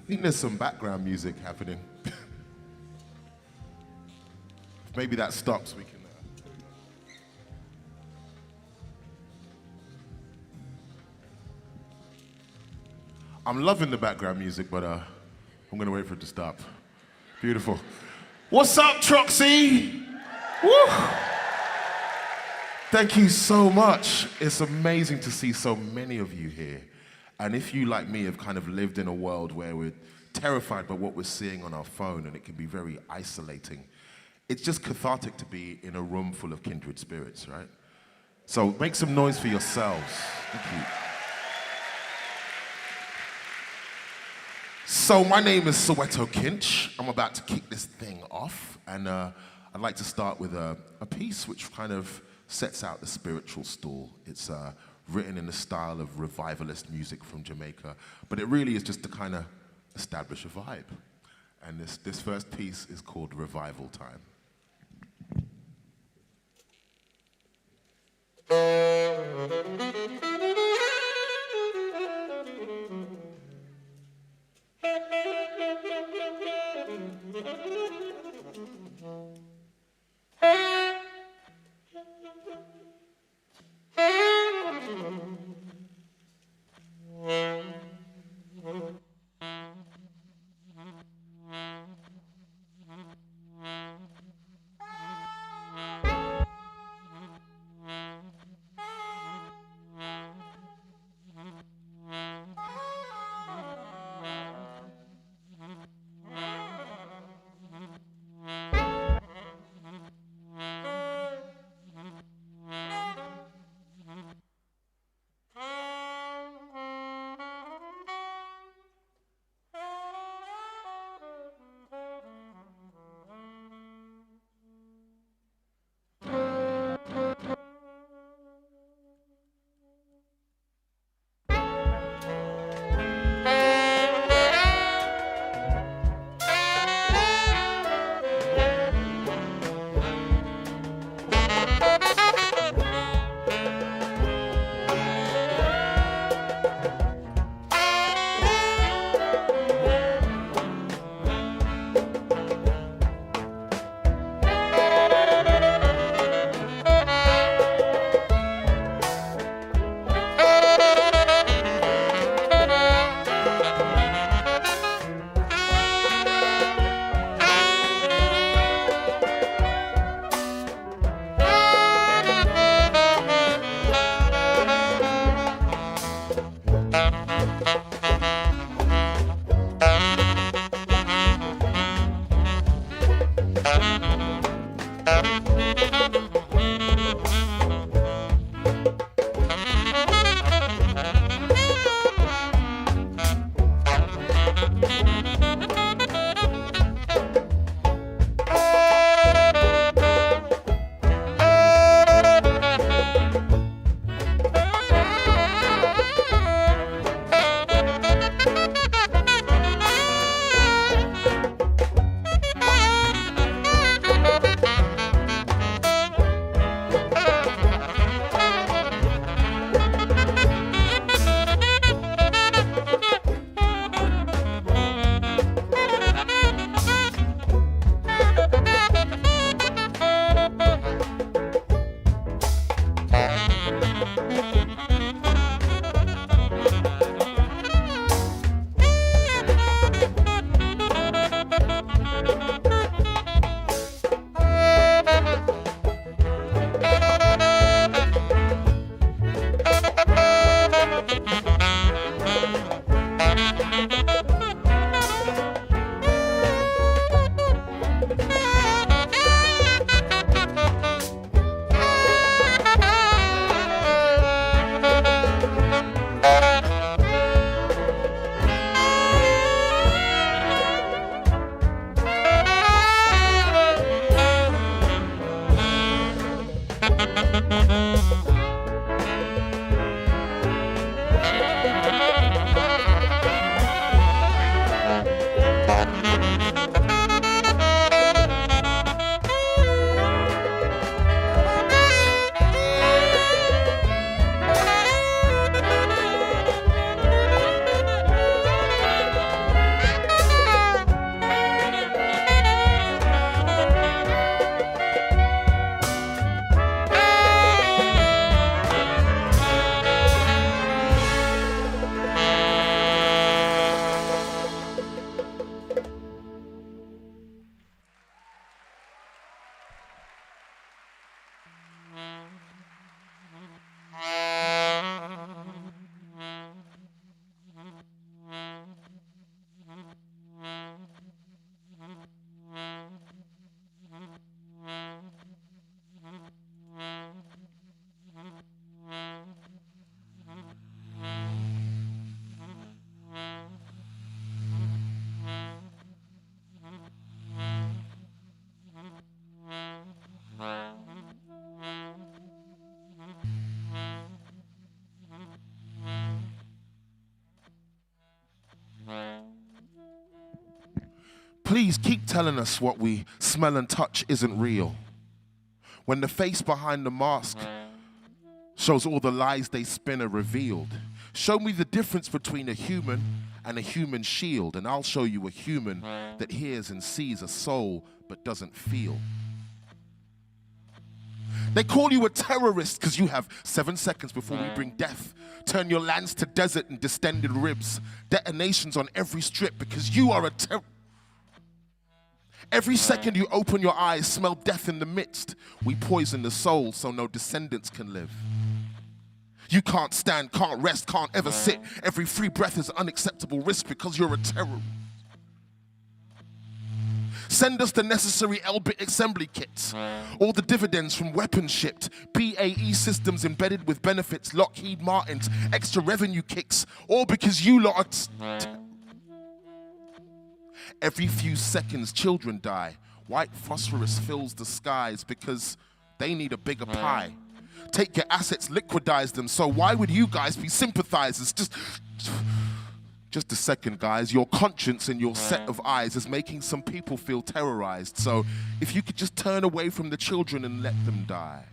think there's some background music happening. Maybe that stops, we can... I'm loving the background music, but I'm gonna wait for it to stop. Beautiful. What's up, Troxy? Woo! Thank you so much. It's amazing to see so many of you here. And if you, like me, have kind of lived in a world where we're terrified by what we're seeing on our phone and it can be very isolating, it's just cathartic to be in a room full of kindred spirits, right? So make some noise for yourselves. Thank you. So my name is Soweto Kinch. I'm about to kick this thing off, and I'd like to start with a piece which kind of sets out the spiritual stall. It's written in the style of revivalist music from Jamaica, but it really is just to kind of establish a vibe. And this first piece is called Revival Time. Please keep telling us what we smell and touch isn't real. When the face behind the mask shows all the lies they spin are revealed. Show me the difference between a human and a human shield, and I'll show you a human that hears and sees a soul but doesn't feel. They call you a terrorist because you have 7 seconds before we bring death. Turn your lands to desert and distended ribs. Detonations on every strip because you are a terrorist. Every second you open your eyes, smell death in the midst. We poison the soul so no descendants can live. You can't stand, can't rest, can't ever sit. Every free breath is an unacceptable risk because you're a terrorist. Send us the necessary Elbit assembly kits. All the dividends from weapons shipped. BAE systems embedded with benefits. Lockheed Martin's extra revenue kicks. All because you lot are... Every few seconds, children die. White phosphorus fills the skies because they need a bigger pie. Take your assets, liquidize them. So why would you guys be sympathizers? Just a second, guys. Your conscience and your set of eyes is making some people feel terrorized. So if you could just turn away from the children and let them die.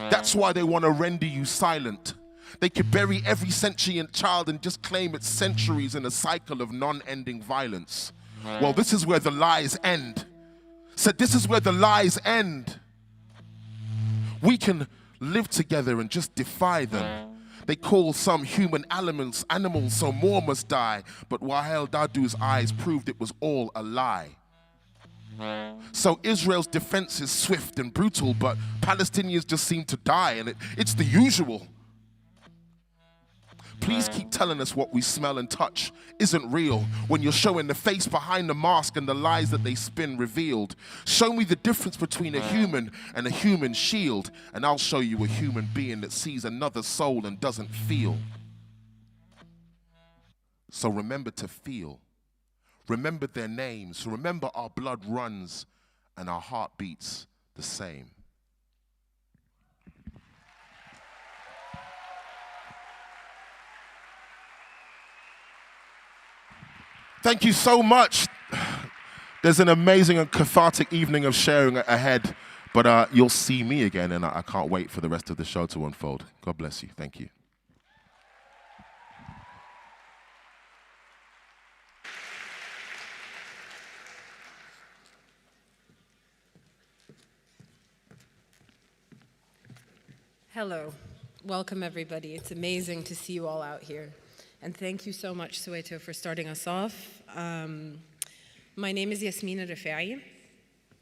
That's why they want to render you silent. They could bury every sentient child and just claim it's centuries in a cycle of non-ending violence. Well, this is where the lies end. Said this is where the lies end. We can live together and just defy them. They call some human animals, so more must die. But Wahel Dadu's eyes proved it was all a lie. So Israel's defense is swift and brutal, but Palestinians just seem to die, and it's the usual. Please keep telling us what we smell and touch isn't real when you're showing the face behind the mask and the lies that they spin revealed. Show me the difference between a human and a human shield, and I'll show you a human being that sees another soul and doesn't feel. So remember to feel. Remember their names. Remember our blood runs and our heart beats the same. Thank you so much. There's an amazing and cathartic evening of sharing ahead, but you'll see me again, and I can't wait for the rest of the show to unfold. God bless you. Thank you. Hello. Welcome, everybody. It's amazing to see you all out here. And thank you so much, Soweto, for starting us off. My name is Yasmina Rafai.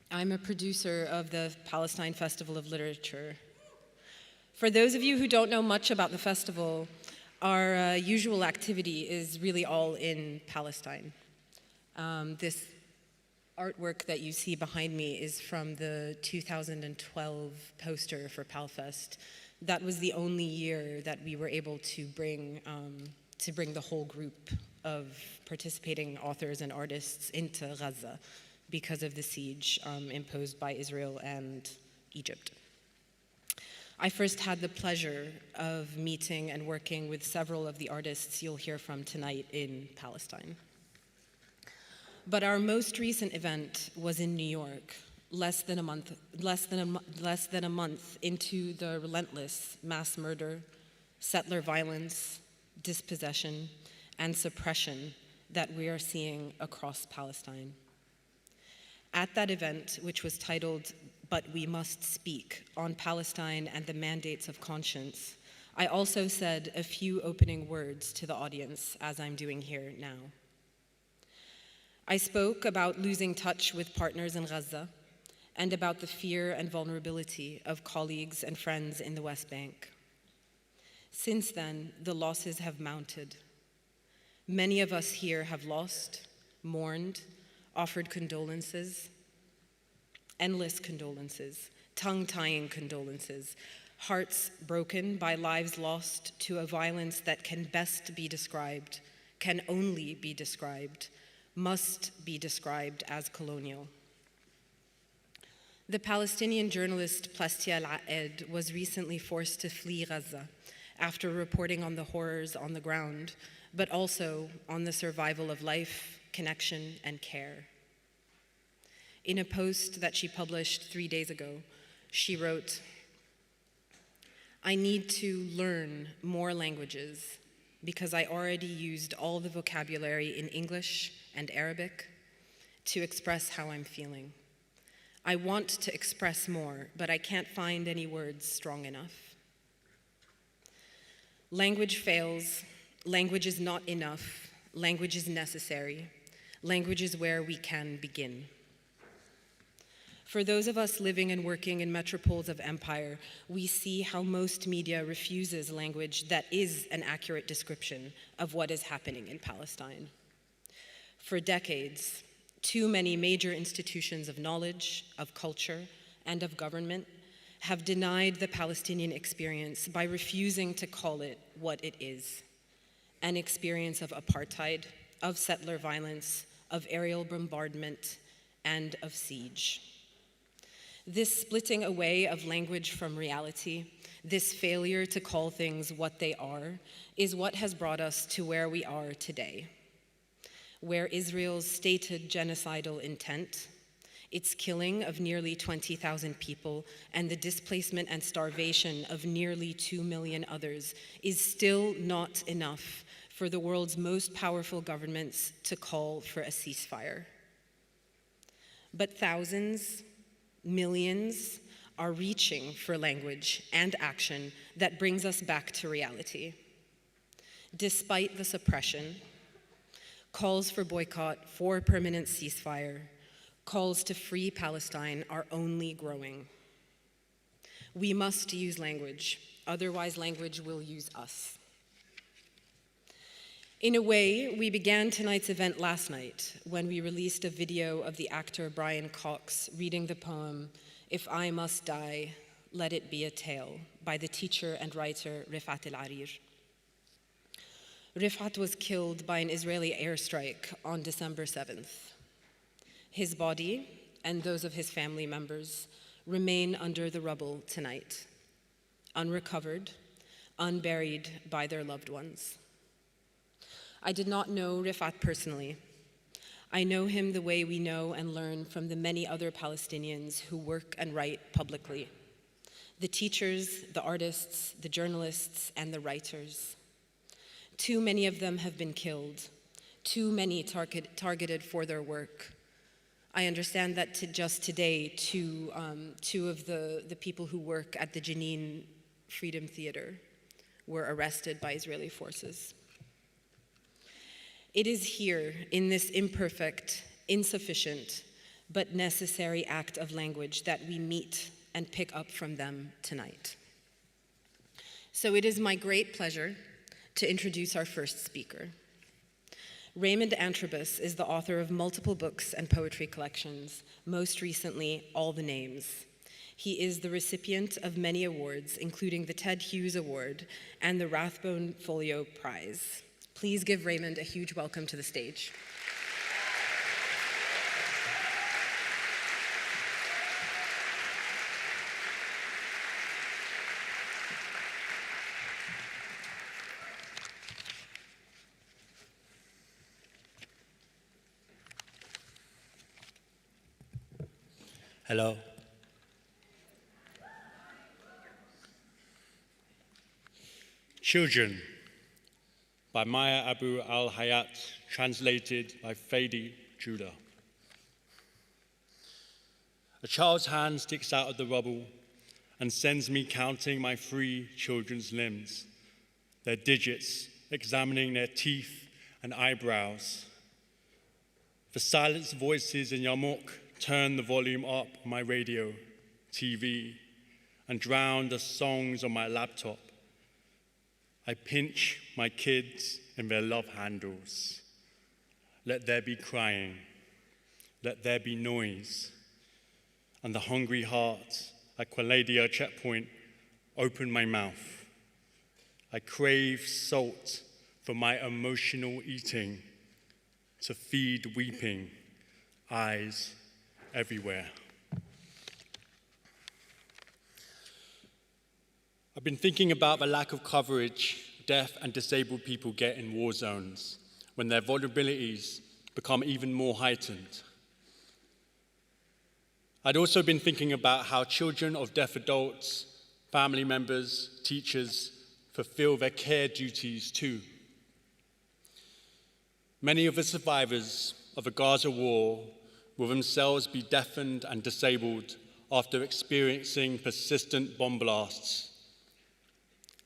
I'm a producer of the Palestine Festival of Literature. For those of you who don't know much about the festival, our usual activity is really all in Palestine. This artwork that you see behind me is from the 2012 poster for PalFest. That was the only year that we were able to bring the whole group of participating authors and artists into Gaza because of the siege imposed by Israel and Egypt. I first had the pleasure of meeting and working with several of the artists you'll hear from tonight in Palestine. But our most recent event was in New York, less than a month into the relentless mass murder, settler violence, dispossession, and suppression that we are seeing across Palestine. At that event, which was titled, "But We Must Speak," on Palestine and the Mandates of Conscience, I also said a few opening words to the audience, as I'm doing here now. I spoke about losing touch with partners in Gaza and about the fear and vulnerability of colleagues and friends in the West Bank. Since then, the losses have mounted. Many of us here have lost, mourned, offered condolences, endless condolences, tongue-tying condolences, hearts broken by lives lost to a violence that can best be described, can only be described, must be described as colonial. The Palestinian journalist Yara Eid was recently forced to flee Gaza after reporting on the horrors on the ground, but also on the survival of life, connection, and care. In a post that she published 3 days ago, she wrote, "I need to learn more languages because I already used all the vocabulary in English and Arabic to express how I'm feeling. I want to express more, but I can't find any words strong enough. Language fails. Language is not enough. Language is necessary. Language is where we can begin." For those of us living and working in metropoles of empire, we see how most media refuses language that is an accurate description of what is happening in Palestine. For decades, too many major institutions of knowledge, of culture, and of government have denied the Palestinian experience by refusing to call it what it is: an experience of apartheid, of settler violence, of aerial bombardment, and of siege. This splitting away of language from reality, this failure to call things what they are, is what has brought us to where we are today, where Israel's stated genocidal intent, its killing of nearly 20,000 people, and the displacement and starvation of nearly 2 million others is still not enough for the world's most powerful governments to call for a ceasefire. But thousands, millions are reaching for language and action that brings us back to reality. Despite the suppression, calls for boycott, for a permanent ceasefire, calls to free Palestine are only growing. We must use language, otherwise language will use us. In a way, we began tonight's event last night when we released a video of the actor Brian Cox reading the poem, "If I Must Die, Let It Be a Tale," by the teacher and writer Rifat El-Arir. Rifat was killed by an Israeli airstrike on December 7th. His body and those of his family members remain under the rubble tonight, unrecovered, unburied by their loved ones. I did not know Rifat personally. I know him the way we know and learn from the many other Palestinians who work and write publicly: the teachers, the artists, the journalists, and the writers. Too many of them have been killed, too many targeted for their work. I understand that just today, two of the people who work at the Jenin Freedom Theater were arrested by Israeli forces. It is here, in this imperfect, insufficient, but necessary act of language that we meet and pick up from them tonight. So it is my great pleasure to introduce our first speaker. Raymond Antrobus is the author of multiple books and poetry collections, most recently, All the Names. He is the recipient of many awards, including the Ted Hughes Award and the Rathbone Folio Prize. Please give Raymond a huge welcome to the stage. Hello. Children, by Maya Abu al-Hayat, translated by Fadi Judah. A child's hand sticks out of the rubble and sends me counting my 3 children's limbs, their digits, examining their teeth and eyebrows. The silenced voices in Yarmouk turn the volume up on my radio, TV, and drown the songs on my laptop. I pinch my kids in their love handles. Let there be crying. Let there be noise. And the hungry heart at Qualadia checkpoint open my mouth. I crave salt for my emotional eating, to feed weeping eyes everywhere. I've been thinking about the lack of coverage deaf and disabled people get in war zones when their vulnerabilities become even more heightened. I'd also been thinking about how children of deaf adults, family members, teachers fulfill their care duties too. Many of the survivors of the Gaza war will themselves be deafened and disabled after experiencing persistent bomb blasts.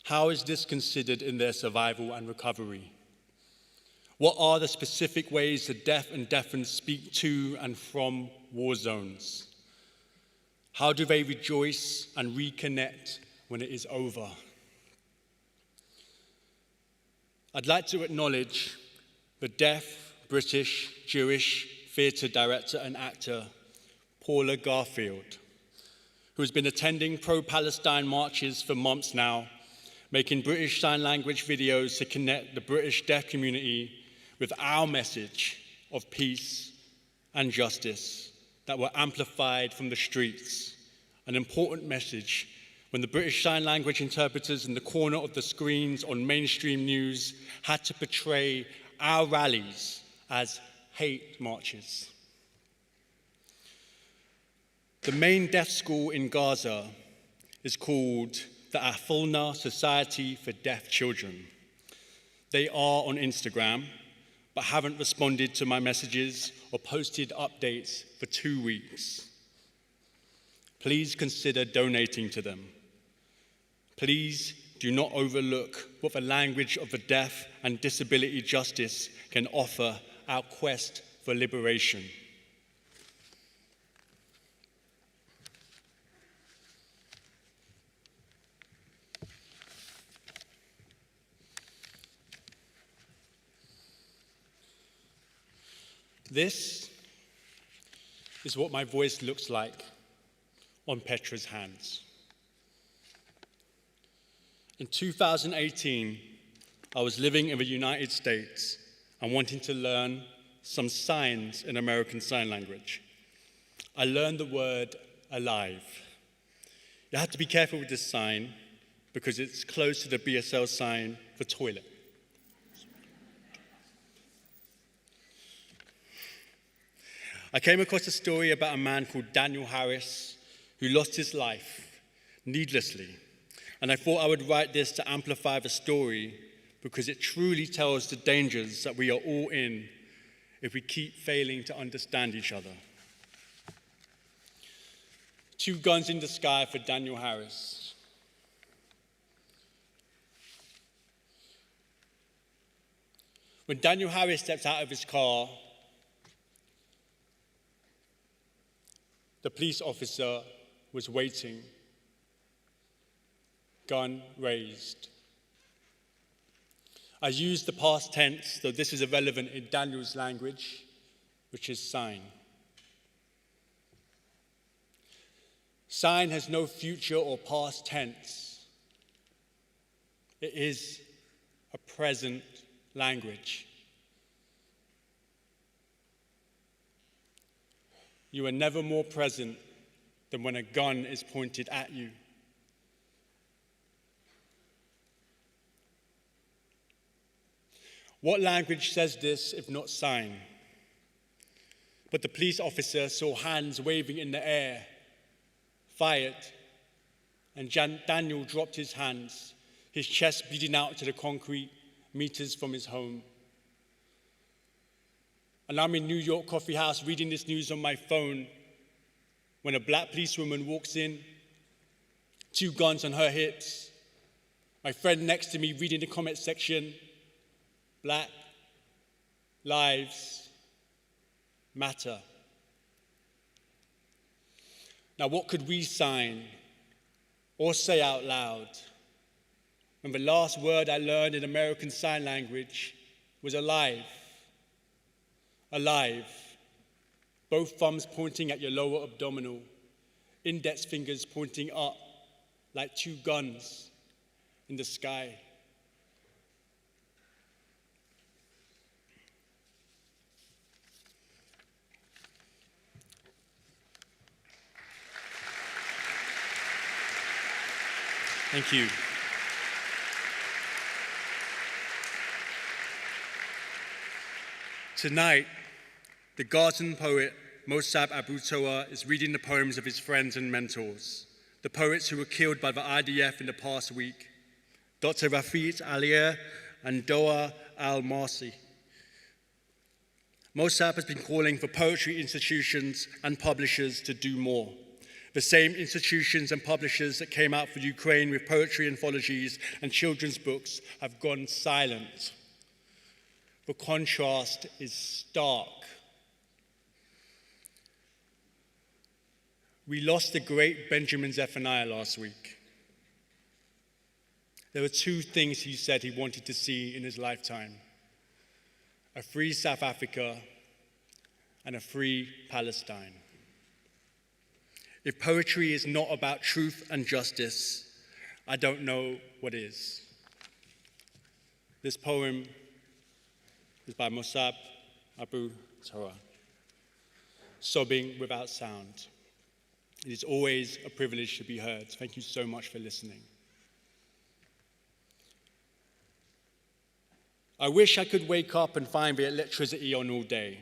How is this considered in their survival and recovery? What are the specific ways the deaf and deafened speak to and from war zones? How do they rejoice and reconnect when it is over? I'd like to acknowledge the deaf, British, Jewish theatre director and actor, Paula Garfield, who has been attending pro-Palestine marches for months now, making British Sign Language videos to connect the British deaf community with our message of peace and justice that were amplified from the streets, an important message when the British Sign Language interpreters in the corner of the screens on mainstream news had to portray our rallies as hate marches. The main deaf school in Gaza is called the Afulna Society for Deaf Children. They are on Instagram, but haven't responded to my messages or posted updates for 2 weeks. Please consider donating to them. Please do not overlook what the language of the deaf and disability justice can offer our quest for liberation. This is what my voice looks like on Petra's hands. In 2018, I was living in the United States and wanting to learn some signs in American Sign Language. I learned the word alive. You have to be careful with this sign because it's close to the BSL sign for toilet. I came across a story about a man called Daniel Harris who lost his life needlessly. And I thought I would write this to amplify the story because it truly tells the dangers that we are all in if we keep failing to understand each other. 2 guns in the sky for Daniel Harris. When Daniel Harris steps out of his car, the police officer was waiting, gun raised. I used the past tense, though this is irrelevant in Daniel's language, which is sign. Sign has no future or past tense. It is a present language. You are never more present than when a gun is pointed at you. What language says this if not sign? But the police officer saw hands waving in the air, fired, and Daniel dropped his hands, his chest bleeding out to the concrete meters from his home. And I'm in New York coffee house reading this news on my phone when a black policewoman walks in, 2 guns on her hips. My friend next to me reading the comment section, Black lives matter. Now, what could we sign or say out loud when the last word I learned in American Sign Language was alive? Alive. Both thumbs pointing at your lower abdominal, index fingers pointing up like 2 guns in the sky. Thank you. Tonight, The Gazan poet Mossab Abu Toa is reading the poems of his friends and mentors, the poets who were killed by the IDF in the past week, Dr. Rafid Alier and Doa Al-Marsi. Mossab has been calling for poetry institutions and publishers to do more. The same institutions and publishers that came out for Ukraine with poetry anthologies and children's books have gone silent. The contrast is stark. We lost the great Benjamin Zephaniah last week. There were two things he said he wanted to see in his lifetime: a free South Africa and a free Palestine. If poetry is not about truth and justice, I don't know what is. This poem is by Mossab Abu Toa, Sobbing Without Sound. It is always a privilege to be heard. Thank you so much for listening. I wish I could wake up and find the electricity on all day.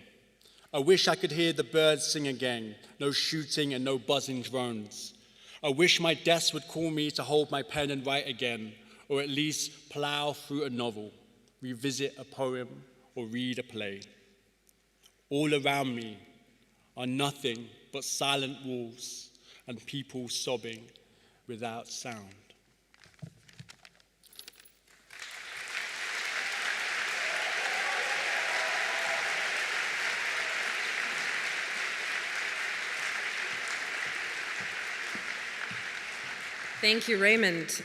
I wish I could hear the birds sing again, no shooting and no buzzing drones. I wish my desk would call me to hold my pen and write again, or at least plow through a novel, revisit a poem, or read a play. All around me are nothing but silent walls and people sobbing without sound. Thank you, Raymond.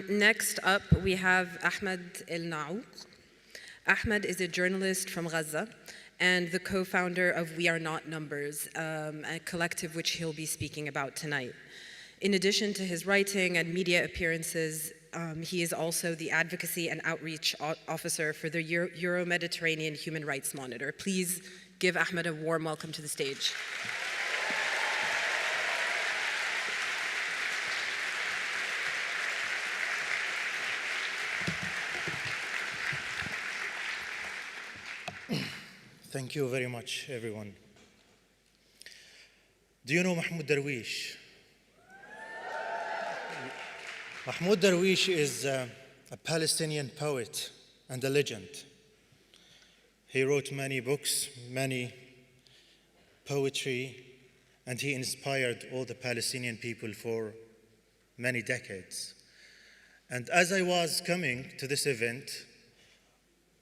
Next up, we have Ahmed Alnaouq. Ahmed is a journalist from Gaza and the co-founder of We Are Not Numbers, a collective which he'll be speaking about tonight. In addition to his writing and media appearances, he is also the advocacy and outreach officer for the Euro-Mediterranean Human Rights Monitor. Please give Ahmed a warm welcome to the stage. Thank you very much, everyone. Do you know Mahmoud Darwish? Mahmoud Darwish is a Palestinian poet and a legend. He wrote many books, many poetry, and he inspired all the Palestinian people for many decades. And as I was coming to this event,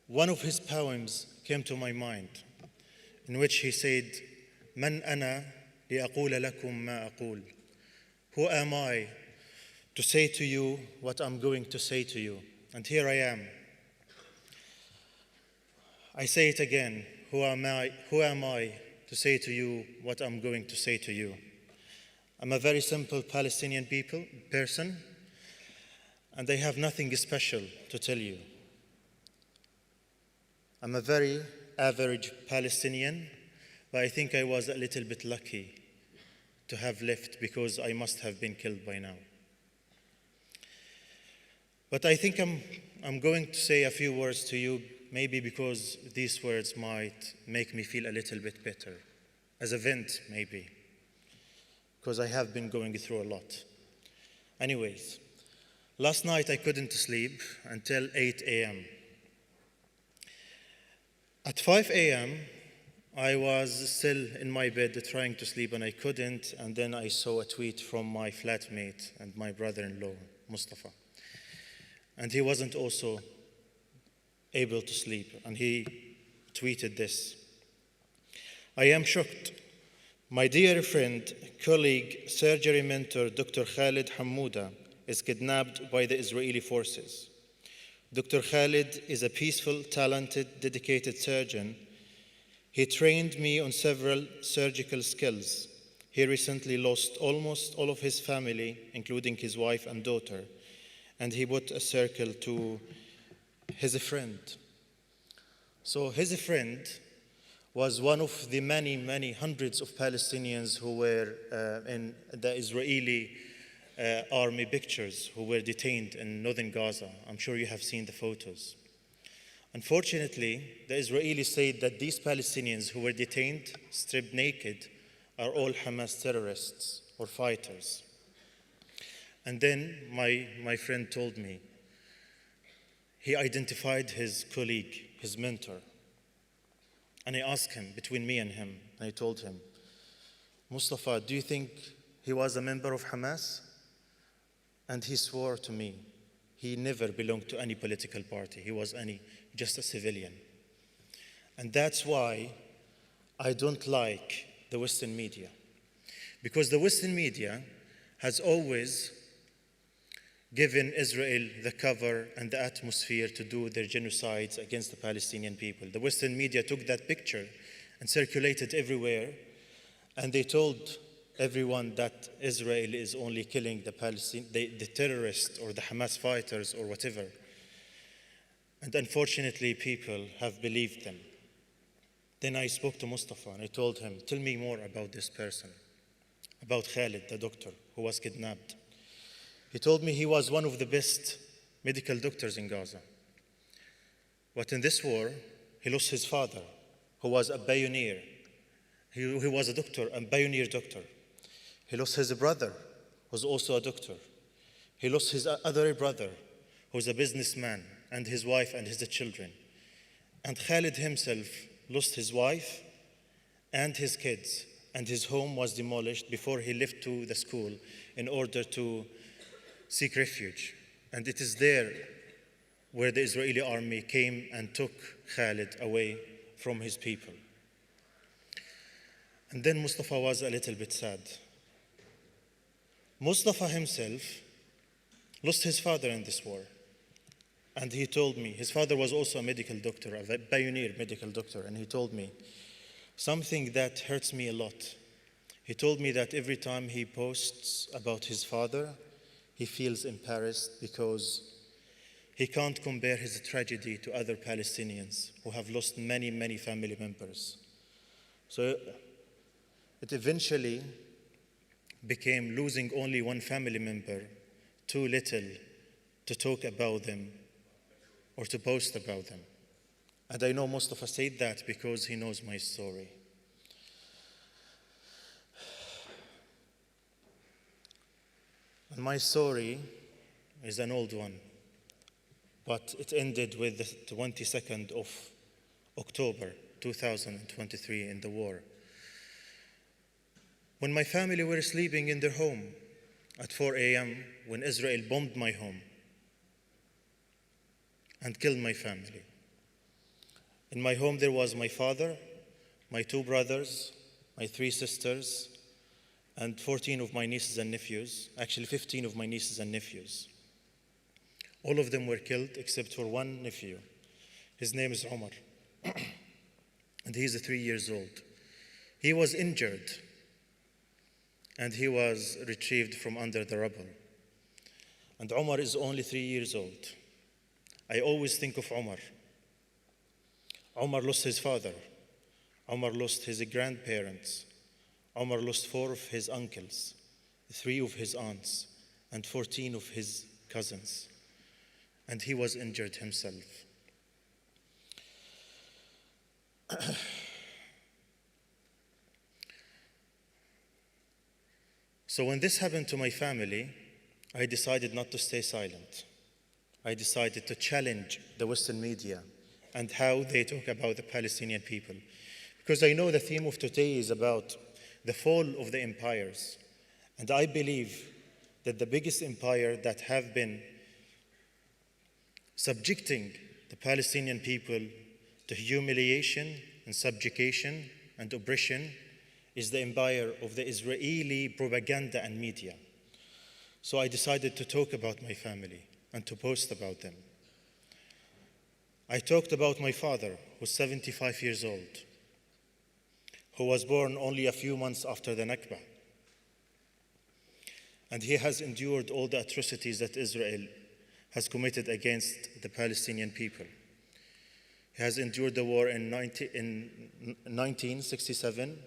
one of his poems came to my mind, in which he said, "Man ana liaqula lakum ma aqul." Who am I to say to you what I'm going to say to you? And here I am. I say it again. Who am I to say to you what I'm going to say to you? I'm a very simple Palestinian person, and I have nothing special to tell you. I'm a very average Palestinian, but I think I was a little bit lucky to have lived, because I must have been killed by now. But I think I'm going to say a few words to you, maybe because these words might make me feel a little bit better, as a vent maybe, because I have been going through a lot. Anyways, last night I couldn't sleep until 8 a.m. At 5 a.m., I was still in my bed trying to sleep, and I couldn't, and then I saw a tweet from my flatmate and my brother-in-law, Mustafa. And he wasn't also able to sleep, and he tweeted this: "I am shocked. My dear friend, colleague, surgery mentor, Dr. Khalid Hammouda is kidnapped by the Israeli forces. Dr. Khalid is a peaceful, talented, dedicated surgeon. He trained me on several surgical skills. He recently lost almost all of his family, including his wife and daughter, and he put a circle to his friend." So his friend was one of the many, many hundreds of Palestinians who were in the Israeli army pictures, who were detained in northern Gaza. I'm sure you have seen the photos. Unfortunately, the Israelis said that these Palestinians who were detained, stripped naked, are all Hamas terrorists or fighters. And then my friend told me, he identified his colleague, his mentor. And I asked him, between me and him, I told him, Mustafa, do you think he was a member of Hamas? And he swore to me, he never belonged to any political party. He was just a civilian. And that's why I don't like the Western media. Because the Western media has always given Israel the cover and the atmosphere to do their genocides against the Palestinian people. The Western media took that picture and circulated everywhere, and they told everyone that Israel is only killing the terrorists or the Hamas fighters or whatever. And unfortunately, people have believed them. Then I spoke to Mustafa and I told him, tell me more about this person, about Khalid, the doctor who was kidnapped. He told me he was one of the best medical doctors in Gaza. But in this war, he lost his father, who was a pioneer. He was a doctor, a pioneer doctor. He lost his brother, who was also a doctor. He lost his other brother, who was a businessman, and his wife and his children. And Khalid himself lost his wife and his kids, and his home was demolished before he left to the school in order to seek refuge. And it is there where the Israeli army came and took Khalid away from his people. And then Mustafa was a little bit sad. Mustafa himself lost his father in this war. And he told me, his father was also a medical doctor, a pioneer medical doctor, and he told me something that hurts me a lot. He told me that every time he posts about his father, he feels embarrassed because he can't compare his tragedy to other Palestinians who have lost many, many family members. So it eventually became losing only one family member too little to talk about them or to post about them. And I know Mustafa said that because he knows my story. And my story is an old one, but it ended with the 22nd of October 2023 in the war. When my family were sleeping in their home at 4 a.m. when Israel bombed my home and killed my family. In my home there was my father, my 2 brothers, my 3 sisters, and 14 of my nieces and nephews, actually 15 of my nieces and nephews. All of them were killed except for one nephew. His name is Omar, and he's 3 years old. He was injured, and he was retrieved from under the rubble. And Omar is only 3 years old. I always think of Omar. Omar lost his father. Omar lost his grandparents. Omar lost 4 of his uncles, 3 of his aunts, and 14 of his cousins. And he was injured himself. So when this happened to my family, I decided not to stay silent. I decided to challenge the Western media and how they talk about the Palestinian people. Because I know the theme of today is about the fall of the empires. And I believe that the biggest empire that have been subjecting the Palestinian people to humiliation and subjugation and oppression is the empire of the Israeli propaganda and media. So I decided to talk about my family and to post about them. I talked about my father, who's 75 years old, who was born only a few months after the Nakba. And he has endured all the atrocities that Israel has committed against the Palestinian people. He has endured the war in 1967,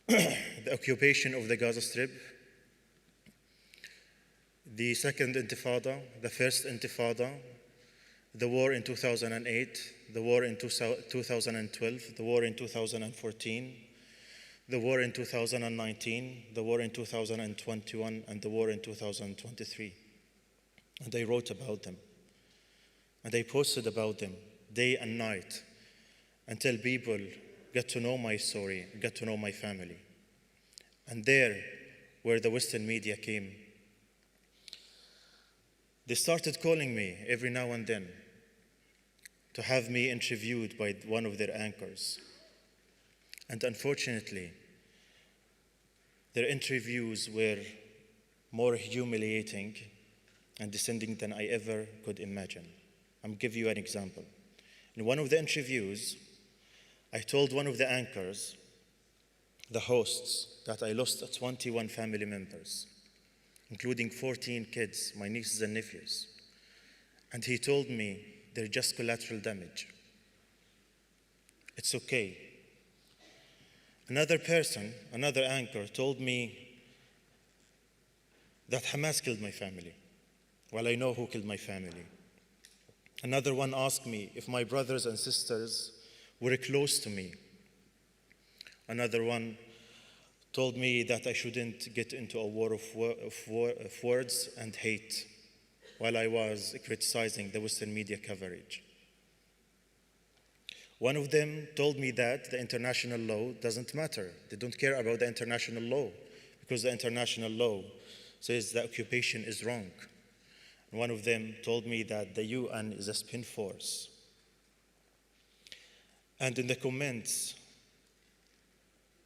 the occupation of the Gaza Strip, the Second Intifada, the First Intifada, the war in 2008, the war in 2012, the war in 2014, the war in 2019, the war in 2021, and the war in 2023. And I wrote about them. And I posted about them day and night until people get to know my story, get to know my family. And there, where the Western media came, they started calling me every now and then to have me interviewed by one of their anchors. And unfortunately, their interviews were more humiliating and descending than I ever could imagine. I'll give you an example. In one of the interviews, I told one of the anchors, the hosts, that I lost 21 family members, including 14 kids, my nieces and nephews. And he told me, they're just collateral damage. It's okay. Another person, another anchor, told me that Hamas killed my family. Well, I know who killed my family. Another one asked me if my brothers and sisters were close to me. Another one told me that I shouldn't get into a war of words and hate while I was criticizing the Western media coverage. One of them told me that the international law doesn't matter. They don't care about the international law because the international law says the occupation is wrong. And one of them told me that the UN is a spin force. And in the comments,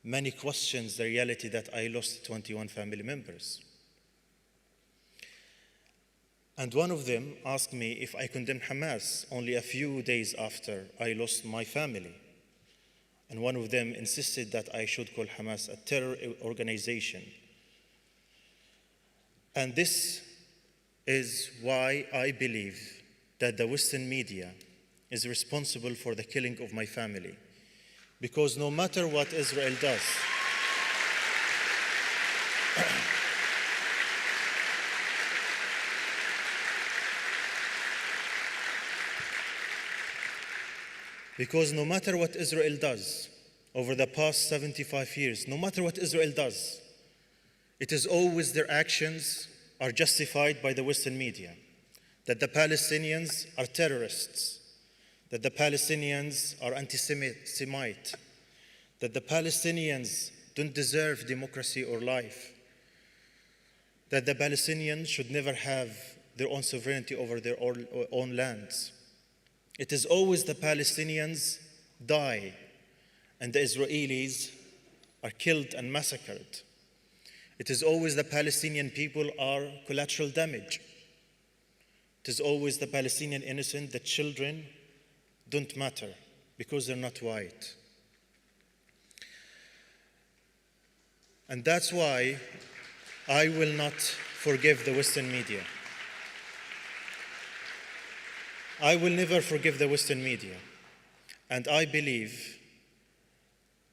many questioned the reality that I lost 21 family members. And one of them asked me if I condemned Hamas only a few days after I lost my family. And one of them insisted that I should call Hamas a terror organization. And this is why I believe that the Western media is responsible for the killing of my family. Because no matter what Israel does, because no matter what Israel does over the past 75 years, no matter what Israel does, it is always their actions are justified by the Western media, that the Palestinians are terrorists, that the Palestinians are anti-Semite, that the Palestinians don't deserve democracy or life, that the Palestinians should never have their own sovereignty over their own lands. It is always the Palestinians die and the Israelis are killed and massacred. It is always the Palestinian people are collateral damage. It is always the Palestinian innocent, the children don't matter because they're not white. And that's why I will not forgive the Western media. I will never forgive the Western media. And I believe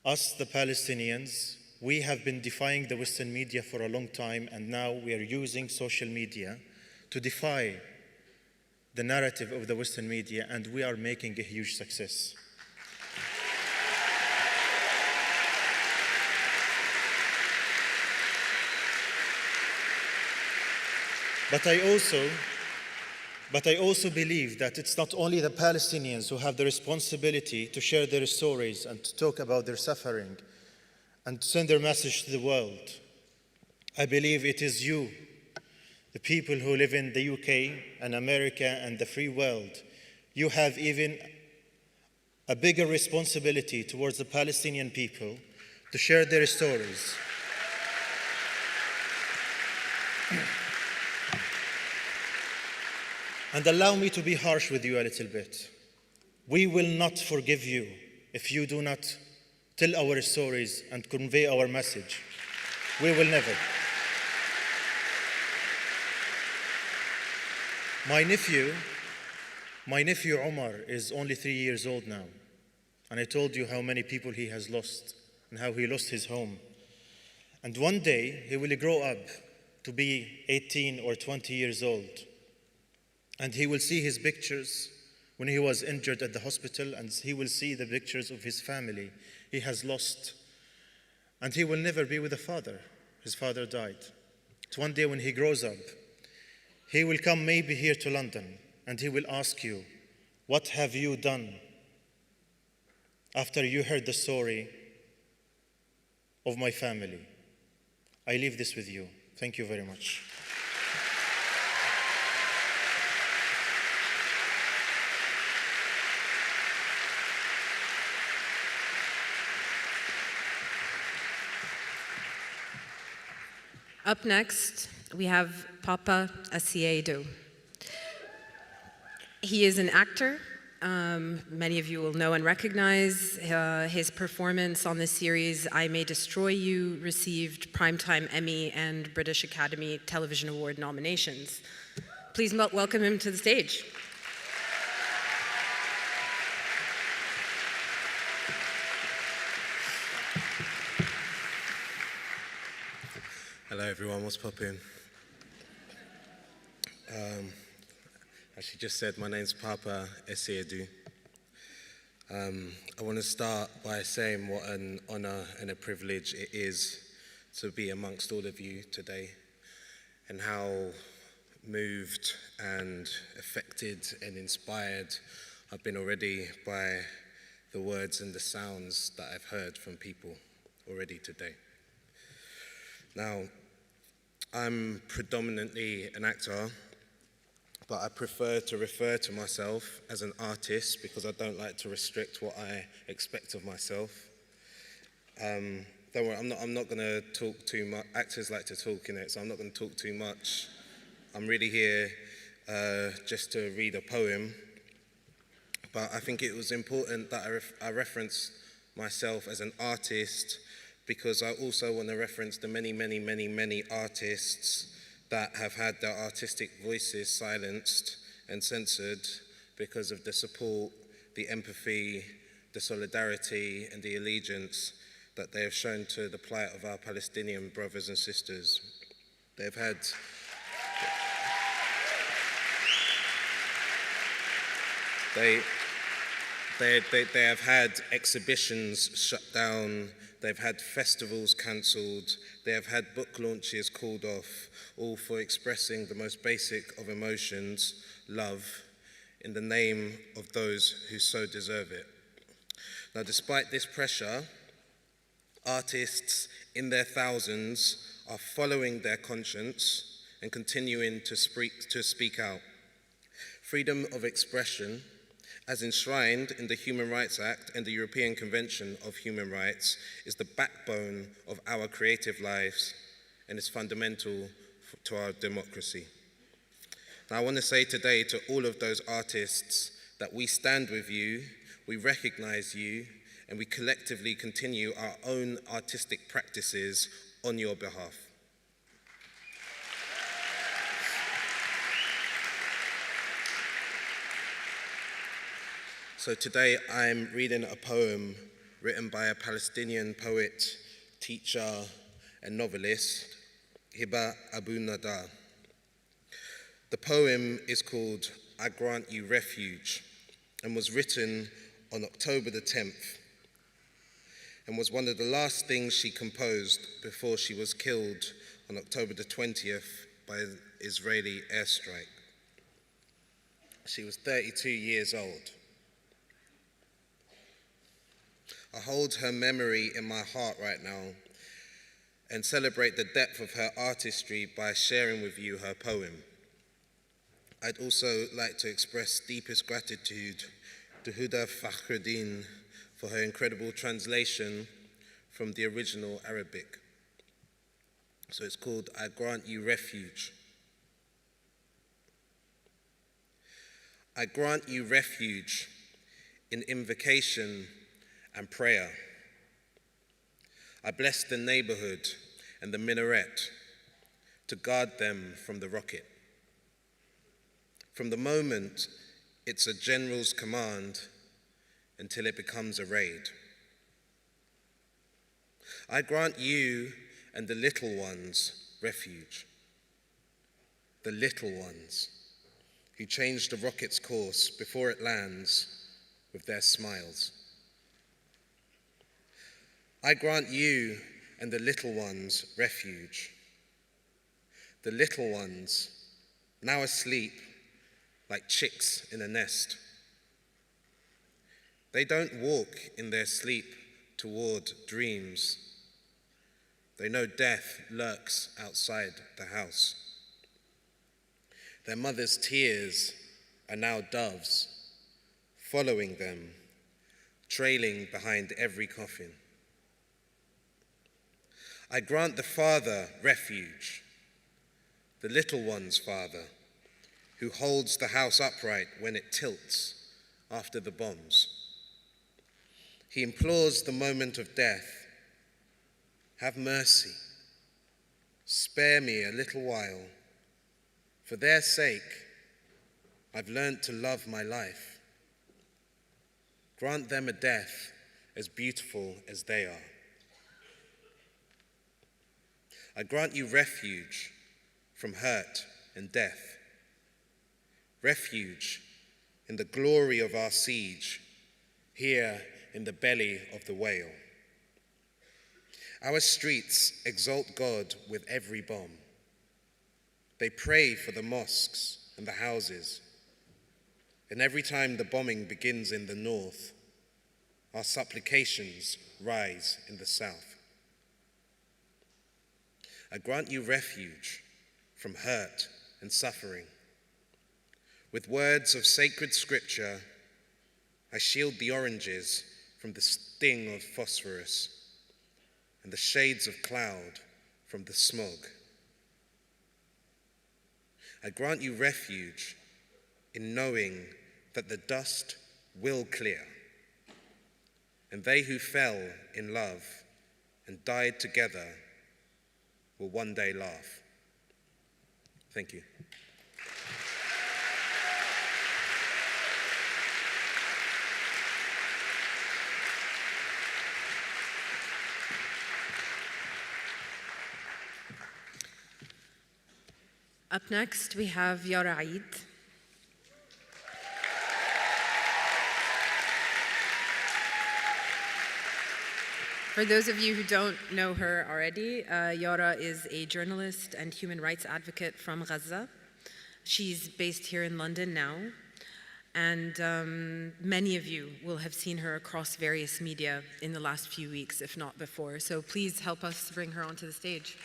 us, the Palestinians, we have been defying the Western media for a long time, and now we are using social media to defy the narrative of the Western media, and we are making a huge success. But I also believe that it's not only the Palestinians who have the responsibility to share their stories and to talk about their suffering and to send their message to the world. I believe it is you, the people who live in the UK and America and the free world. You have even a bigger responsibility towards the Palestinian people to share their stories. And allow me to be harsh with you a little bit. We will not forgive you if you do not tell our stories and convey our message. We will never. My nephew Omar is only 3 years old now. And I told you how many people he has lost and how he lost his home. And one day he will grow up to be 18 or 20 years old. And he will see his pictures when he was injured at the hospital, and he will see the pictures of his family he has lost. And he will never be with a father. His father died. It's one day when he grows up, he will come maybe here to London, and he will ask you, what have you done after you heard the story of my family? I leave this with you. Thank you very much. Up next, we have Paapa Essiedu. He is an actor. Many of you will know and recognize his performance on the series I May Destroy You received Primetime Emmy and British Academy Television Award nominations. Please welcome him to the stage. Hello everyone, what's poppin'? As she just said, my name's Paapa Essiedu. I want to start by saying what an honor and a privilege it is to be amongst all of you today, and how moved and affected and inspired I've been already by the words and the sounds that I've heard from people already today. Now, I'm predominantly an actor, but I prefer to refer to myself as an artist because I don't like to restrict what I expect of myself. Don't worry, I'm not going to talk too much. Actors like to talk in it, so I'm not going to talk too much. I'm really here just to read a poem, but I think it was important that I reference myself as an artist, because I also want to reference the many artists that have had their artistic voices silenced and censored because of the support, the empathy, the solidarity, and the allegiance that they have shown to the plight of our Palestinian brothers and sisters. They've had They have had exhibitions shut down, they've had festivals cancelled, they have had book launches called off, all for expressing the most basic of emotions, love, in the name of those who so deserve it. Now, despite this pressure, artists in their thousands are following their conscience and continuing to speak out. Freedom of expression, as enshrined in the Human Rights Act and the European Convention of Human Rights, is the backbone of our creative lives and is fundamental to our democracy. Now, I want to say today to all of those artists that we stand with you, we recognize you, and we collectively continue our own artistic practices on your behalf. So today I'm reading a poem written by a Palestinian poet, teacher, and novelist, Hiba Abu Nada. The poem is called I Grant You Refuge and was written on October the 10th and was one of the last things she composed before she was killed on October the 20th by an Israeli airstrike. She was 32 years old. I hold her memory in my heart right now and celebrate the depth of her artistry by sharing with you her poem. I'd also like to express deepest gratitude to Huda Fakhruddin for her incredible translation from the original Arabic. So it's called I Grant You Refuge. I grant you refuge in invocation and prayer. I bless the neighborhood and the minaret to guard them from the rocket. From the moment it's a general's command until it becomes a raid. I grant you and the little ones refuge. the little ones, who change the rocket's course before it lands with their smiles. I grant you and the little ones refuge. The little ones, now asleep like chicks in a nest. They don't walk in their sleep toward dreams. They know death lurks outside the house. Their mother's tears are now doves, following them, trailing behind every coffin. I grant the father refuge, the little one's father, who holds the house upright when it tilts after the bombs. He implores the moment of death, have mercy, spare me a little while. For their sake, I've learned to love my life. Grant them a death as beautiful as they are. I grant you refuge from hurt and death. Refuge in the glory of our siege, here in the belly of the whale. Our streets exalt God with every bomb. They pray for the mosques and the houses. And every time the bombing begins in the north, our supplications rise in the south. I grant you refuge from hurt and suffering. With words of sacred scripture, I shield the oranges from the sting of phosphorus and the shades of cloud from the smog. I grant you refuge in knowing that the dust will clear, and they who fell in love and died together will one day laugh. Thank you. Up next, we have Yara Eid. For those of you who don't know her already, Yara is a journalist and human rights advocate from Gaza. She's based here in London now, and many of you will have seen her across various media in the last few weeks, if not before. So please help us bring her onto the stage.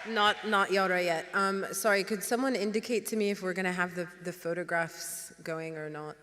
Not Yara yet. Sorry, could someone indicate to me if we're going to have the photographs going or not?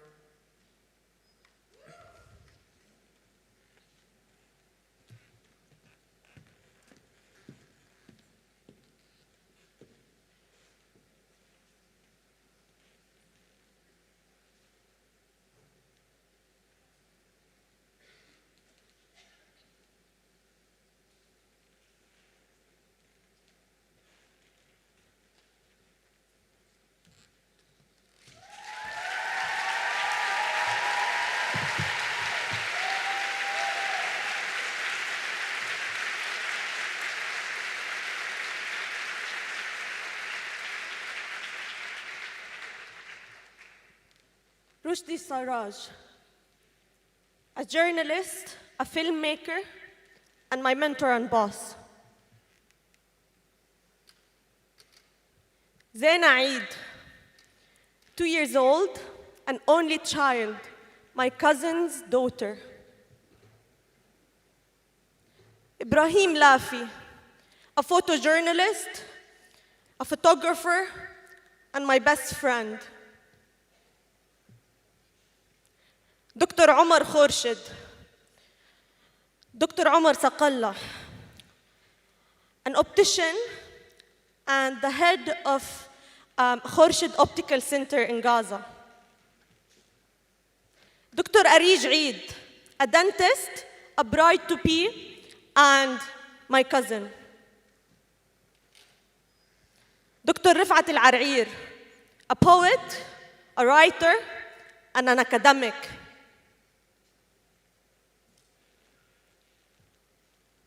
Rushdie Sarraj, a journalist, a filmmaker, and my mentor and boss. Zaina Eid, 2 years old, an only child, my cousin's daughter. Ibrahim Lafi, a photojournalist, a photographer, and my best friend. Dr. Omar Khorshid, Dr. Omar Saqallah, an optician and the head of Khorshid Optical Center in Gaza. Dr. Yara Eid, a dentist, a bride-to-be, and my cousin. Dr. Rifat Al-Ar'ir, a poet, a writer, and an academic.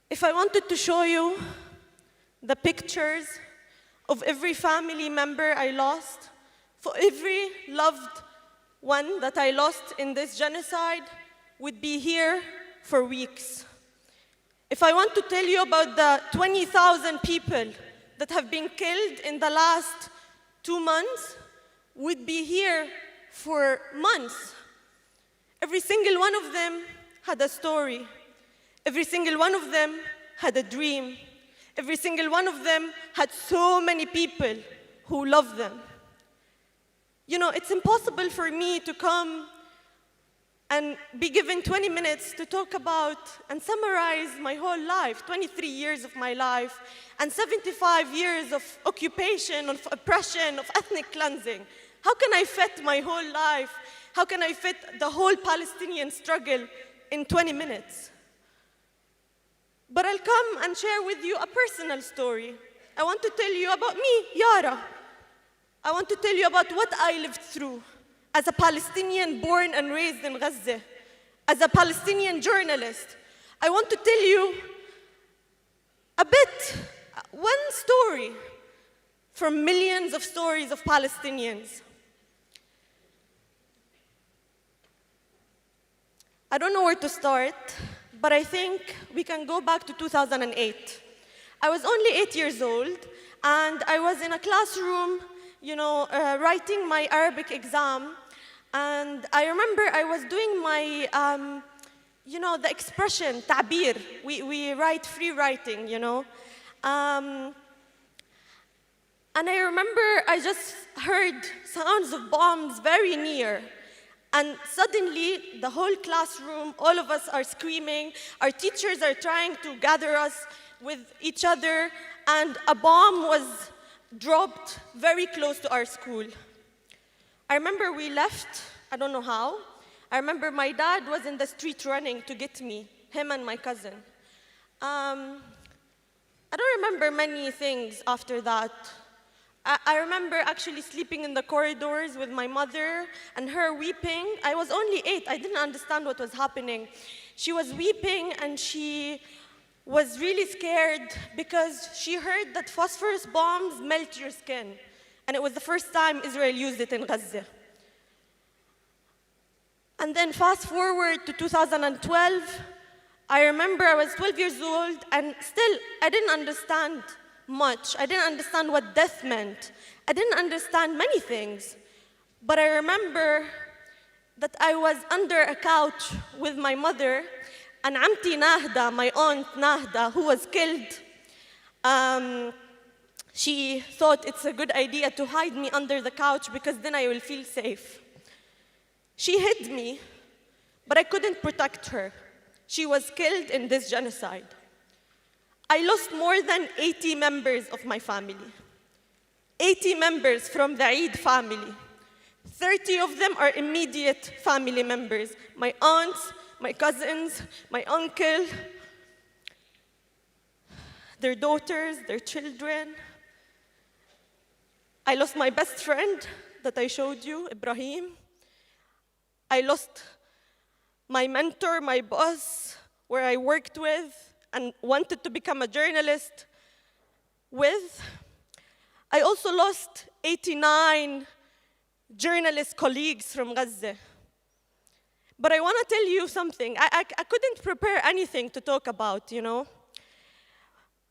If I wanted to show you the pictures of every family member I lost, for every loved one that I lost in this genocide, would be here for weeks. If I want to tell you about the 20,000 people that have been killed in the last 2 months, would be here for months. Every single one of them had a story. Every single one of them had a dream. Every single one of them had so many people who loved them. You know, it's impossible for me to come and be given 20 minutes to talk about and summarize my whole life, 23 years of my life, and 75 years of occupation, of oppression, of ethnic cleansing. How can I fit my whole life? How can I fit the whole Palestinian struggle in 20 minutes? But I'll come and share with you a personal story. I want to tell you about me, Yara. I want to tell you about what I lived through as a Palestinian born and raised in Gaza, as a Palestinian journalist. I want to tell you a bit, one story from millions of stories of Palestinians. I don't know where to start, but I think we can go back to 2008. I was only 8 years old, and I was in a classroom, writing my Arabic exam. And I remember I was doing my, the expression, ta'bir. We write free writing, And I remember I just heard sounds of bombs very near. And suddenly, the whole classroom, all of us are screaming. Our teachers are trying to gather us with each other. And a bomb was dropped very close to our school. I remember we left, I don't know how. I remember my dad was in the street running to get me, him and my cousin. I don't remember many things after that. I remember actually sleeping in the corridors with my mother and her weeping. I was only 8, I didn't understand what was happening. She was weeping and she was really scared because she heard that phosphorus bombs melt your skin. And it was the first time Israel used it in Gaza. And then fast forward to 2012, I remember I was 12 years old and still I didn't understand much. I didn't understand what death meant. I didn't understand many things. But I remember that I was under a couch with my mother and Amti Nahda, my aunt Nahda, who was killed, she thought it's a good idea to hide me under the couch because then I will feel safe. She hid me, but I couldn't protect her. She was killed in this genocide. I lost more than 80 members of my family. 80 members from the Eid family. 30 of them are immediate family members. My aunts, my cousins, my uncle, their daughters, their children. I lost my best friend that I showed you, Ibrahim. I lost my mentor, my boss, where I worked with and wanted to become a journalist with. I also lost 89 journalist colleagues from Gaza. But I want to tell you something. I couldn't prepare anything to talk about,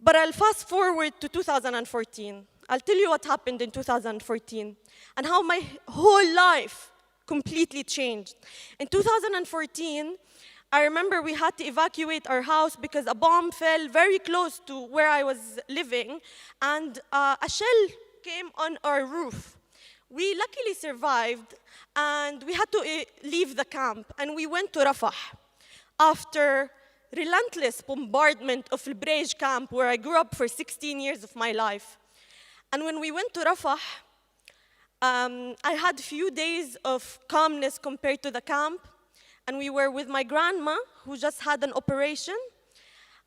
But I'll fast forward to 2014. I'll tell you what happened in 2014 and how my whole life completely changed. In 2014, I remember we had to evacuate our house because a bomb fell very close to where I was living, and a shell came on our roof. We luckily survived, and we had to leave the camp, and we went to Rafah after relentless bombardment of El Brej camp, where I grew up for 16 years of my life. And when we went to Rafah, I had a few days of calmness compared to the camp, and we were with my grandma, who just had an operation,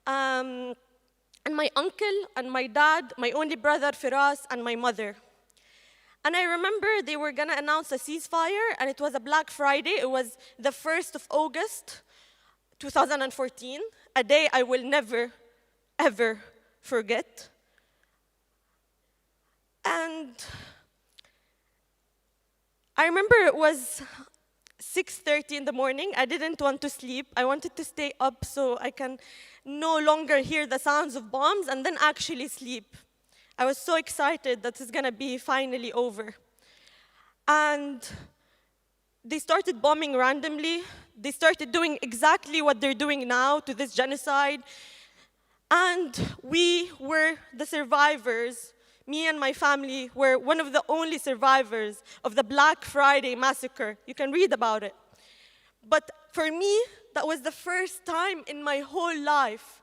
and my uncle and my dad, my only brother Firas, and my mother. And I remember they were gonna announce a ceasefire, and it was a Black Friday. It was the 1st of August, 2014, a day I will never, ever forget. And I remember it was 6:30 in the morning. I didn't want to sleep. I wanted to stay up so I can no longer hear the sounds of bombs and then actually sleep. I was so excited that it's gonna be finally over. And they started bombing randomly. They started doing exactly what they're doing now to this genocide. And we were the survivors. Me and my family were one of the only survivors of the Black Friday massacre. You can read about it. But for me, that was the first time in my whole life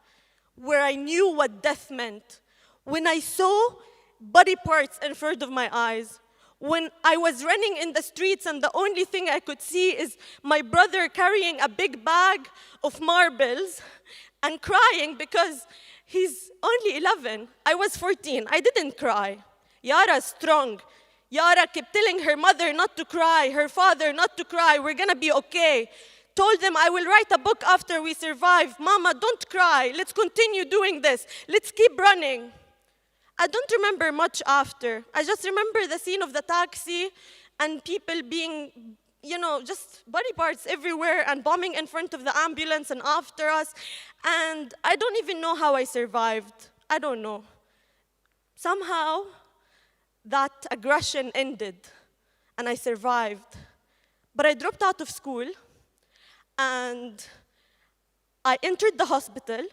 where I knew what death meant. When I saw body parts in front of my eyes, when I was running in the streets and the only thing I could see is my brother carrying a big bag of marbles and crying because he's only 11. I was 14. I didn't cry. Yara's strong. Yara kept telling her mother not to cry, her father not to cry. We're gonna be okay. Told them, I will write a book after we survive. Mama, don't cry. Let's continue doing this. Let's keep running. I don't remember much after. I just remember the scene of the taxi and people being, just body parts everywhere and bombing in front of the ambulance and after us. And I don't even know how I survived. I don't know. Somehow, that aggression ended and I survived. But I dropped out of school and I entered the hospital.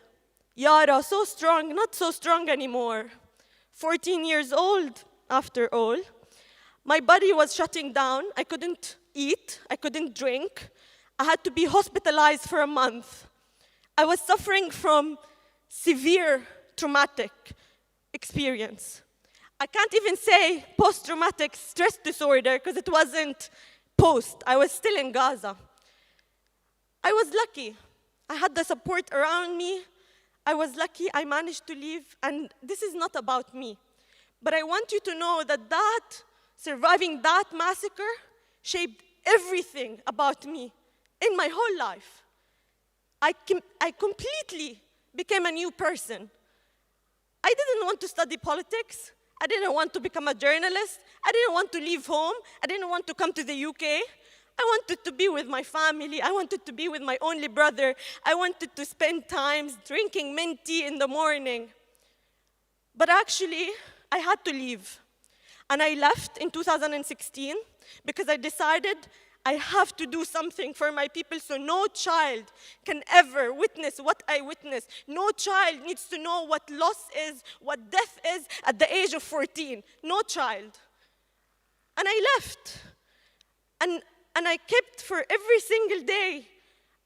Yara, so strong, not so strong anymore. 14 years old, after all. My body was shutting down. I couldn't eat. I couldn't drink. I had to be hospitalized for a month. I was suffering from severe traumatic experience. I can't even say post-traumatic stress disorder because it wasn't post. I was still in Gaza. I was lucky. I had the support around me. I was lucky I managed to leave, and this is not about me. But I want you to know that surviving that massacre shaped everything about me in my whole life. I completely became a new person. I didn't want to study politics. I didn't want to become a journalist. I didn't want to leave home. I didn't want to come to the UK. I wanted to be with my family. I wanted to be with my only brother. I wanted to spend time drinking mint tea in the morning. But actually, I had to leave. And I left in 2016 because I decided I have to do something for my people so no child can ever witness what I witnessed. No child needs to know what loss is, what death is at the age of 14. No child. And I left. And I kept for every single day.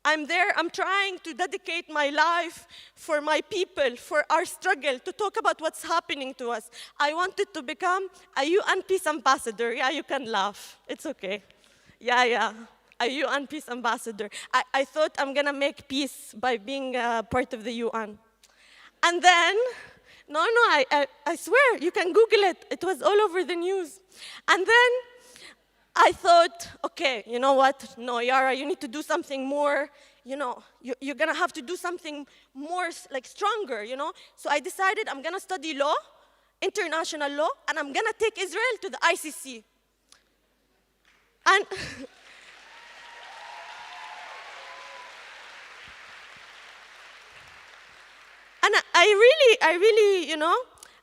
I'm there, I'm trying to dedicate my life for my people, for our struggle, to talk about what's happening to us. I wanted to become a UN Peace Ambassador. Yeah, you can laugh. It's okay. Yeah. A UN Peace Ambassador. I thought I'm gonna make peace by being part of the UN. And then, no, I swear, you can Google it. It was all over the news. And then, I thought, okay, you know what? No, Yara, you need to do something more, you're gonna have to do something more stronger, So I decided I'm gonna study law, international law, and I'm gonna take Israel to the ICC. And I really,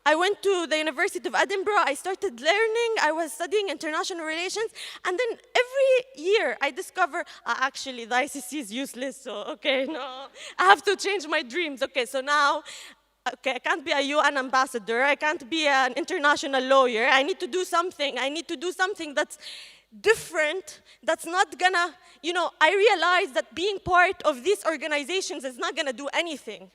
I went to the University of Edinburgh. I started learning. I was studying international relations. And then every year I discover, actually, the ICC is useless. So, okay, no, I have to change my dreams. Okay, so now, okay, I can't be a UN ambassador. I can't be an international lawyer. I need to do something. I need to do something that's different, that's not gonna, I realized that being part of these organizations is not gonna do anything.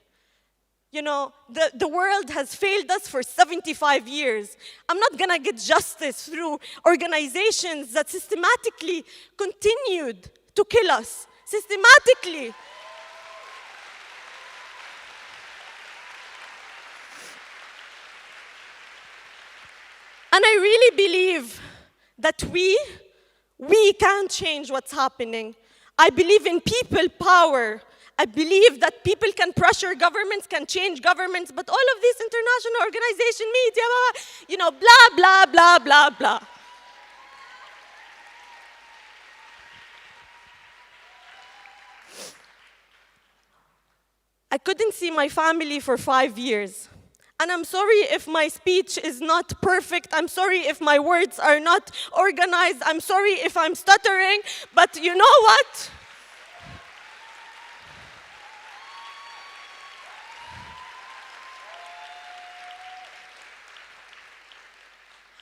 The world has failed us for 75 years. I'm not gonna get justice through organizations that systematically continued to kill us. Systematically. And I really believe that we can change what's happening. I believe in people power. I believe that people can pressure governments, can change governments, but all of these international organization media, blah, blah, blah, blah, blah. I couldn't see my family for 5 years. And I'm sorry if my speech is not perfect. I'm sorry if my words are not organized. I'm sorry if I'm stuttering. But you know what?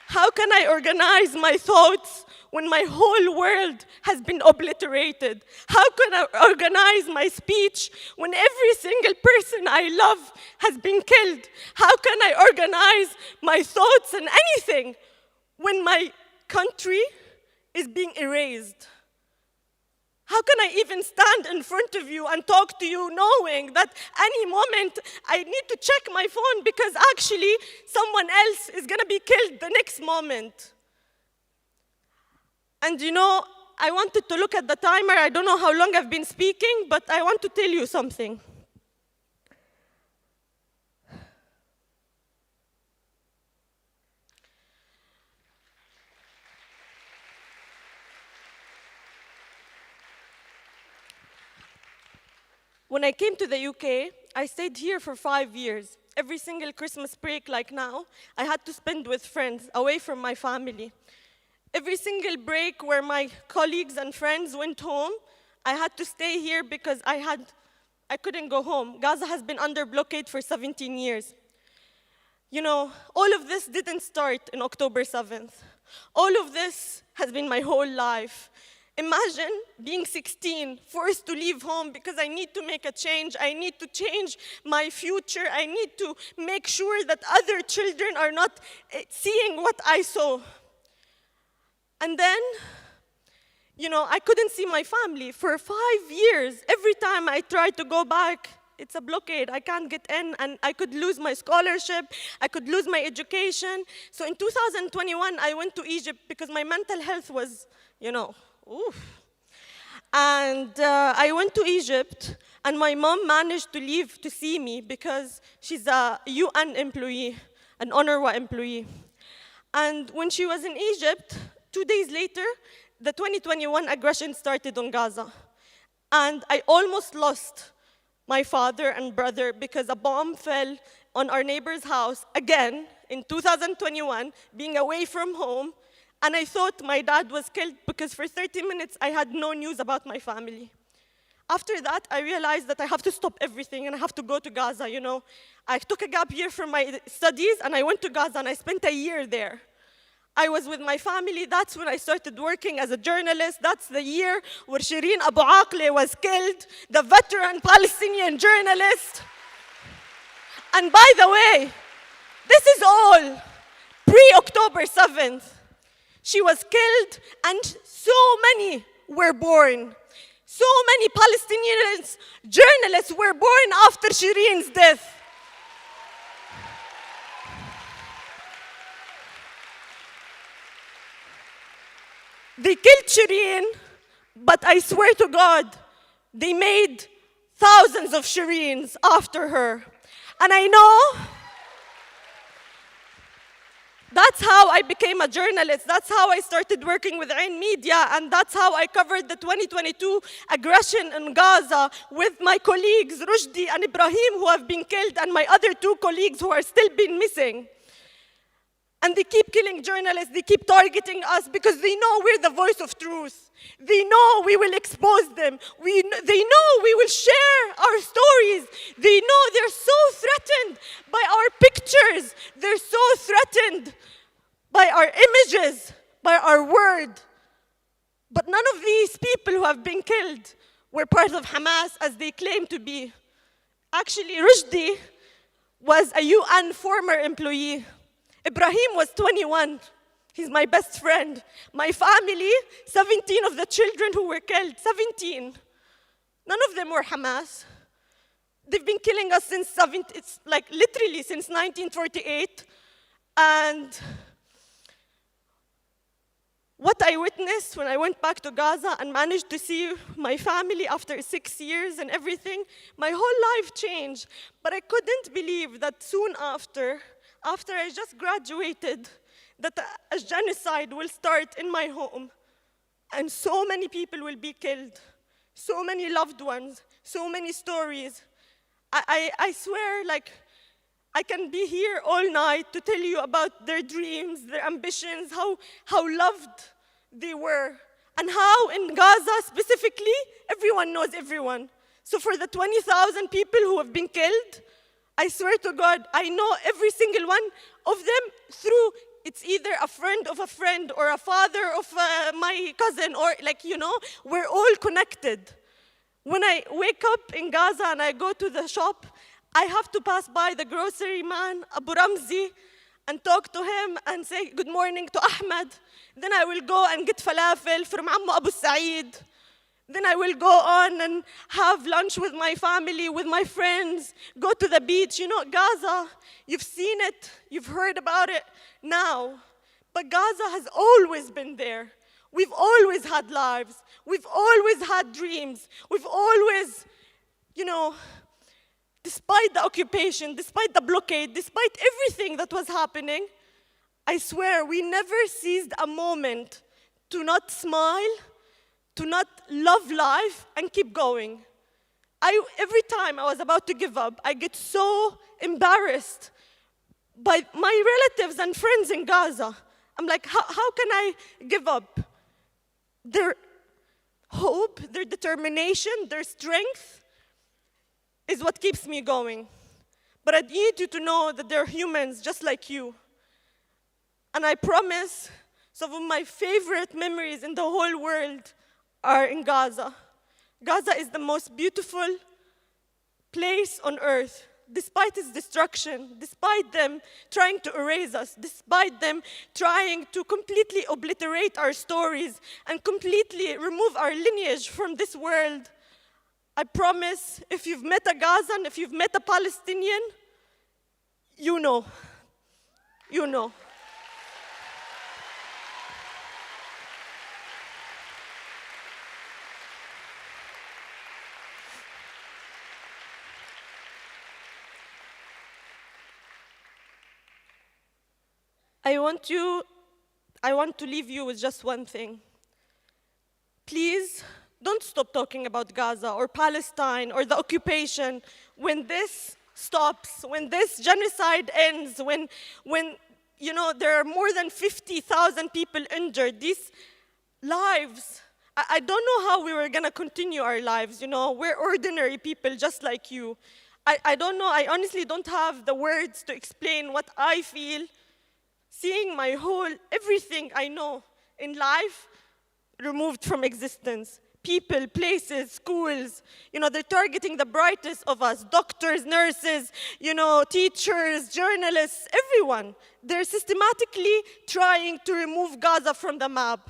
How can I organize my thoughts when my whole world has been obliterated? How can I organize my speech when every single person I love has been killed? How can I organize my thoughts and anything when my country is being erased? How can I even stand in front of you and talk to you knowing that any moment I need to check my phone because actually someone else is gonna be killed the next moment? And I wanted to look at the timer. I don't know how long I've been speaking, but I want to tell you something. When I came to the UK, I stayed here for 5 years. Every single Christmas break like now, I had to spend with friends, away from my family. Every single break where my colleagues and friends went home, I had to stay here because I couldn't go home. Gaza has been under blockade for 17 years. All of this didn't start on October 7th. All of this has been my whole life. Imagine being 16, forced to leave home because I need to make a change. I need to change my future. I need to make sure that other children are not seeing what I saw. And then, I couldn't see my family for 5 years. Every time I tried to go back, it's a blockade. I can't get in, and I could lose my scholarship. I could lose my education. So in 2021, I went to Egypt because my mental health was, oof. And I went to Egypt, and my mom managed to leave to see me because she's a UN employee, an UNRWA employee. And when she was in Egypt, 2 days later, the 2021 aggression started on Gaza. And I almost lost my father and brother because a bomb fell on our neighbor's house again in 2021, being away from home. And I thought my dad was killed because for 30 minutes I had no news about my family. After that, I realized that I have to stop everything and I have to go to Gaza, I took a gap year from my studies and I went to Gaza and I spent a year there. I was with my family. That's when I started working as a journalist. That's the year where Shireen Abu Akleh was killed, the veteran Palestinian journalist. And by the way, this is all pre-October 7th. She was killed and so many were born. So many Palestinian journalists were born after Shireen's death. They killed Shireen, but I swear to God, they made thousands of Shireens after her. And I know that's how I became a journalist. That's how I started working with Ain Media, and that's how I covered the 2022 aggression in Gaza with my colleagues, Rushdie and Ibrahim, who have been killed, and my other 2 colleagues who are still been missing. And they keep killing journalists, they keep targeting us because they know we're the voice of truth. They know we will expose them. They know we will share our stories. They know they're so threatened by our pictures. They're so threatened by our images, by our word. But none of these people who have been killed were part of Hamas as they claim to be. Actually, Rushdie was a UN former employee. Ibrahim was 21. He's my best friend. My family, 17 of the children who were killed, 17. None of them were Hamas. They've been killing us since literally since 1948. And what I witnessed when I went back to Gaza and managed to see my family after 6 years and everything, my whole life changed. But I couldn't believe that soon after I just graduated, that a genocide will start in my home. And so many people will be killed. So many loved ones, so many stories. I swear, I can be here all night to tell you about their dreams, their ambitions, how loved they were, and how in Gaza specifically, everyone knows everyone. So for the 20,000 people who have been killed, I swear to God, I know every single one of them through, it's either a friend of a friend or a father of my cousin, or we're all connected. When I wake up in Gaza and I go to the shop, I have to pass by the grocery man, Abu Ramzi, and talk to him and say good morning to Ahmed. Then I will go and get falafel from Ammu Abu Saeed. Then I will go on and have lunch with my family, with my friends, go to the beach. Gaza, you've seen it, you've heard about it now. But Gaza has always been there. We've always had lives. We've always had dreams. We've always, despite the occupation, despite the blockade, despite everything that was happening, I swear we never seized a moment to not smile, to not love life and keep going. Every time I was about to give up, I get so embarrassed by my relatives and friends in Gaza. I'm like, how can I give up? Their hope, their determination, their strength is what keeps me going. But I need you to know that they're humans just like you. And I promise, some of my favorite memories in the whole world are in Gaza. Gaza is the most beautiful place on earth, despite its destruction, despite them trying to erase us, despite them trying to completely obliterate our stories and completely remove our lineage from this world. I promise, if you've met a Gazan, if you've met a Palestinian, you know. You know. I want to leave you with just one thing. Please, don't stop talking about Gaza or Palestine or the occupation. When this stops, when this genocide ends, when there are more than 50,000 people injured, these lives, I don't know how we were gonna continue our lives, We're ordinary people just like you. I don't know, I honestly don't have the words to explain what I feel seeing my everything I know in life removed from existence. People, places, schools, they're targeting the brightest of us, doctors, nurses, teachers, journalists, everyone. They're systematically trying to remove Gaza from the map.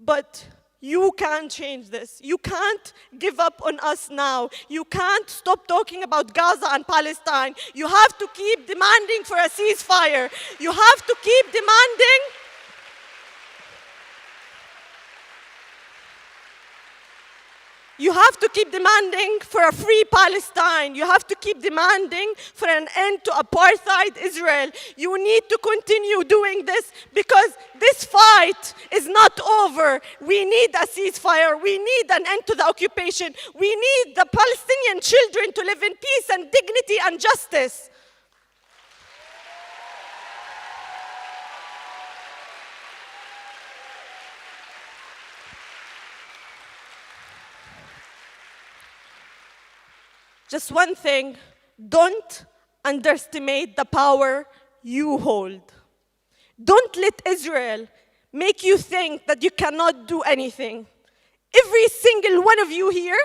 But you can't change this. You can't give up on us now. You can't stop talking about Gaza and Palestine. You have to keep demanding for a ceasefire. You have to keep demanding. You have to keep demanding for a free Palestine. You have to keep demanding for an end to apartheid Israel. You need to continue doing this because this fight is not over. We need a ceasefire. We need an end to the occupation. We need the Palestinian children to live in peace and dignity and justice. just one thing: don't underestimate the power you hold. Don't let Israel make you think that you cannot do anything. Every single one of you here,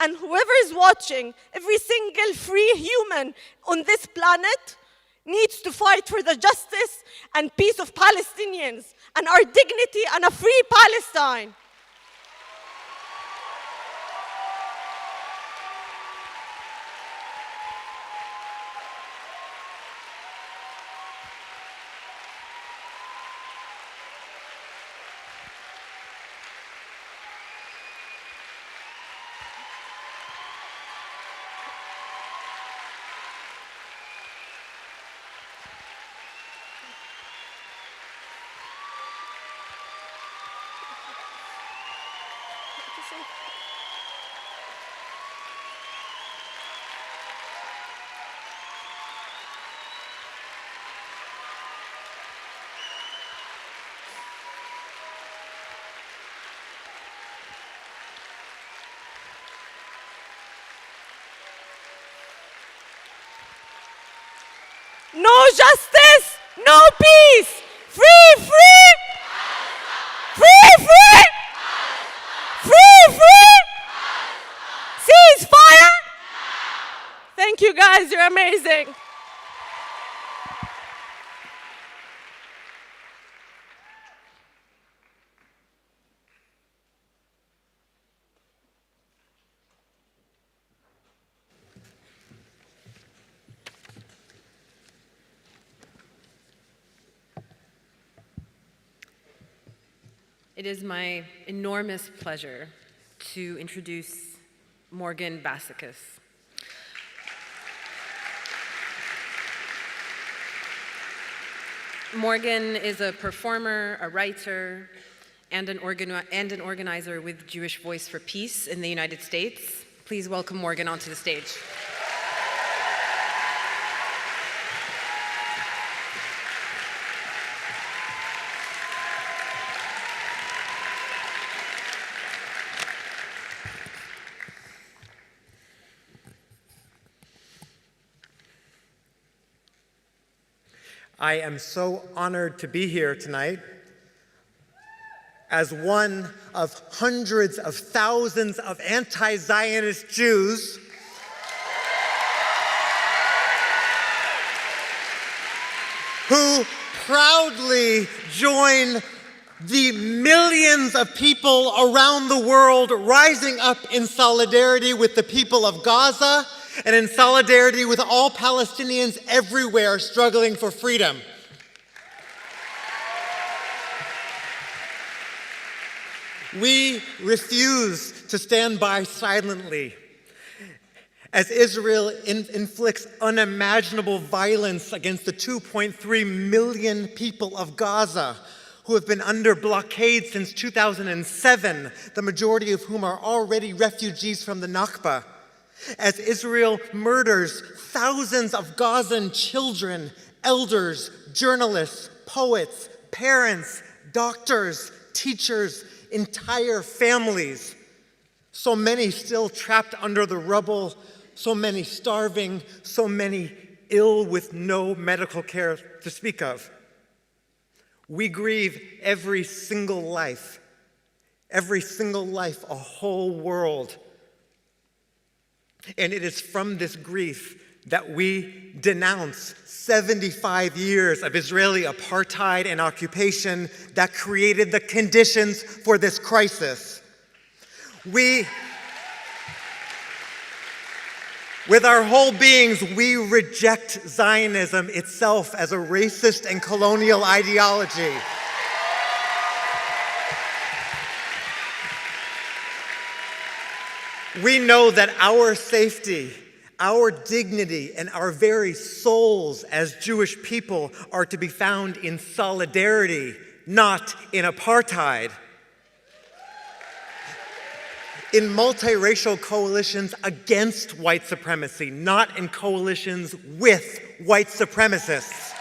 and whoever is watching, every single free human on this planet needs to fight for the justice and peace of Palestinians and our dignity and a free Palestine. No justice, no peace. Free, free. Free, free. Free, free. Ceasefire. Thank you guys, you're amazing. It is my enormous pleasure to introduce Morgan Bassichis. Morgan is a performer, a writer, and an organizer with Jewish Voice for Peace in the United States. Please welcome Morgan onto the stage. I am so honored to be here tonight as one of hundreds of thousands of anti-Zionist Jews who proudly join the millions of people around the world rising up in solidarity with the people of Gaza and in solidarity with all Palestinians everywhere struggling for freedom. We refuse to stand by silently as Israel inflicts unimaginable violence against the 2.3 million people of Gaza who have been under blockade since 2007, the majority of whom are already refugees from the Nakba. As Israel murders thousands of Gazan children, elders, journalists, poets, parents, doctors, teachers, entire families. So many still trapped under the rubble, so many starving, so many ill with no medical care to speak of. We grieve every single life, a whole world. And it is from this grief that we denounce 75 years of Israeli apartheid and occupation that created the conditions for this crisis. With our whole beings, we reject Zionism itself as a racist and colonial ideology. We know that our safety, our dignity, and our very souls as Jewish people are to be found in solidarity, not in apartheid. In multiracial coalitions against white supremacy, not in coalitions with white supremacists.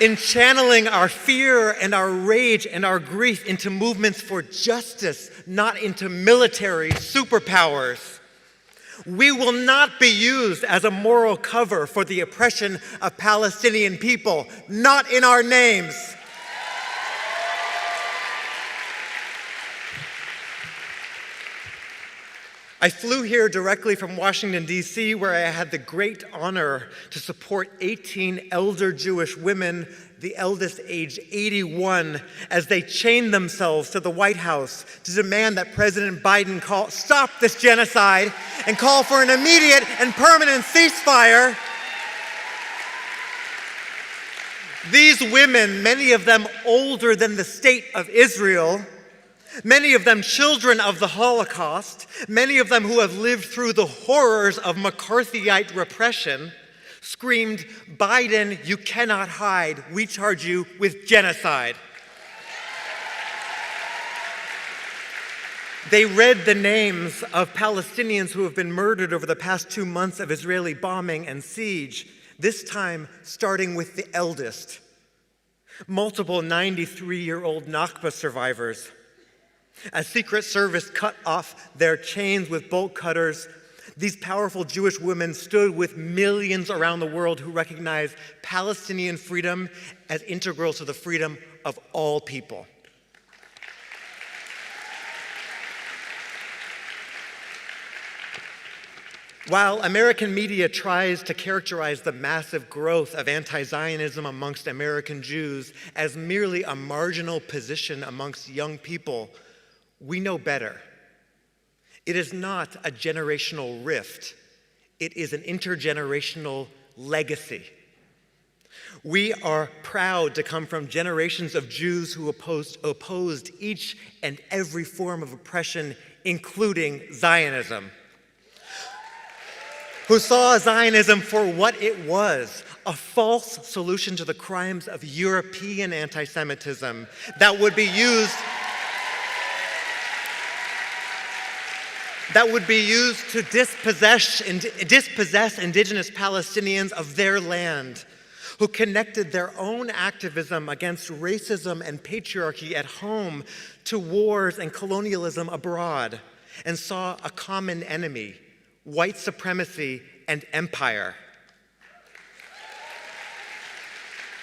in channeling our fear and our rage and our grief into movements for justice, not into military superpowers. We will not be used as a moral cover for the oppression of Palestinian people, not in our names. I flew here directly from Washington, D.C., where I had the great honor to support 18 elder Jewish women, the eldest aged 81, as they chained themselves to the White House to demand that President Biden stop this genocide and call for an immediate and permanent ceasefire. These women, many of them older than the state of Israel, many of them children of the Holocaust, many of them who have lived through the horrors of McCarthyite repression, screamed, "Biden, you cannot hide. We charge you with genocide." They read the names of Palestinians who have been murdered over the past 2 months of Israeli bombing and siege, this time starting with the eldest. Multiple 93-year-old Nakba survivors. As Secret Service cut off their chains with bolt cutters, these powerful Jewish women stood with millions around the world who recognize Palestinian freedom as integral to the freedom of all people. While American media tries to characterize the massive growth of anti-Zionism amongst American Jews as merely a marginal position amongst young people, we know better. It is not a generational rift. It is an intergenerational legacy. We are proud to come from generations of Jews who opposed each and every form of oppression, including Zionism, who saw Zionism for what it was, a false solution to the crimes of European anti-Semitism that would be used to dispossess indigenous Palestinians of their land, who connected their own activism against racism and patriarchy at home to wars and colonialism abroad, and saw a common enemy: white supremacy and empire.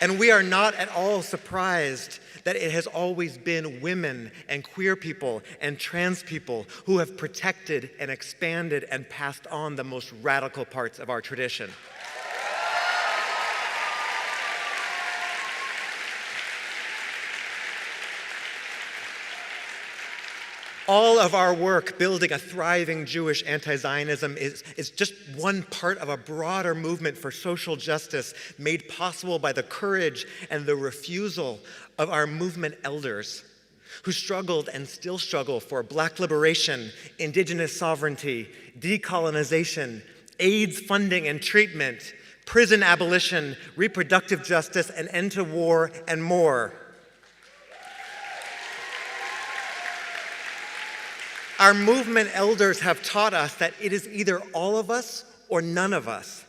And we are not at all surprised that it has always been women and queer people and trans people who have protected and expanded and passed on the most radical parts of our tradition. All of our work building a thriving Jewish anti-Zionism is just one part of a broader movement for social justice made possible by the courage and the refusal of our movement elders who struggled and still struggle for Black liberation, indigenous sovereignty, decolonization, AIDS funding and treatment, prison abolition, reproductive justice, an end to war, and more. Our movement elders have taught us that it is either all of us or none of us.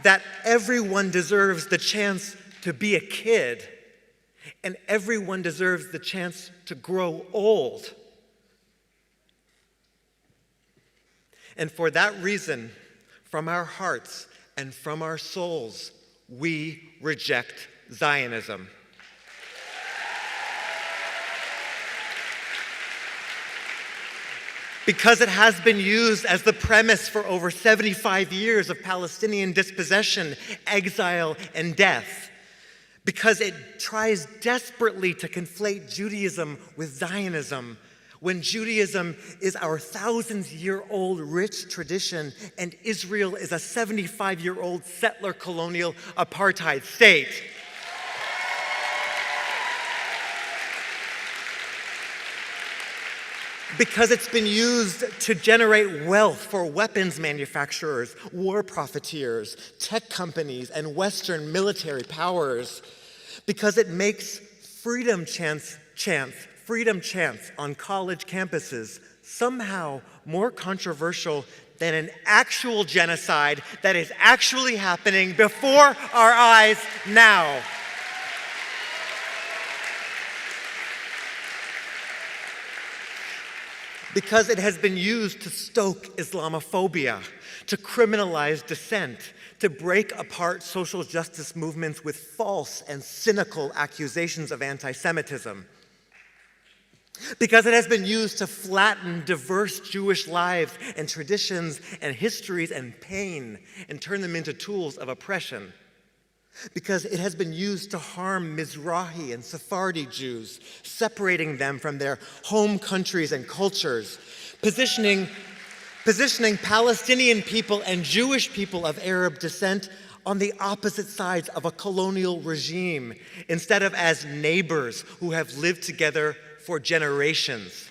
That everyone deserves the chance to be a kid, and everyone deserves the chance to grow old. And for that reason, from our hearts and from our souls, we reject Zionism. Because it has been used as the premise for over 75 years of Palestinian dispossession, exile, and death. Because it tries desperately to conflate Judaism with Zionism, when Judaism is our thousands-year-old rich tradition and Israel is a 75-year-old settler colonial apartheid state. Because it's been used to generate wealth for weapons manufacturers, war profiteers, tech companies, and Western military powers. Because it makes freedom chants on college campuses somehow more controversial than an actual genocide that is actually happening before our eyes now. Because it has been used to stoke Islamophobia, to criminalize dissent, to break apart social justice movements with false and cynical accusations of anti-Semitism. Because it has been used to flatten diverse Jewish lives and traditions and histories and pain and turn them into tools of oppression. Because it has been used to harm Mizrahi and Sephardi Jews, separating them from their home countries and cultures, positioning Palestinian people and Jewish people of Arab descent on the opposite sides of a colonial regime, instead of as neighbors who have lived together for generations.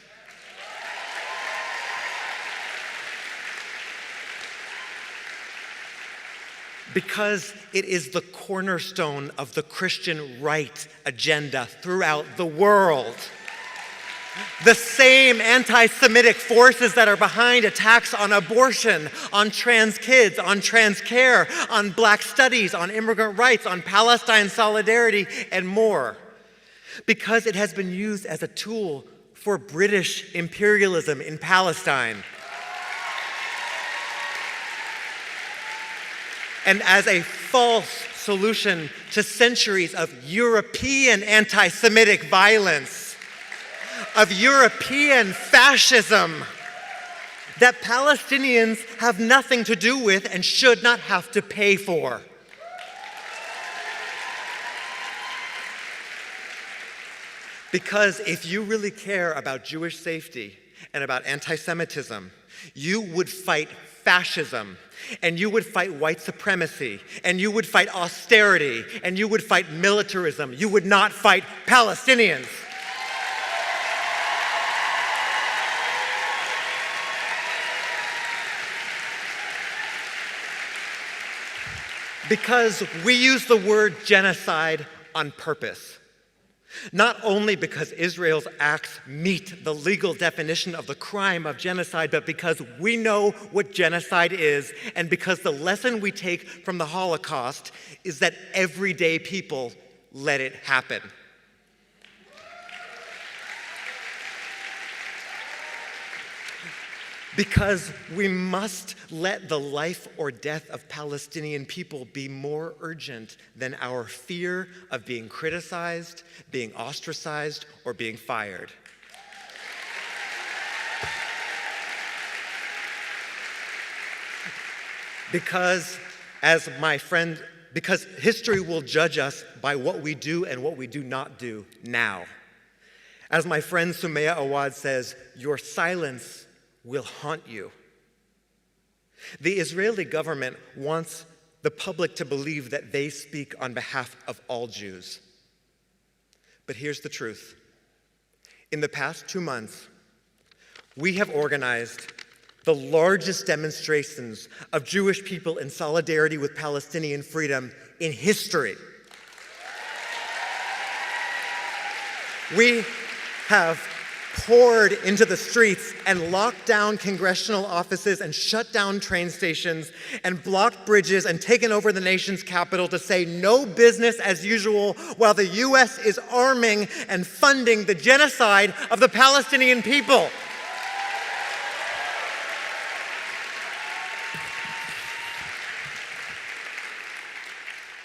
Because it is the cornerstone of the Christian right agenda throughout the world. The same anti-Semitic forces that are behind attacks on abortion, on trans kids, on trans care, on black studies, on immigrant rights, on Palestine solidarity, and more. Because it has been used as a tool for British imperialism in Palestine. And as a false solution to centuries of European anti-Semitic violence, of European fascism, that Palestinians have nothing to do with and should not have to pay for. Because if you really care about Jewish safety and about anti-Semitism, you would fight fascism, and you would fight white supremacy, and you would fight austerity, and you would fight militarism. You would not fight Palestinians. Because we use the word genocide on purpose. Not only because Israel's acts meet the legal definition of the crime of genocide, but because we know what genocide is, and because the lesson we take from the Holocaust is that everyday people let it happen. Because we must let the life or death of Palestinian people be more urgent than our fear of being criticized, being ostracized, or being fired. Because history will judge us by what we do and what we do not do now. As my friend Sumaya Awad says, your silence will haunt you. The Israeli government wants the public to believe that they speak on behalf of all Jews. But here's the truth. In the past 2 months, we have organized the largest demonstrations of Jewish people in solidarity with Palestinian freedom in history. We have poured into the streets and locked down congressional offices and shut down train stations and blocked bridges and taken over the nation's capital to say no business as usual while the U.S. is arming and funding the genocide of the Palestinian people.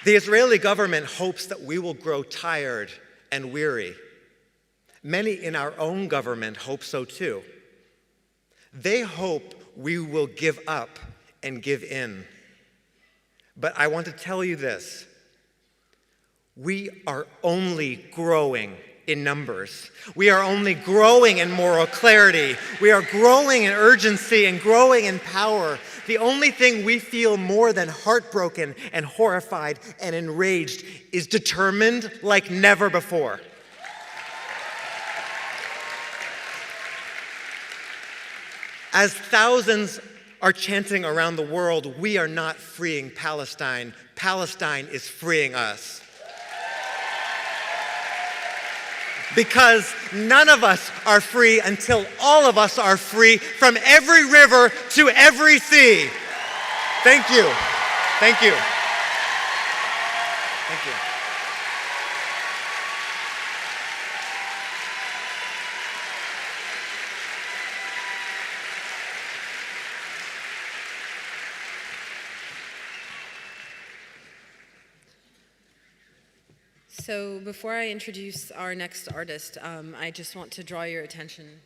The Israeli government hopes that we will grow tired and weary. Many in our own government hope so too. They hope we will give up and give in. But I want to tell you this. We are only growing in numbers. We are only growing in moral clarity. We are growing in urgency and growing in power. The only thing we feel more than heartbroken and horrified and enraged is determined like never before. As thousands are chanting around the world, we are not freeing Palestine. Palestine is freeing us. because none of us are free until all of us are free from every river to every sea. Thank you. Thank you. Thank you. So before I introduce our next artist, I just want to draw your attention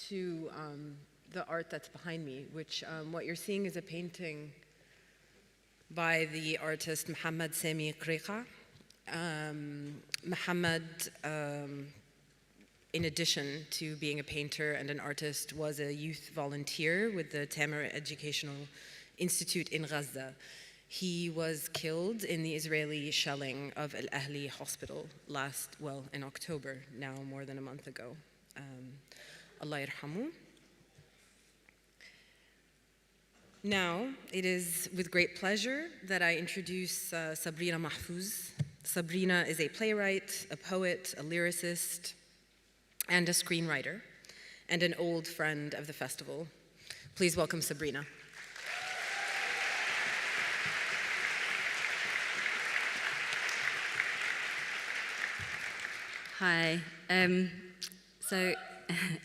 to the art that's behind me, which what you're seeing is a painting by the artist Mohammed Sami Kriqa. Mohammed, in addition to being a painter and an artist, was a youth volunteer with the Tamer Educational Institute in Gaza. He was killed in the Israeli shelling of Al Ahli Hospital in October, now more than a month ago. Allah yarhamu. Now, it is with great pleasure that I introduce Sabrina Mahfouz. Sabrina is a playwright, a poet, a lyricist, and a screenwriter, and an old friend of the festival. Please welcome Sabrina. Hi. So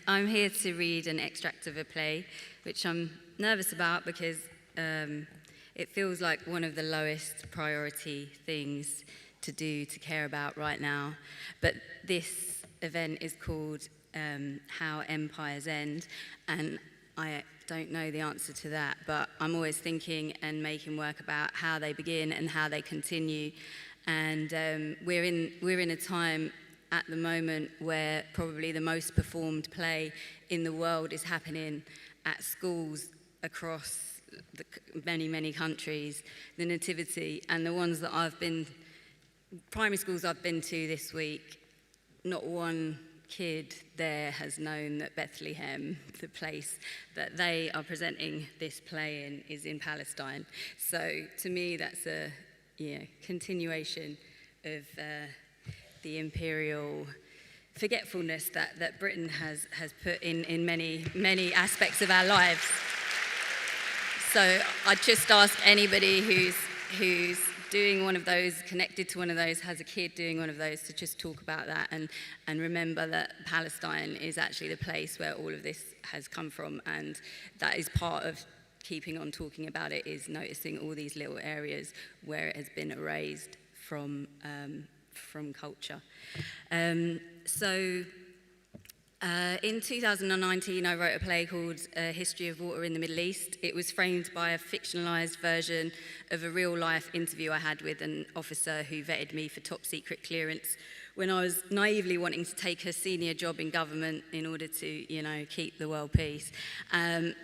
I'm here to read an extract of a play, which I'm nervous about because it feels like one of the lowest priority things to do, to care about right now. But this event is called How Empires End, and I don't know the answer to that, but I'm always thinking and making work about how they begin and how they continue. And we're in a time at the moment where probably the most performed play in the world is happening at schools across many countries, the Nativity, and the ones that primary schools I've been to this week, not one kid there has known that Bethlehem, the place that they are presenting this play in, is in Palestine. So to me, that's a continuation of the imperial forgetfulness that Britain has put in many aspects of our lives. So I'd just ask anybody who's doing one of those, connected to one of those, has a kid doing one of those, to just talk about that and remember that Palestine is actually the place where all of this has come from, and that is part of keeping on talking about it, is noticing all these little areas where it has been erased from culture. In 2019, I wrote a play called History of Water in the Middle East. It was framed by a fictionalized version of a real-life interview I had with an officer who vetted me for top-secret clearance when I was naively wanting to take a senior job in government in order to, keep the world peace, and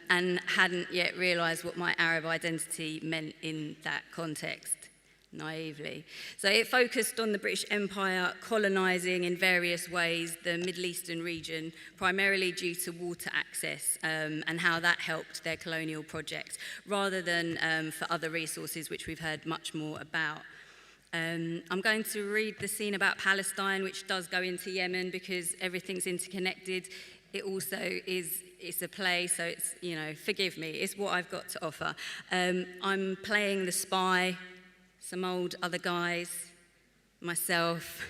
hadn't yet realized what my Arab identity meant in that context. Naively. So it focused on the British Empire colonising in various ways the Middle Eastern region, primarily due to water access, and how that helped their colonial projects, rather than for other resources, which we've heard much more about. I'm going to read the scene about Palestine, which does go into Yemen because everything's interconnected. It also it's a play, so it's, forgive me, it's what I've got to offer. I'm playing the spy, some old other guys, myself,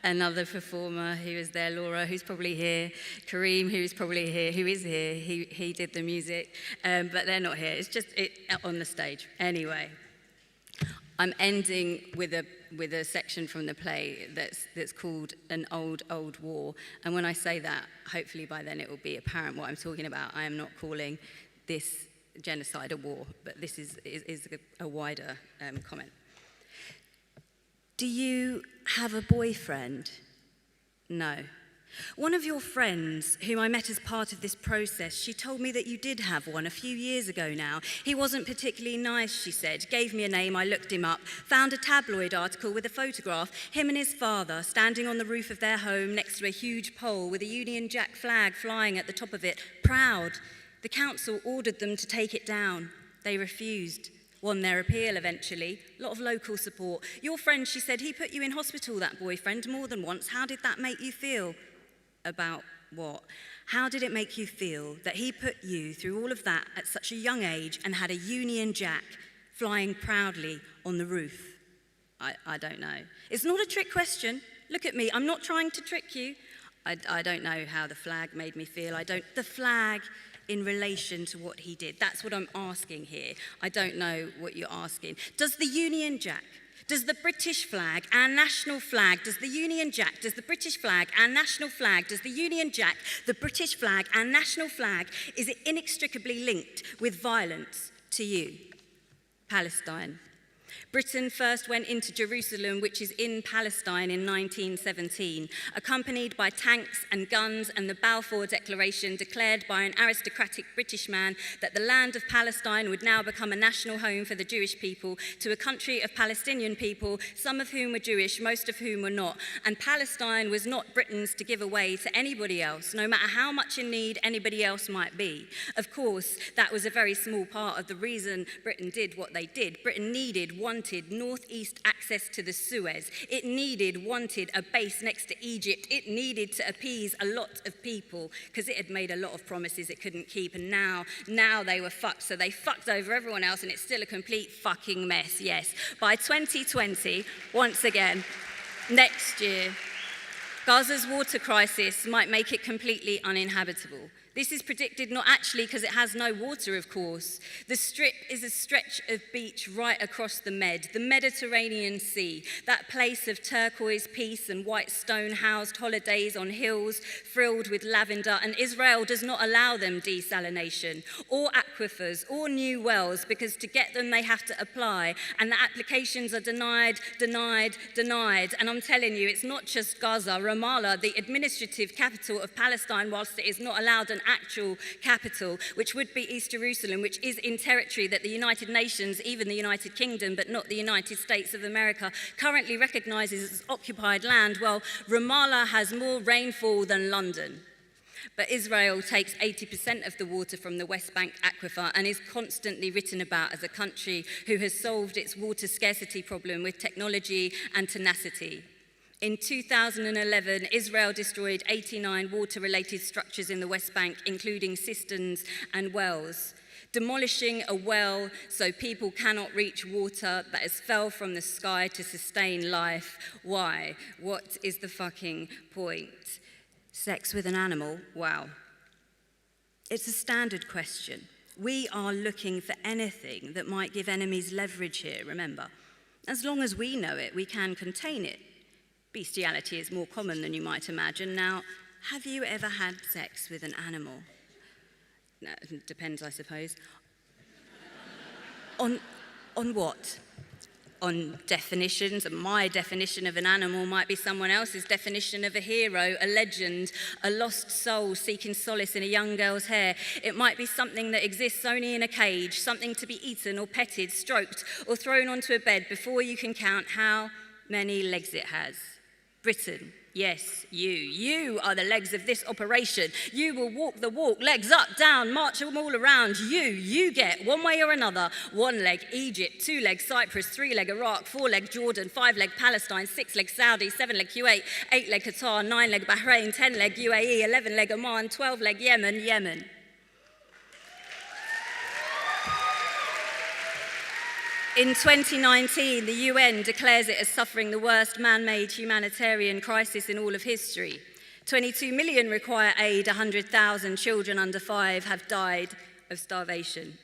another performer who is there, Laura, who's probably here, Kareem, who's probably here, who is here, he did the music, but they're not here. It's just on the stage. Anyway, I'm ending with a section from the play that's called An Old War, and when I say that, hopefully by then it will be apparent what I'm talking about. I am not calling this genocide a war, but this is a wider comment. Do you have a boyfriend? No. One of your friends, whom I met as part of this process, she told me that you did have one a few years ago now. He wasn't particularly nice, she said. Gave me a name, I looked him up, found a tabloid article with a photograph, him and his father standing on the roof of their home next to a huge pole with a Union Jack flag flying at the top of it, proud. The council ordered them to take it down. They refused. won their appeal eventually. A lot of local support. Your friend, she said, he put you in hospital, that boyfriend, more than once. How did that make you feel? About what? How did it make you feel that he put you through all of that at such a young age and had a Union Jack flying proudly on the roof? I don't know. It's not a trick question. Look at me. I'm not trying to trick you. I don't know how the flag made me feel. The flag in relation to what he did. That's what I'm asking here. I don't know what you're asking. Does the Union Jack, does the British flag, our national flag, does the Union Jack, does the British flag, our national flag, does the Union Jack, the British flag, our national flag, is it inextricably linked with violence to you? Palestine. Britain first went into Jerusalem, which is in Palestine, in 1917, accompanied by tanks and guns, and the Balfour Declaration declared by an aristocratic British man that the land of Palestine would now become a national home for the Jewish people, to a country of Palestinian people, some of whom were Jewish, most of whom were not. And Palestine was not Britain's to give away to anybody else, no matter how much in need anybody else might be. Of course, that was a very small part of the reason Britain did what they did. Britain wanted northeast access to the Suez. It wanted a base next to Egypt. It needed to appease a lot of people because it had made a lot of promises it couldn't keep, and now they were fucked. So they fucked over everyone else, and it's still a complete fucking mess, yes. By 2020, once again, next year, Gaza's water crisis might make it completely uninhabitable. This is predicted not actually because it has no water, of course. The Strip is a stretch of beach right across the Mediterranean Sea, that place of turquoise peace and white stone-housed holidays on hills frilled with lavender, and Israel does not allow them desalination or aquifers or new wells, because to get them they have to apply, and the applications are denied. And I'm telling you, it's not just Gaza. Ramallah, the administrative capital of Palestine, whilst it is not allowed an actual capital, which would be East Jerusalem, which is in territory that the United Nations, even the United Kingdom, but not the United States of America, currently recognizes as occupied land. Well, Ramallah has more rainfall than London. But Israel takes 80% of the water from the West Bank aquifer and is constantly written about as a country who has solved its water scarcity problem with technology and tenacity. In 2011, Israel destroyed 89 water-related structures in the West Bank, including cisterns and wells, demolishing a well so people cannot reach water that has fell from the sky to sustain life. Why? What is the fucking point? Sex with an animal? Wow. It's a standard question. We are looking for anything that might give enemies leverage here, remember. As long as we know it, we can contain it. Bestiality is more common than you might imagine. Now, have you ever had sex with an animal? No, it depends, I suppose. On what? On definitions. And my definition of an animal might be someone else's definition of a hero, a legend, a lost soul seeking solace in a young girl's hair. It might be something that exists only in a cage, something to be eaten or petted, stroked, or thrown onto a bed before you can count how many legs it has. Britain, yes, you are the legs of this operation. You will walk the walk, legs up, down, march them all around. You get, one way or another, 1 leg Egypt, 2 leg Cyprus, 3 leg Iraq, 4 leg Jordan, 5 leg Palestine, 6 leg Saudi, 7 leg Kuwait, 8 leg Qatar, 9 leg Bahrain, 10 leg UAE, 11 leg Oman, 12 leg Yemen. In 2019, the UN declares it as suffering the worst man-made humanitarian crisis in all of history. 22 million require aid, 100,000 children under 5 have died of starvation.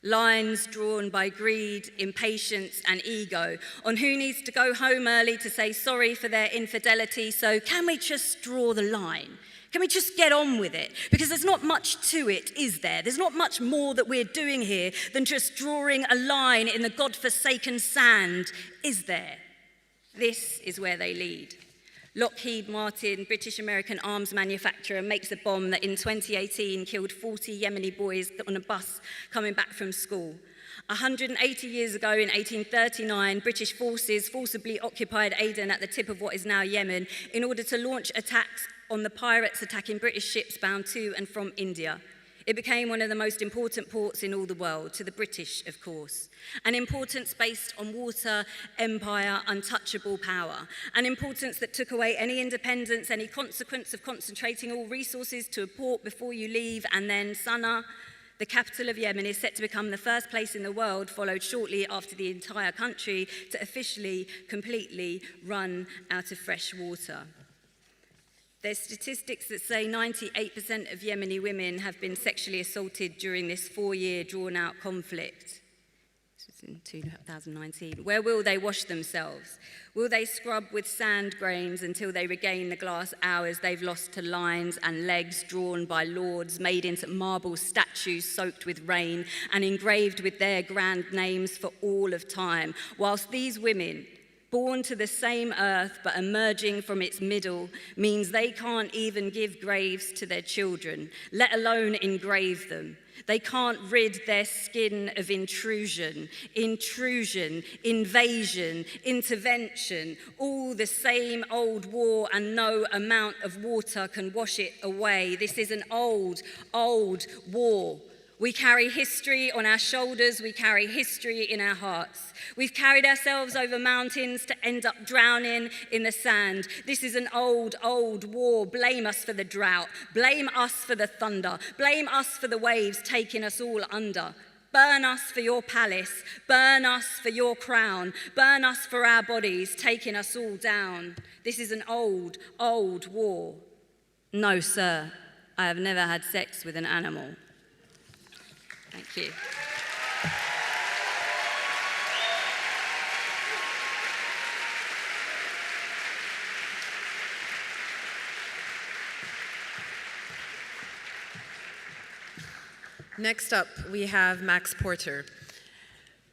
Lines drawn by greed, impatience, and ego on who needs to go home early to say sorry for their infidelity. So can we just draw the line? Can we just get on with it? Because there's not much to it, is there? There's not much more that we're doing here than just drawing a line in the godforsaken sand, is there? This is where they lead. Lockheed Martin, British-American arms manufacturer, makes a bomb that in 2018 killed 40 Yemeni boys on a bus coming back from school. 180 years ago, in 1839, British forces forcibly occupied Aden at the tip of what is now Yemen in order to launch attacks on the pirates attacking British ships bound to and from India. It became one of the most important ports in all the world, to the British, of course. An importance based on water, empire, untouchable power. An importance that took away any independence, any consequence of concentrating all resources to a port before you leave. And then Sana'a, the capital of Yemen, is set to become the first place in the world, followed shortly after the entire country, to officially, completely run out of fresh water. There's statistics that say 98% of Yemeni women have been sexually assaulted during this 4-year drawn-out conflict. This was in 2019. Where will they wash themselves? Will they scrub with sand grains until they regain the glass hours they've lost to lines and legs drawn by lords, made into marble statues soaked with rain and engraved with their grand names for all of time, whilst these women, born to the same earth but emerging from its middle, means they can't even give graves to their children, let alone engrave them. They can't rid their skin of intrusion, invasion, intervention, all the same old war, and no amount of water can wash it away. This is an old, old war. We carry history on our shoulders, we carry history in our hearts. We've carried ourselves over mountains to end up drowning in the sand. This is an old, old war. Blame us for the drought. Blame us for the thunder. Blame us for the waves taking us all under. Burn us for your palace. Burn us for your crown. Burn us for our bodies, taking us all down. This is an old, old war. No, sir, I have never had sex with an animal. Thank you. Next up, we have Max Porter.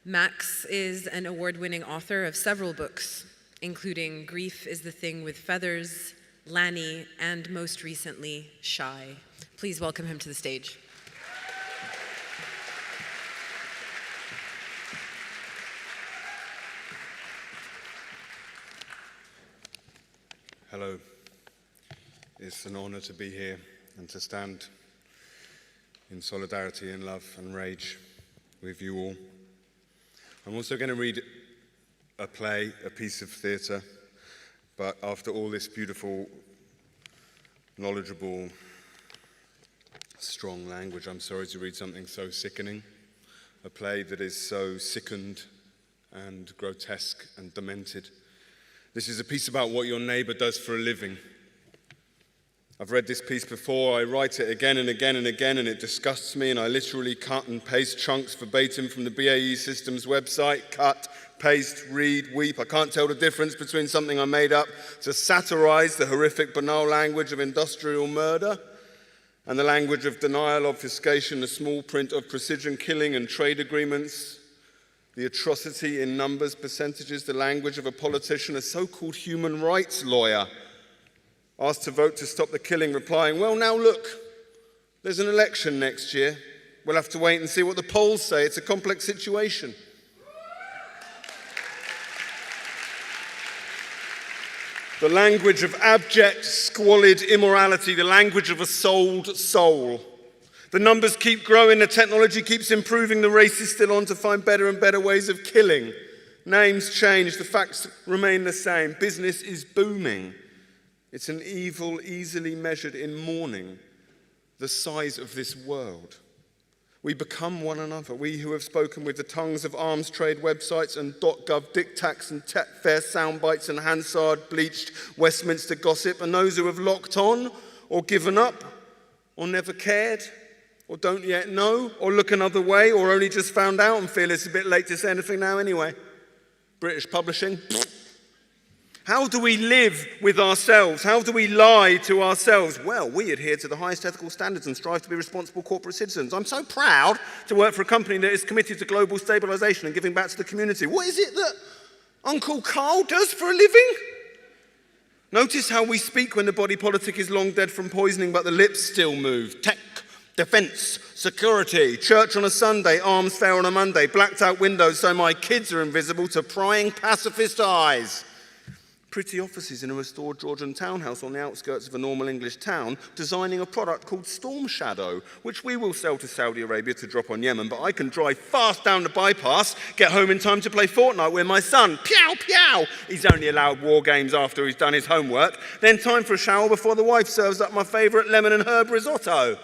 Max is an award-winning author of several books, including Grief is the Thing with Feathers, Lanny, and most recently, Shy. Please welcome him to the stage. Hello. It's an honor to be here and to stand in solidarity and love and rage with you all. I'm also going to read a play, a piece of theatre, but after all this beautiful, knowledgeable, strong language, I'm sorry to read something so sickening, a play that is so sickened and grotesque and demented. This is a piece about what your neighbour does for a living. I've read this piece before, I write it again and again and again, and it disgusts me, and I literally cut and paste chunks verbatim from the BAE Systems website. Cut, paste, read, weep. I can't tell the difference between something I made up to satirise the horrific, banal language of industrial murder and the language of denial, obfuscation, the small print of precision killing and trade agreements, the atrocity in numbers, percentages, the language of a politician, a so-called human rights lawyer, asked to vote to stop the killing, replying, well, now look, there's an election next year. We'll have to wait and see what the polls say. It's a complex situation. The language of abject, squalid immorality, the language of a sold soul. The numbers keep growing, the technology keeps improving, the race is still on to find better and better ways of killing. Names change, the facts remain the same. Business is booming. It's an evil easily measured in mourning, the size of this world. We become one another, we who have spoken with the tongues of arms trade websites and .gov dictacs and tech-fair soundbites and Hansard bleached Westminster gossip, and those who have locked on or given up or never cared or don't yet know or look another way or only just found out and feel it's a bit late to say anything now anyway. British publishing. How do we live with ourselves? How do we lie to ourselves? Well, we adhere to the highest ethical standards and strive to be responsible corporate citizens. I'm so proud to work for a company that is committed to global stabilisation and giving back to the community. What is it that Uncle Carl does for a living? Notice how we speak when the body politic is long dead from poisoning, but the lips still move. Tech, defence, security, church on a Sunday, arms fair on a Monday, blacked out windows so my kids are invisible to prying pacifist eyes. Pretty offices in a restored Georgian townhouse on the outskirts of a normal English town, designing a product called Storm Shadow, which we will sell to Saudi Arabia to drop on Yemen, but I can drive fast down the bypass, get home in time to play Fortnite with my son. Pew, pew! He's only allowed war games after he's done his homework. Then time for a shower before the wife serves up my favourite lemon and herb risotto.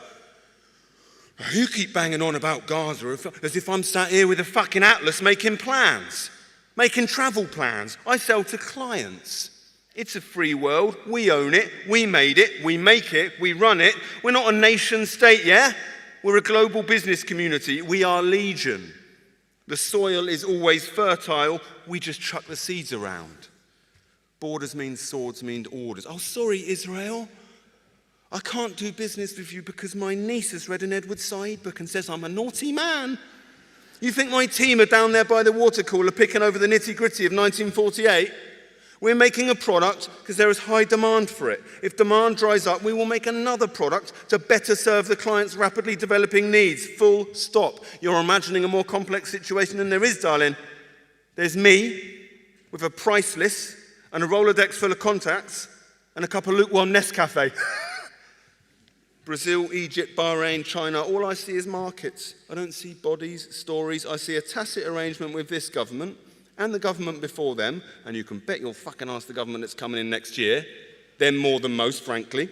You keep banging on about Gaza as if I'm sat here with a fucking atlas making plans. Making travel plans. I sell to clients. It's a free world. We own it. We made it. We make it. We run it. We're not a nation state, yeah? We're a global business community. We are legion. The soil is always fertile. We just chuck the seeds around. Borders mean swords mean orders. Oh, sorry, Israel. I can't do business with you because my niece has read an Edward Said book and says I'm a naughty man. You think my team are down there by the water cooler picking over the nitty-gritty of 1948? We're making a product because there is high demand for it. If demand dries up, we will make another product to better serve the client's rapidly developing needs. Full stop. You're imagining a more complex situation than there is, darling. There's me with a price list and a Rolodex full of contacts and a cup of lukewarm Nescafe. Brazil, Egypt, Bahrain, China, all I see is markets. I don't see bodies, stories. I see a tacit arrangement with this government and the government before them, and you can bet you'll fucking ask the government that's coming in next year. They're more than most, frankly.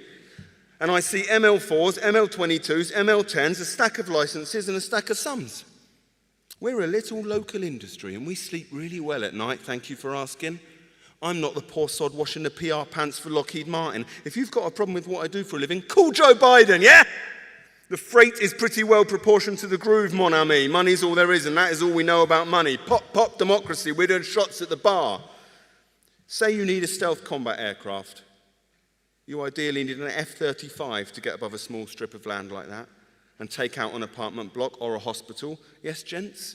And I see ML4s, ML22s, ML10s, a stack of licenses and a stack of sums. We're a little local industry and we sleep really well at night, thank you for asking. I'm not the poor sod washing the PR pants for Lockheed Martin. If you've got a problem with what I do for a living, call Joe Biden, yeah? The freight is pretty well proportioned to the groove, mon ami. Money's all there is, and that is all we know about money. Pop, pop, democracy. We're doing shots at the bar. Say you need a stealth combat aircraft. You ideally need an F-35 to get above a small strip of land like that and take out an apartment block or a hospital. Yes, gents?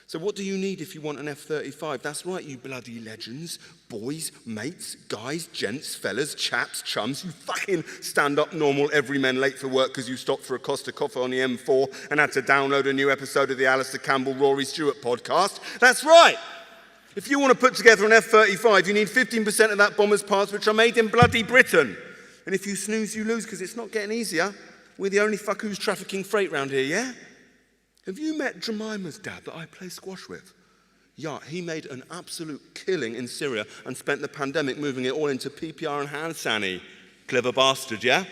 So what do you need if you want an F-35? That's right, you bloody legends, boys, mates, guys, gents, fellas, chaps, chums, you fucking stand-up normal everymen late for work because you stopped for a Costa Coffee on the M4 and had to download a new episode of the Alistair Campbell, Rory Stewart podcast. That's right. If you want to put together an F-35, you need 15% of that bomber's parts, which are made in bloody Britain. And if you snooze, you lose, because it's not getting easier. We're the only fuck who's trafficking freight round here, yeah? Have you met Jemima's dad that I play squash with? Yeah, he made an absolute killing in Syria and spent the pandemic moving it all into PPR and hand sanny. Clever bastard, yeah?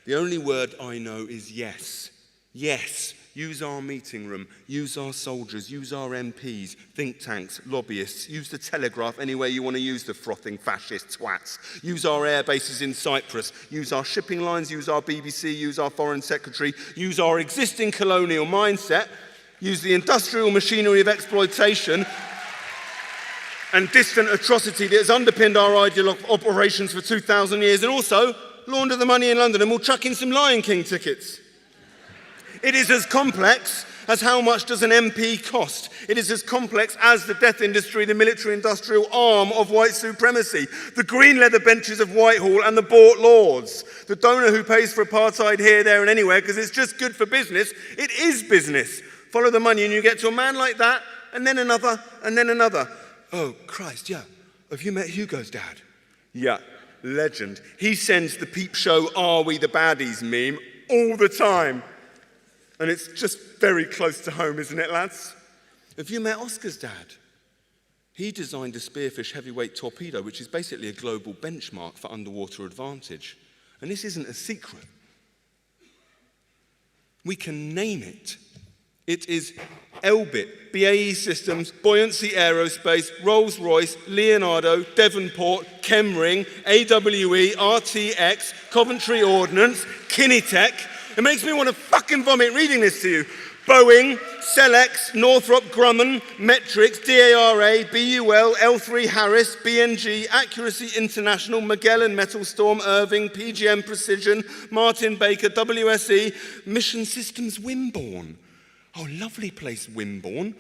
The only word I know is yes. Yes. Use our meeting room. Use our soldiers. Use our MPs, think tanks, lobbyists. Use the Telegraph any way you want to use the frothing fascist twats. Use our air bases in Cyprus. Use our shipping lines. Use our BBC. Use our foreign secretary. Use our existing colonial mindset. Use the industrial machinery of exploitation and distant atrocity that has underpinned our ideological operations for 2,000 years. And also, launder the money in London and we'll chuck in some Lion King tickets. It is as complex as how much does an MP cost. It is as complex as the death industry, the military-industrial arm of white supremacy, the green leather benches of Whitehall and the bought lords, the donor who pays for apartheid here, there and anywhere because it's just good for business. It is business. Follow the money and you get to a man like that, and then another, and then another. Oh, Christ, yeah. Have you met Hugo's dad? Yeah, legend. He sends the peep show Are We the Baddies meme all the time. And it's just very close to home, isn't it, lads? Have you met Oscar's dad? He designed a Spearfish heavyweight torpedo, which is basically a global benchmark for underwater advantage. And this isn't a secret. We can name it. It is Elbit, BAE Systems, Buoyancy Aerospace, Rolls-Royce, Leonardo, Devonport, Chemring, AWE, RTX, Coventry Ordnance, Kinetec. It makes me want to fucking vomit reading this to you. Boeing, Celex, Northrop Grumman, Metrix, DARA, BUL, L3 Harris, BNG, Accuracy International, Magellan, Metalstorm, Irving, PGM Precision, Martin Baker, WSE, Mission Systems Wimborne. Oh, lovely place, Wimborne.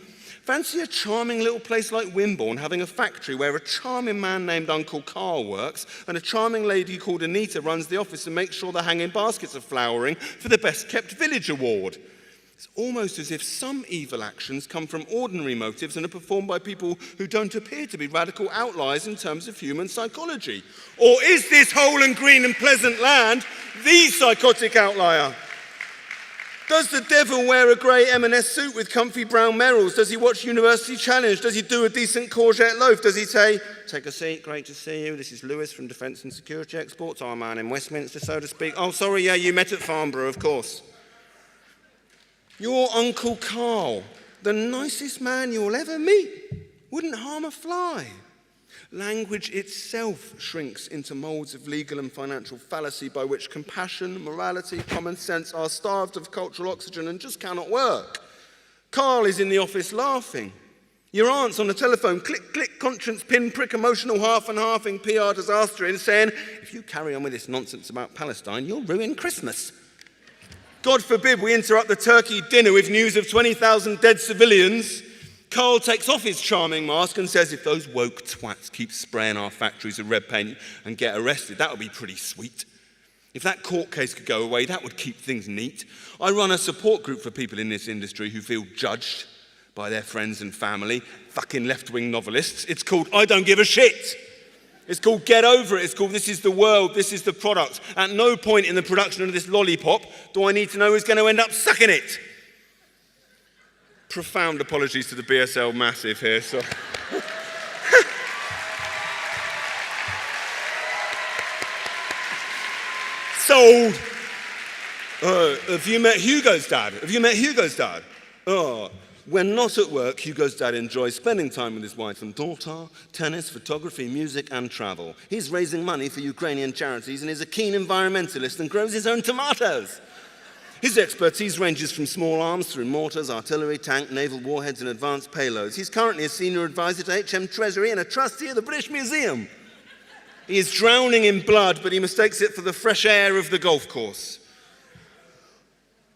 Fancy a charming little place like Wimborne having a factory where a charming man named Uncle Carl works and a charming lady called Anita runs the office and makes sure the hanging baskets are flowering for the Best Kept Village Award. It's almost as if some evil actions come from ordinary motives and are performed by people who don't appear to be radical outliers in terms of human psychology. Or is this whole and green and pleasant land the psychotic outlier? Does the devil wear a grey M&S suit with comfy brown merrills? Does he watch University Challenge? Does he do a decent courgette loaf? Does he say, take a seat, great to see you, this is Lewis from Defence and Security Exports, our man in Westminster, so to speak. Oh, sorry, yeah, you met at Farnborough, of course. Your Uncle Carl, the nicest man you'll ever meet, wouldn't harm a fly. Language itself shrinks into moulds of legal and financial fallacy by which compassion, morality, common sense are starved of cultural oxygen and just cannot work. Carl is in the office laughing. Your aunt's on the telephone, click, click, conscience, pinprick, emotional half and halving, PR disaster, and saying, if you carry on with this nonsense about Palestine, you'll ruin Christmas. God forbid we interrupt the turkey dinner with news of 20,000 dead civilians. Carl takes off his charming mask and says, if those woke twats keep spraying our factories with red paint and get arrested, that would be pretty sweet. If that court case could go away, that would keep things neat. I run a support group for people in this industry who feel judged by their friends and family, fucking left-wing novelists. It's called I Don't Give a Shit. It's called Get Over It. It's called This Is the World, This Is the Product. At no point in the production of this lollipop do I need to know who's going to end up sucking it. Profound apologies to the BSL massive here. So. Sold. Have you met Hugo's dad? Have you met Hugo's dad? Oh, when not at work, Hugo's dad enjoys spending time with his wife and daughter, tennis, photography, music, and travel. He's raising money for Ukrainian charities and is a keen environmentalist and grows his own tomatoes. His expertise ranges from small arms through mortars, artillery, tank, naval warheads, and advanced payloads. He's currently a senior advisor to HM Treasury and a trustee of the British Museum. He is drowning in blood, but he mistakes it for the fresh air of the golf course.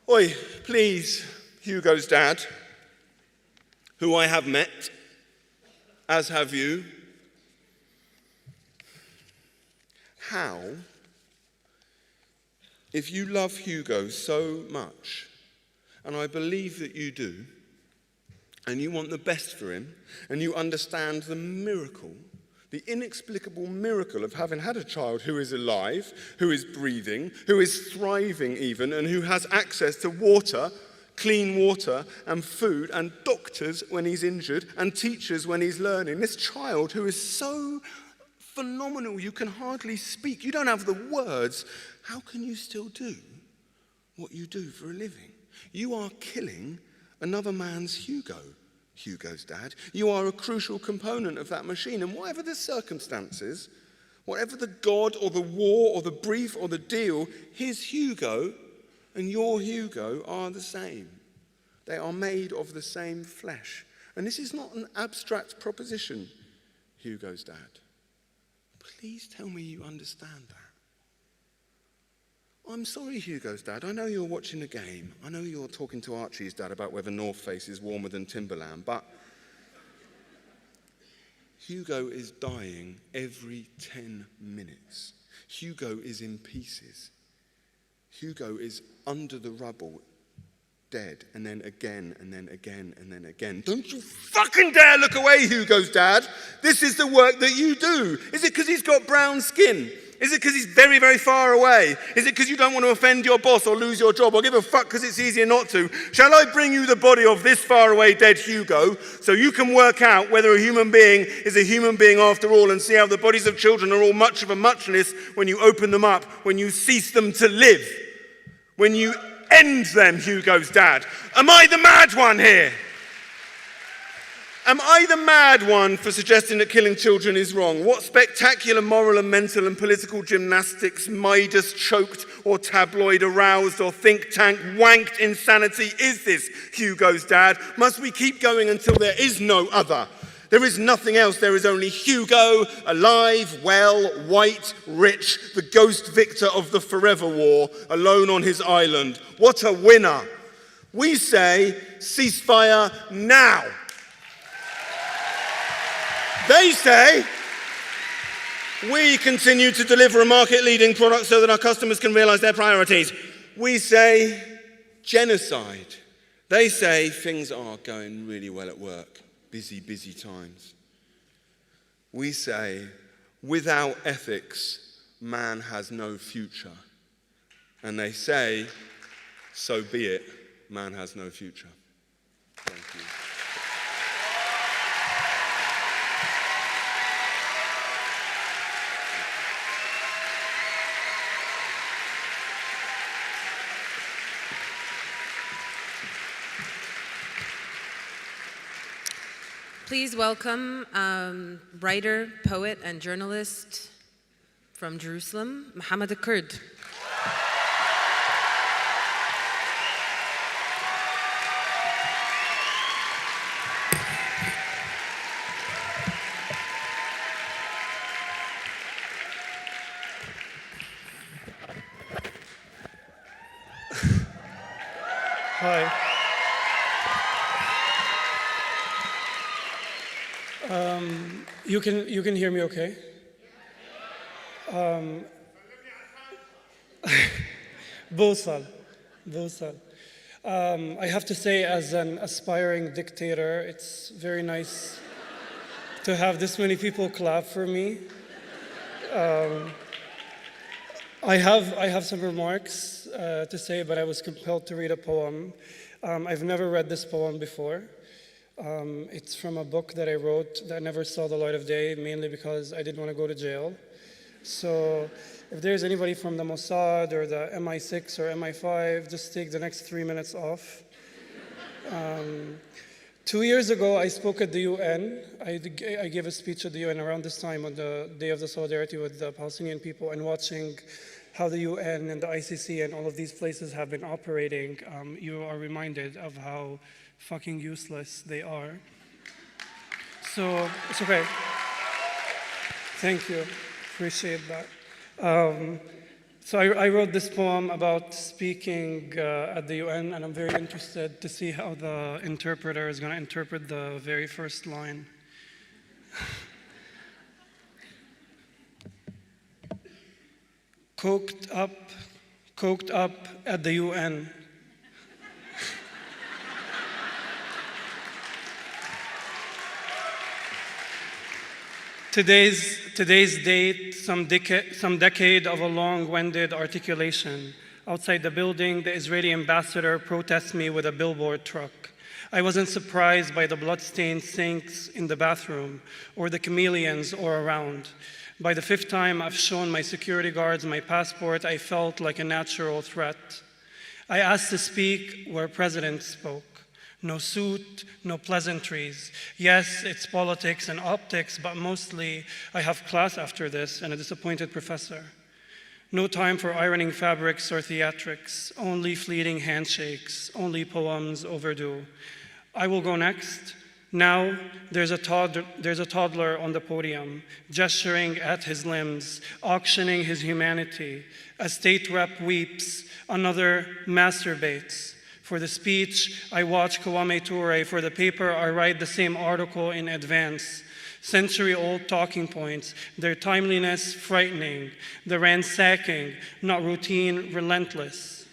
Oi, please, Hugo's dad, who I have met, as have you. How, if you love Hugo so much, and I believe that you do, and you want the best for him, and you understand the miracle, the inexplicable miracle of having had a child who is alive, who is breathing, who is thriving even, and who has access to water, clean water and food and doctors when he's injured and teachers when he's learning. This child who is so phenomenal you can hardly speak. You don't have the words. How can you still do what you do for a living? You are killing another man's Hugo, Hugo's dad. You are a crucial component of that machine. And whatever the circumstances, whatever the God or the war or the brief or the deal, his Hugo and your Hugo are the same. They are made of the same flesh. And this is not an abstract proposition, Hugo's dad. Please tell me you understand that. I'm sorry, Hugo's dad. I know you're watching the game. I know you're talking to Archie's dad about whether North Face is warmer than Timberland, but Hugo is dying every 10 minutes. Hugo is in pieces. Hugo is under the rubble, dead, and then again, and then again, and then again. Don't you fucking dare look away, Hugo's dad. This is the work that you do. Is it because he's got brown skin? Is it because he's very, very far away? Is it because you don't want to offend your boss or lose your job or give a fuck because it's easier not to? Shall I bring you the body of this far away dead Hugo so you can work out whether a human being is a human being after all and see how the bodies of children are all much of a muchness when you open them up, when you cease them to live, when you end them, Hugo's dad? Am I the mad one here? Am I the mad one for suggesting that killing children is wrong? What spectacular moral and mental and political gymnastics, Midas choked or tabloid aroused or think tank wanked insanity is this, Hugo's dad? Must we keep going until there is no other? There is nothing else. There is only Hugo, alive, well, white, rich, the ghost victor of the Forever War, alone on his island. What a winner. We say, ceasefire now. They say, we continue to deliver a market-leading product so that our customers can realize their priorities. We say, genocide. They say things are going really well at work. Busy, busy times. We say, without ethics, man has no future. And they say, so be it, man has no future. Thank you. Please welcome writer, poet, and journalist from Jerusalem, Mohammed El-Kurd. Hi. You can hear me okay? Bosal. I have to say, as an aspiring dictator, it's very nice to have this many people clap for me. I have some remarks to say, but I was compelled to read a poem. I've never read this poem before. It's from a book that I wrote that never saw the light of day, mainly because I didn't want to go to jail. So if there's anybody from the Mossad or the MI6 or MI5, just take the next 3 minutes off. 2 years ago, I spoke at the UN. I gave a speech at the UN around this time on the Day of the Solidarity with the Palestinian people, and watching how the UN and the ICC and all of these places have been operating, you are reminded of how fucking useless they are. So it's okay. Thank you. Appreciate that. So I wrote this poem about speaking at the UN, and I'm very interested to see how the interpreter is going to interpret the very first line. Coked up at the UN. Today's date, some decade of a long-winded articulation. Outside the building, the Israeli ambassador protests me with a billboard truck. I wasn't surprised by the blood-stained sinks in the bathroom or the chameleons all around. By the 5th time I've shown my security guards my passport, I felt like a natural threat. I asked to speak where presidents spoke. No suit, no pleasantries. Yes, it's politics and optics, but mostly I have class after this and a disappointed professor. No time for ironing fabrics or theatrics, only fleeting handshakes, only poems overdue. I will go next. Now there's a toddler on the podium, gesturing at his limbs, auctioning his humanity. A state rep weeps, another masturbates. For the speech, I watch Kwame Ture. For the paper, I write the same article in advance. Century-old talking points, their timeliness frightening, the ransacking, not routine, relentless.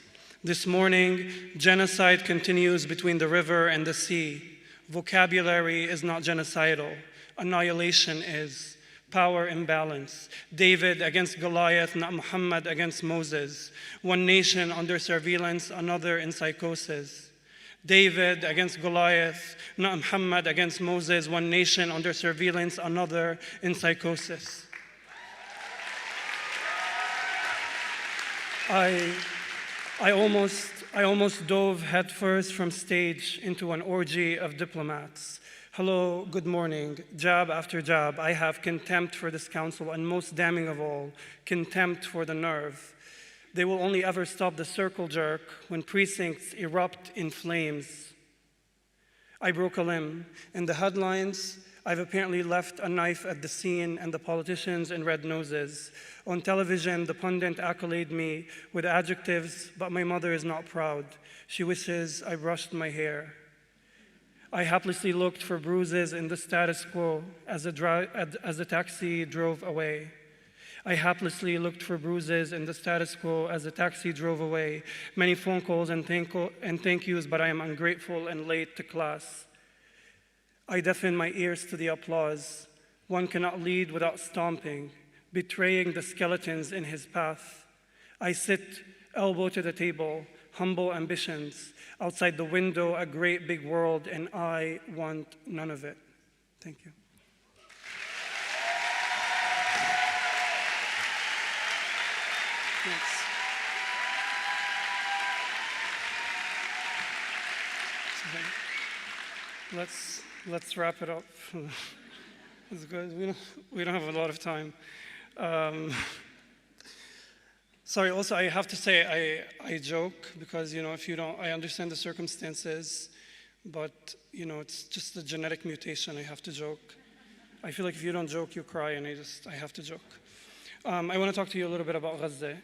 This morning, genocide continues between the river and the sea. Vocabulary is not genocidal. Annihilation is. Power imbalance. David against Goliath, not Muhammad against Moses. One nation under surveillance, another in psychosis. David against Goliath, not Muhammad against Moses. One nation under surveillance, another in psychosis. I almost dove headfirst from stage into an orgy of diplomats. Hello, good morning. Jab after jab, I have contempt for this council, and most damning of all, contempt for the nerve. They will only ever stop the circle jerk when precincts erupt in flames. I broke a limb. In the headlines, I've apparently left a knife at the scene and the politicians in red noses. On television, the pundit accoladed me with adjectives, but my mother is not proud. She wishes I brushed my hair. I haplessly looked for bruises in the status quo as the taxi drove away. I haplessly looked for bruises in the status quo as the taxi drove away. Many phone calls and thank yous, but I am ungrateful and late to class. I deafen my ears to the applause. One cannot lead without stomping, betraying the skeletons in his path. I sit, elbow to the table, humble ambitions. Outside the window, a great big world, and I want none of it. Thank you. Thanks. Let's wrap it up. It's good. We don't have a lot of time. Sorry. Also, I have to say I joke because if you don't, I understand the circumstances, but it's just a genetic mutation. I have to joke. I feel like if you don't joke, you cry, and I have to joke. I want to talk to you a little bit about Gaza.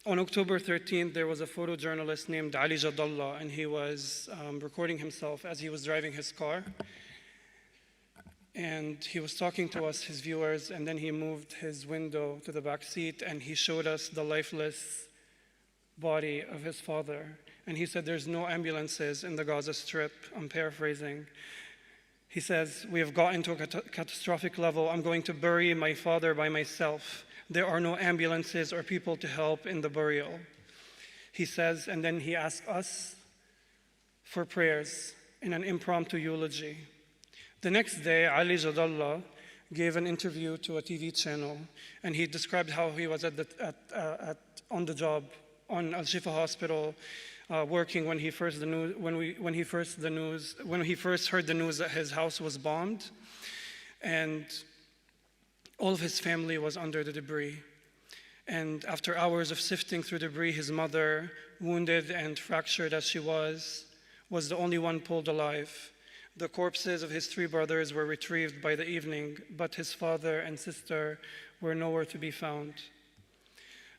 On October 13th, there was a photojournalist named Ali Jadallah, and he was recording himself as he was driving his car. And he was talking to us, his viewers, and then he moved his window to the back seat, and he showed us the lifeless body of his father. And he said, "There's no ambulances in the Gaza Strip." I'm paraphrasing. He says, "We have gotten to a catastrophic level. I'm going to bury my father by myself. There are no ambulances or people to help in the burial." He says, and then he asked us for prayers in an impromptu eulogy. The next day, Ali Jadallah gave an interview to a TV channel, and he described how he was on the job on Al-Shifa Hospital, working when he first heard the news that his house was bombed, and all of his family was under the debris. And after hours of sifting through debris, his mother, wounded and fractured as she was the only one pulled alive. The corpses of his 3 brothers were retrieved by the evening, but his father and sister were nowhere to be found.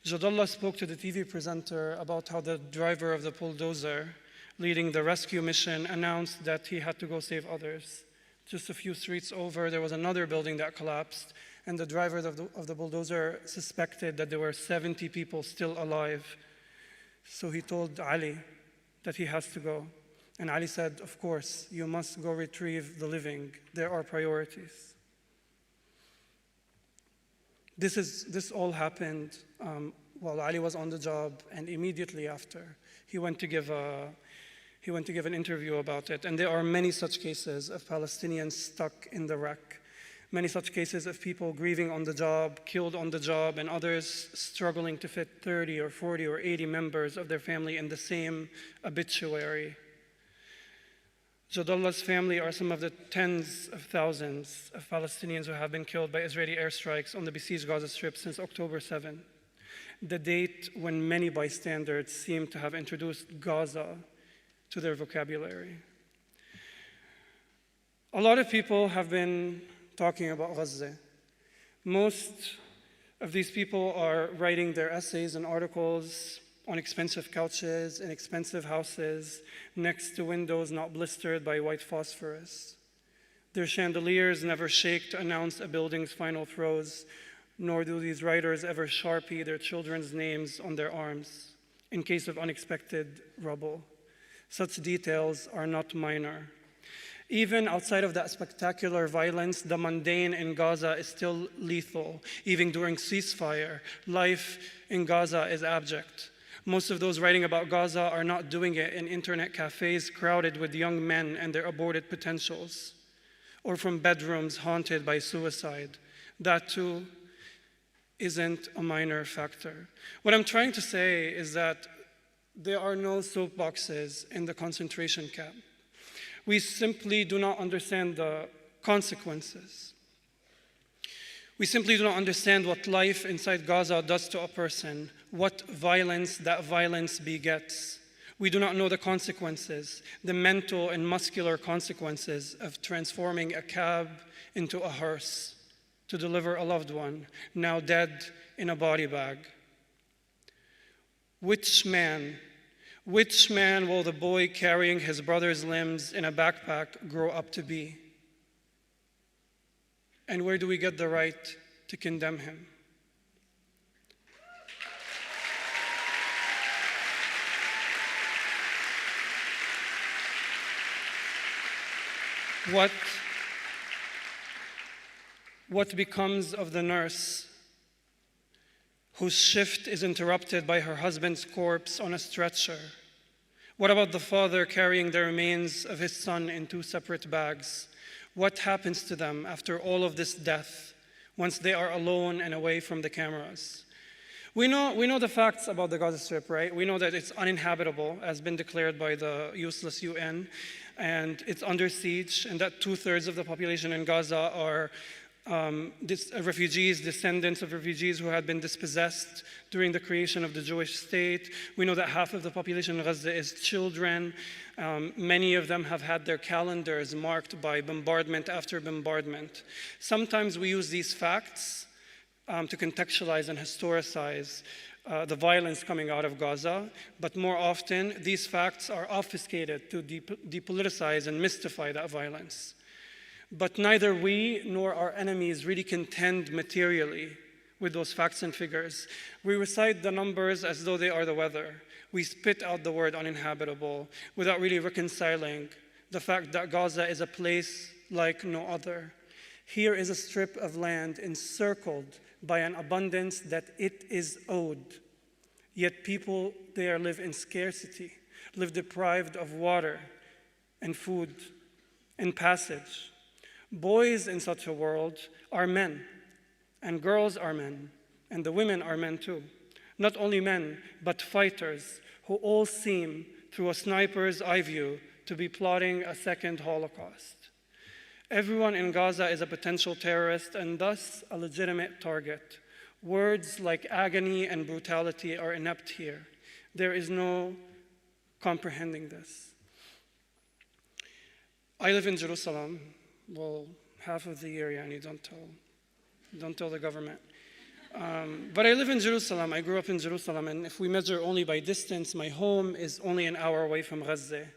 Jadallah spoke to the TV presenter about how the driver of the bulldozer leading the rescue mission announced that he had to go save others. Just a few streets over, there was another building that collapsed, and the driver of the bulldozer suspected that there were 70 people still alive. So he told Ali that he has to go. And Ali said, "Of course, you must go retrieve the living. There are priorities." This all happened while Ali was on the job, and immediately after, he went to give an interview about it. And there are many such cases of Palestinians stuck in the wreck, many such cases of people grieving on the job, killed on the job, and others struggling to fit 30 or 40 or 80 members of their family in the same obituary. Jadallah's family are some of the tens of thousands of Palestinians who have been killed by Israeli airstrikes on the besieged Gaza Strip since October 7, the date when many bystanders seem to have introduced Gaza to their vocabulary. A lot of people have been talking about Gaza. Most of these people are writing their essays and articles on expensive couches in expensive houses next to windows not blistered by white phosphorus. Their chandeliers never shake to announce a building's final throes, nor do these writers ever Sharpie their children's names on their arms in case of unexpected rubble. Such details are not minor. Even outside of that spectacular violence, the mundane in Gaza is still lethal. Even during ceasefire, life in Gaza is abject. Most of those writing about Gaza are not doing it in internet cafes crowded with young men and their aborted potentials, or from bedrooms haunted by suicide. That too isn't a minor factor. What I'm trying to say is that there are no soapboxes in the concentration camp. We simply do not understand the consequences. We simply do not understand what life inside Gaza does to a person, what violence that violence begets. We do not know the consequences, the mental and muscular consequences of transforming a cab into a hearse to deliver a loved one, now dead in a body bag. Which man will the boy carrying his brother's limbs in a backpack grow up to be? And where do we get the right to condemn him. What becomes of the nurse whose shift is interrupted by her husband's corpse on a stretcher? What about the father carrying the remains of his son in 2 separate bags? What happens to them after all of this death, once they are alone and away from the cameras? We know the facts about the Gaza Strip, right? We know that it's uninhabitable, as been declared by the useless UN, and it's under siege, and that 2/3 of the population in Gaza are refugees, descendants of refugees who had been dispossessed during the creation of the Jewish state. We know that half of the population in Gaza is children. Many of them have had their calendars marked by bombardment after bombardment. Sometimes we use these facts to contextualize and historicize the violence coming out of Gaza, but more often these facts are obfuscated to depoliticize and mystify that violence. But neither we nor our enemies really contend materially with those facts and figures. We recite the numbers as though they are the weather. We spit out the word uninhabitable without really reconciling the fact that Gaza is a place like no other. Here is a strip of land encircled by an abundance that it is owed. Yet people there live in scarcity, live deprived of water and food and passage. Boys in such a world are men, and girls are men, and the women are men too. Not only men, but fighters who all seem, through a sniper's eye view, to be plotting a second Holocaust. Everyone in Gaza is a potential terrorist and thus a legitimate target. Words like agony and brutality are inept here. There is no comprehending this. I live in Jerusalem. Well, half of the year, don't tell the government. But I live in Jerusalem. I grew up in Jerusalem, and if we measure only by distance, my home is only an hour away from Gaza.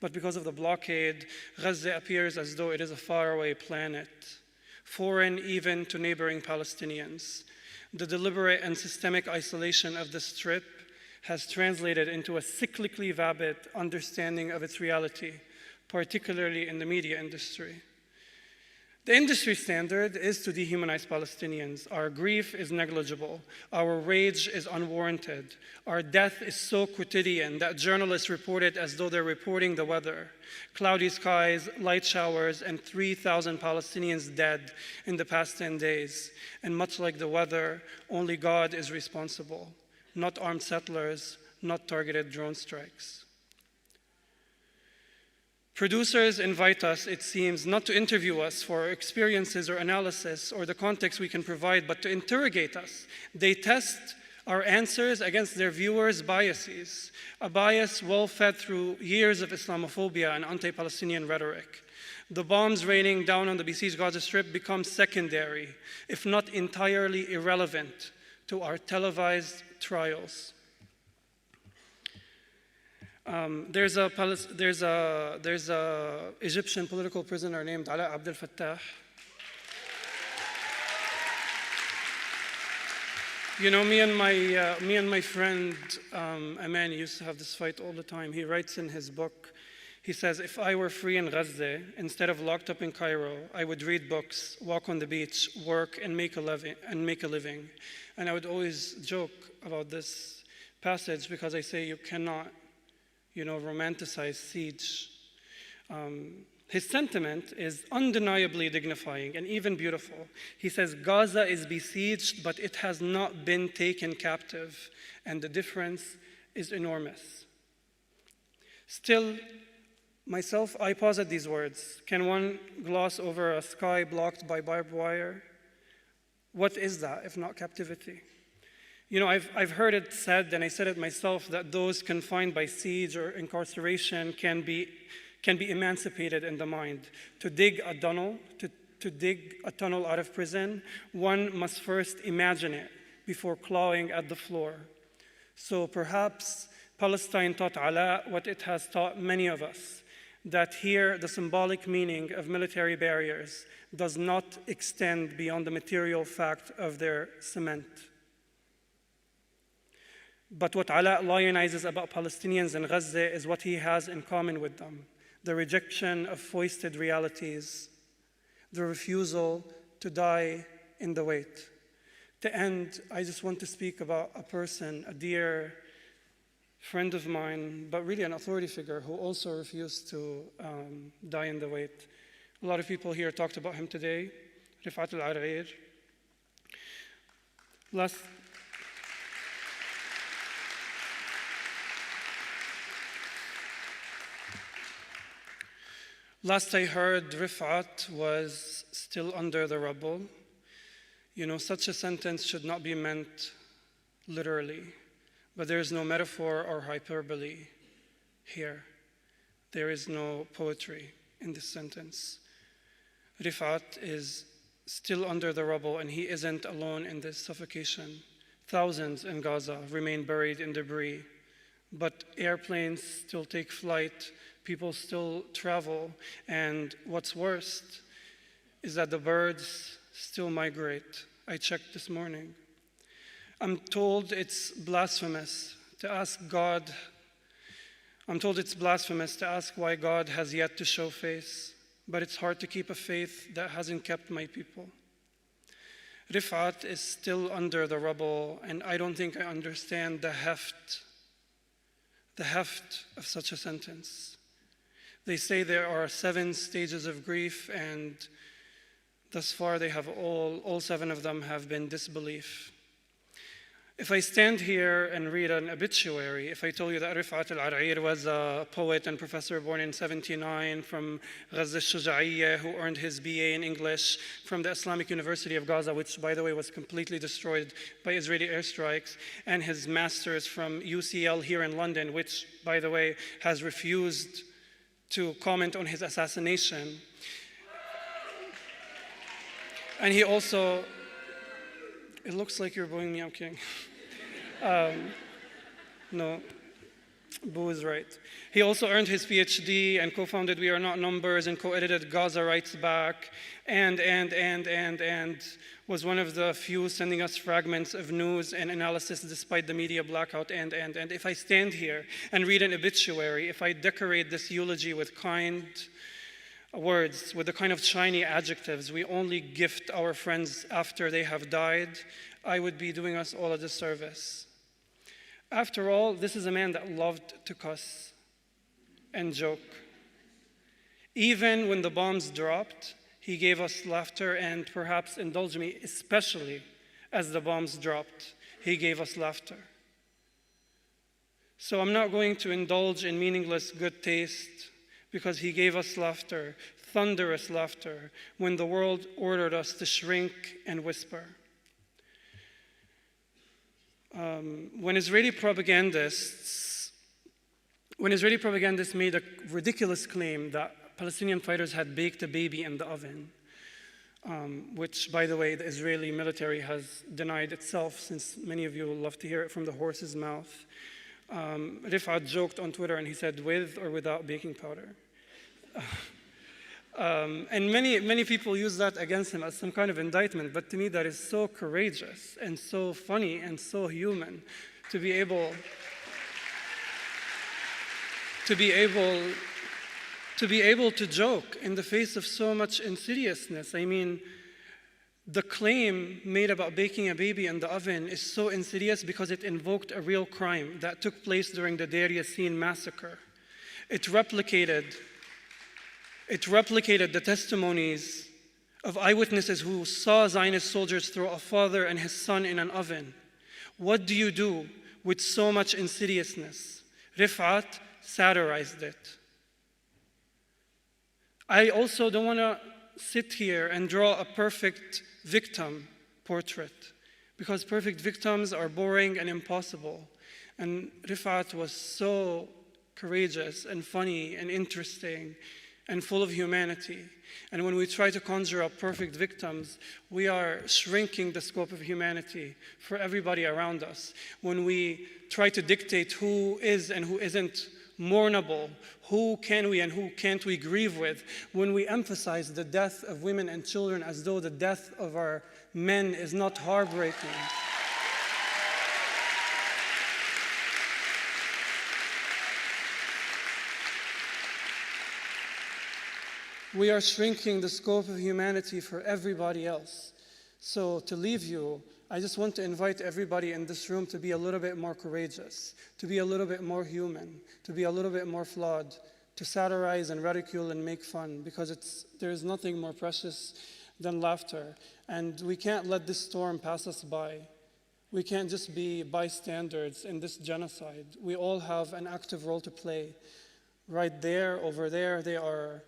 But because of the blockade, Gaza appears as though it is a faraway planet, foreign even to neighboring Palestinians. The deliberate and systemic isolation of the Strip has translated into a cyclically vapid understanding of its reality, particularly in the media industry. The industry standard is to dehumanize Palestinians. Our grief is negligible. Our rage is unwarranted. Our death is so quotidian that journalists report it as though they're reporting the weather. Cloudy skies, light showers, and 3,000 Palestinians dead in the past 10 days. And much like the weather, only God is responsible, not armed settlers, not targeted drone strikes. Producers invite us, it seems, not to interview us for our experiences or analysis or the context we can provide, but to interrogate us. They test our answers against their viewers' biases, a bias well-fed through years of Islamophobia and anti-Palestinian rhetoric. The bombs raining down on the besieged Gaza Strip become secondary, if not entirely irrelevant, to our televised trials. There's a Egyptian political prisoner named Ala Abdel Fattah. You know, me and my friend Aman used to have this fight all the time. He writes in his book, he says, if I were free in Gaza, instead of locked up in Cairo, I would read books, walk on the beach, work, and make a living. And I would always joke about this passage because I say you cannot, romanticize siege. His sentiment is undeniably dignifying and even beautiful. He says, Gaza is besieged, but it has not been taken captive, and the difference is enormous. Still, myself, I pause at these words. Can one gloss over a sky blocked by barbed wire? What is that, if not captivity? I've heard it said, and I said it myself, that those confined by siege or incarceration can be emancipated in the mind. To dig a tunnel out of prison, one must first imagine it before clawing at the floor. So perhaps Palestine taught Ala what it has taught many of us, that here the symbolic meaning of military barriers does not extend beyond the material fact of their cement. But what Ala lionizes about Palestinians in Gaza is what he has in common with them: the rejection of foisted realities, the refusal to die in the wait. To end, I just want to speak about a person, a dear friend of mine, but really an authority figure who also refused to die in the wait. A lot of people here talked about him today, Rifat al-Ar'ir. Last I heard, Rifat was still under the rubble. You know, such a sentence should not be meant literally, but there is no metaphor or hyperbole here. There is no poetry in this sentence. Rifat is still under the rubble, and he isn't alone in this suffocation. Thousands in Gaza remain buried in debris, but airplanes still take flight, people still travel, and what's worst is that the birds still migrate. I checked this morning. I'm told it's blasphemous to ask why God has yet to show face, but it's hard to keep a faith that hasn't kept my people. Rifat is still under the rubble, and I don't think I understand the heft of such a sentence. They say there are 7 stages of grief, and thus far they have all 7 of them have been disbelief. If I stand here and read an obituary, if I told you that Rifat al-Ar'ir was a poet and professor born in 1979 from Gaza al-Shuja'iyya, who earned his BA in English from the Islamic University of Gaza, which, by the way, was completely destroyed by Israeli airstrikes, and his master's from UCL here in London, which, by the way, has refused to comment on his assassination. And he also, it looks like you're booing me, I'm kidding. No, Boo is right. He also earned his PhD and co-founded We Are Not Numbers and co-edited Gaza Writes Back and was one of the few sending us fragments of news and analysis despite the media blackout and if I stand here and read an obituary, if I decorate this eulogy with kind words, with the kind of shiny adjectives we only gift our friends after they have died, I would be doing us all a disservice. After all, this is a man that loved to cuss and joke. Even when the bombs dropped, he gave us laughter, and perhaps, indulge me, especially as the bombs dropped, he gave us laughter. So I'm not going to indulge in meaningless good taste, because he gave us laughter, thunderous laughter, when the world ordered us to shrink and whisper. When Israeli propagandists made a ridiculous claim that Palestinian fighters had baked a baby in the oven, which, by the way, the Israeli military has denied itself, since many of you will love to hear it from the horse's mouth. Rifat joked on Twitter and he said, with or without baking powder. And many people use that against him as some kind of indictment, but to me that is so courageous and so funny and so human to be able to joke in the face of so much insidiousness. I mean, the claim made about baking a baby in the oven is so insidious because it invoked a real crime that took place during the Deir Yassin massacre. It replicated the testimonies of eyewitnesses who saw Zionist soldiers throw a father and his son in an oven. What do you do with so much insidiousness? Rifat satirized it. I also don't want to sit here and draw a perfect victim portrait, because perfect victims are boring and impossible. And Rifat was so courageous and funny and interesting and full of humanity. And when we try to conjure up perfect victims, we are shrinking the scope of humanity for everybody around us. When we try to dictate who is and who isn't mournable. Who can we and who can't we grieve with when we emphasize the death of women and children as though the death of our men is not heartbreaking? We are shrinking the scope of humanity for everybody else. So to leave you, I just want to invite everybody in this room to be a little bit more courageous, to be a little bit more human, to be a little bit more flawed, to satirize and ridicule and make fun, because there is nothing more precious than laughter. And we can't let this storm pass us by. We can't just be bystanders in this genocide. We all have an active role to play. Right there, over there, they are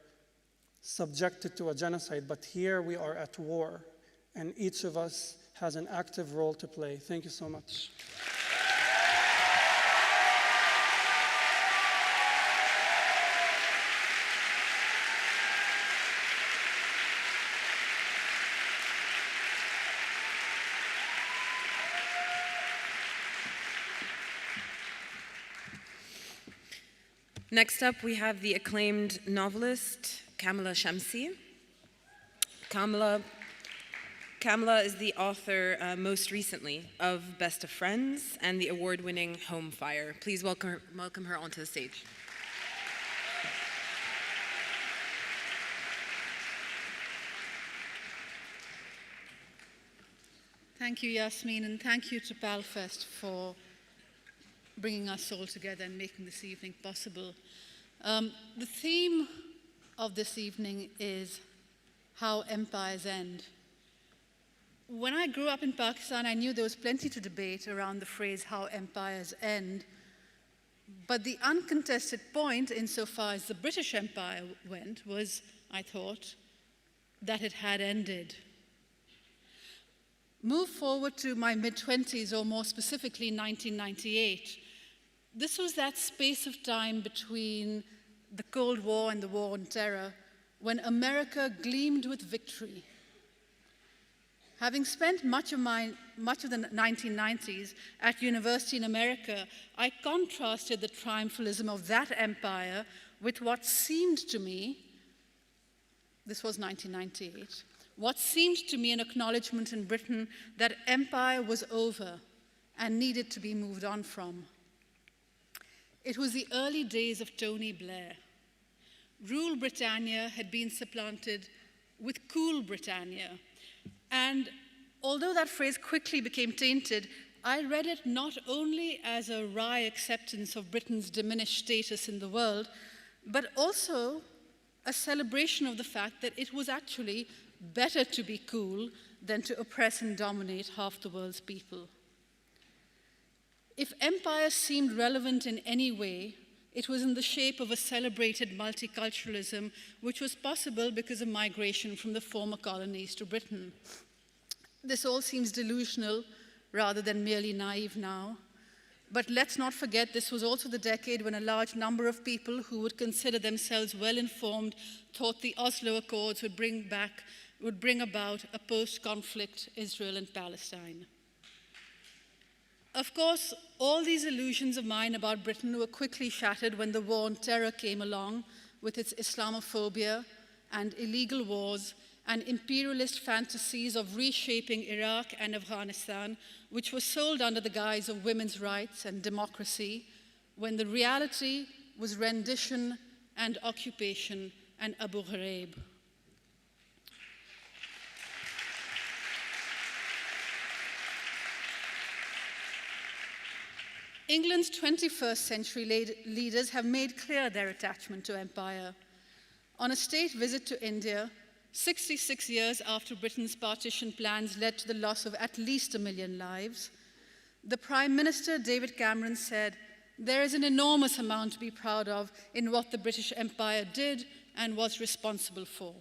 subjected to a genocide, but here we are at war, and each of us has an active role to play. Thank you so much. Next up, we have the acclaimed novelist, Kamila Shamsie. Kamila is the author, most recently, of Best of Friends and the award-winning Home Fire. Please welcome her onto the stage. Thank you, Yasmin, and thank you to PALFest for bringing us all together and making this evening possible. The theme of this evening is how empires end. When I grew up in Pakistan, I knew there was plenty to debate around the phrase how empires end, but the uncontested point insofar as the British Empire went was, I thought, that it had ended. Move forward to my mid-20s, or more specifically 1998. This was that space of time between the Cold War and the War on Terror when America gleamed with victory. Having spent much of the 1990s at university in America, I contrasted the triumphalism of that empire with what seemed to me, this was 1998, what seemed to me an acknowledgement in Britain that empire was over and needed to be moved on from. It was the early days of Tony Blair. Rule Britannia had been supplanted with Cool Britannia. And although that phrase quickly became tainted, I read it not only as a wry acceptance of Britain's diminished status in the world, but also a celebration of the fact that it was actually better to be cool than to oppress and dominate half the world's people. If empire seemed relevant in any way, it was in the shape of a celebrated multiculturalism, which was possible because of migration from the former colonies to Britain. This all seems delusional rather than merely naive now. But let's not forget this was also the decade when a large number of people who would consider themselves well-informed thought the Oslo Accords would bring about a post-conflict Israel and Palestine. Of course, all these illusions of mine about Britain were quickly shattered when the War on Terror came along with its Islamophobia and illegal wars and imperialist fantasies of reshaping Iraq and Afghanistan, which were sold under the guise of women's rights and democracy, when the reality was rendition and occupation and Abu Ghraib. England's 21st century leaders have made clear their attachment to empire. On a state visit to India, 66 years after Britain's partition plans led to the loss of at least 1 million lives, the Prime Minister, David Cameron, said, "There is an enormous amount to be proud of in what the British Empire did and was responsible for."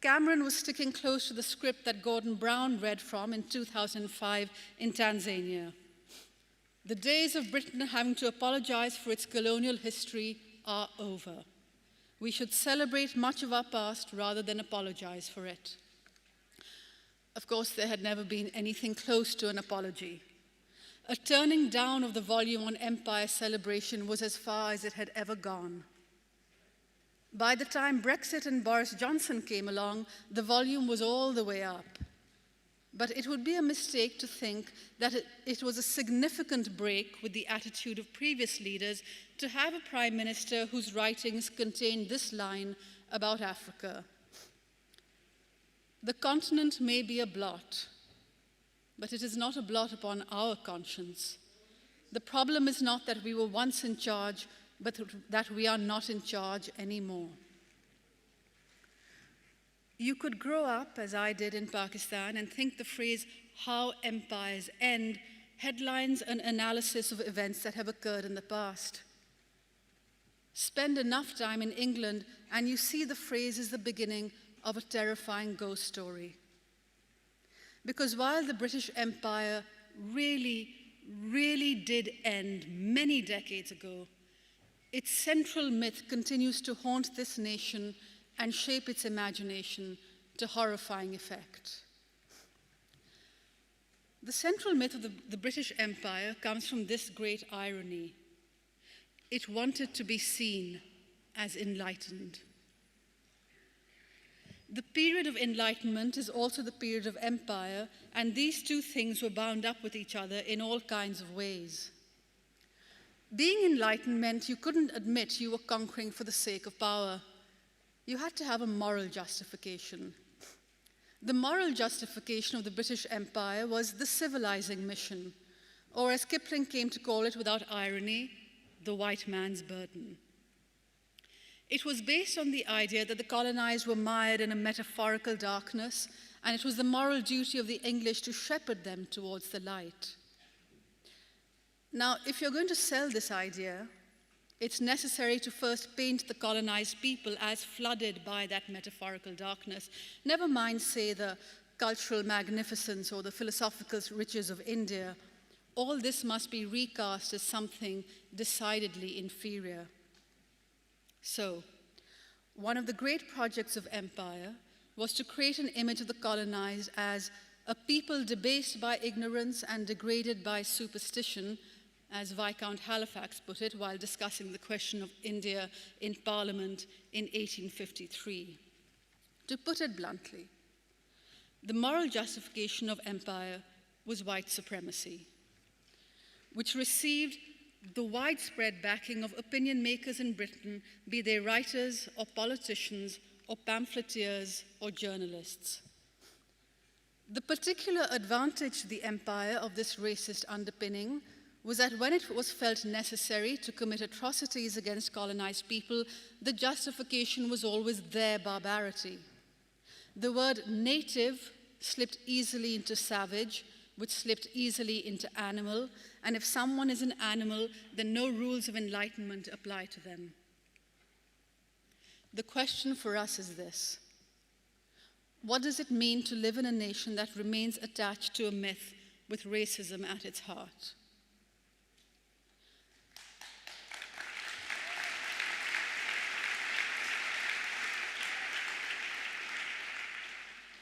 Cameron was sticking close to the script that Gordon Brown read from in 2005 in Tanzania. The days of Britain having to apologize for its colonial history are over. We should celebrate much of our past rather than apologize for it. Of course, there had never been anything close to an apology. A turning down of the volume on empire celebration was as far as it had ever gone. By the time Brexit and Boris Johnson came along, the volume was all the way up. But it would be a mistake to think that it was a significant break with the attitude of previous leaders to have a prime minister whose writings contained this line about Africa. The continent may be a blot, but it is not a blot upon our conscience. The problem is not that we were once in charge, but that we are not in charge anymore. You could grow up, as I did in Pakistan, and think the phrase, "how empires end," headlines an analysis of events that have occurred in the past. Spend enough time in England, and you see the phrase is the beginning of a terrifying ghost story. Because while the British Empire really did end many decades ago, its central myth continues to haunt this nation and shape its imagination to horrifying effect. The central myth of the British Empire comes from this great irony. It wanted to be seen as enlightened. The period of enlightenment is also the period of empire, and these two things were bound up with each other in all kinds of ways. Being enlightened meant you couldn't admit you were conquering for the sake of power. You had to have a moral justification. The moral justification of the British Empire was the civilizing mission, or as Kipling came to call it without irony, the white man's burden. It was based on the idea that the colonized were mired in a metaphorical darkness, and it was the moral duty of the English to shepherd them towards the light. Now, if you're going to sell this idea, it's necessary to first paint the colonized people as flooded by that metaphorical darkness. Never mind, say, the cultural magnificence or the philosophical riches of India. All this must be recast as something decidedly inferior. So, one of the great projects of empire was to create an image of the colonized as a people debased by ignorance and degraded by superstition, as Viscount Halifax put it while discussing the question of India in Parliament in 1853. To put it bluntly, the moral justification of empire was white supremacy, which received the widespread backing of opinion makers in Britain, be they writers or politicians or pamphleteers or journalists. The particular advantage to the empire of this racist underpinning was that when it was felt necessary to commit atrocities against colonized people, the justification was always their barbarity. The word native slipped easily into savage, which slipped easily into animal, and if someone is an animal, then no rules of enlightenment apply to them. The question for us is this: what does it mean to live in a nation that remains attached to a myth with racism at its heart?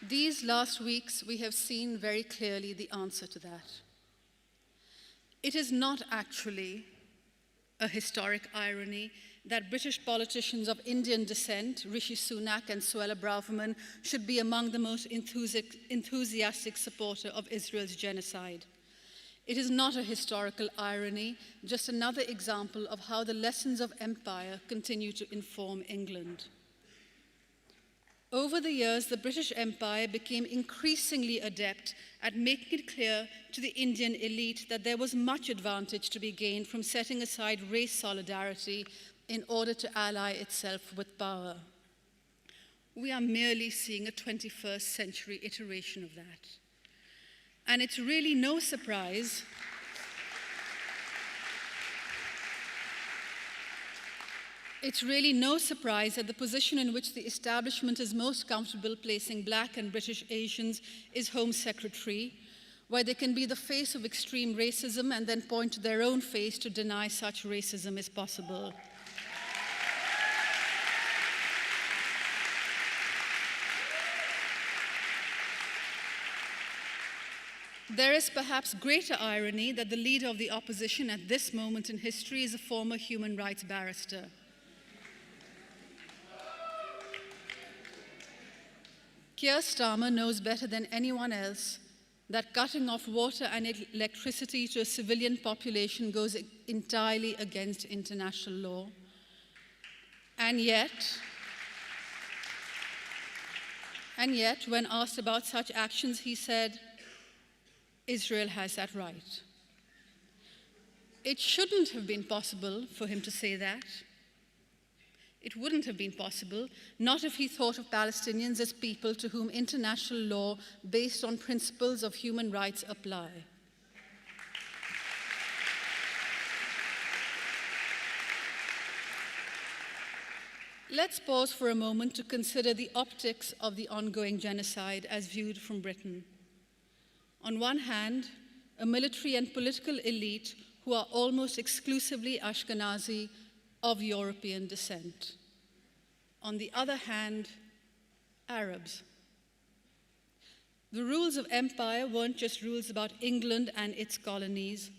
These last weeks, we have seen very clearly the answer to that. It is not actually a historic irony that British politicians of Indian descent, Rishi Sunak and Suella Braverman, should be among the most enthusiastic supporters of Israel's genocide. It is not a historical irony, just another example of how the lessons of empire continue to inform England. Over the years, the British Empire became increasingly adept at making it clear to the Indian elite that there was much advantage to be gained from setting aside race solidarity in order to ally itself with power. We are merely seeing a 21st century iteration of that. And it's really no surprise that the position in which the establishment is most comfortable placing Black and British Asians is Home Secretary, where they can be the face of extreme racism and then point to their own face to deny such racism is possible. There is perhaps greater irony that the leader of the opposition at this moment in history is a former human rights barrister. Keir Starmer knows better than anyone else that cutting off water and electricity to a civilian population goes entirely against international law. And yet, when asked about such actions, he said, Israel has that right. It shouldn't have been possible for him to say that. It wouldn't have been possible, not if he thought of Palestinians as people to whom international law based on principles of human rights apply. Let's pause for a moment to consider the optics of the ongoing genocide as viewed from Britain. On one hand, a military and political elite who are almost exclusively Ashkenazi of European descent. On the other hand, Arabs. The rules of empire weren't just rules about England and its colonies,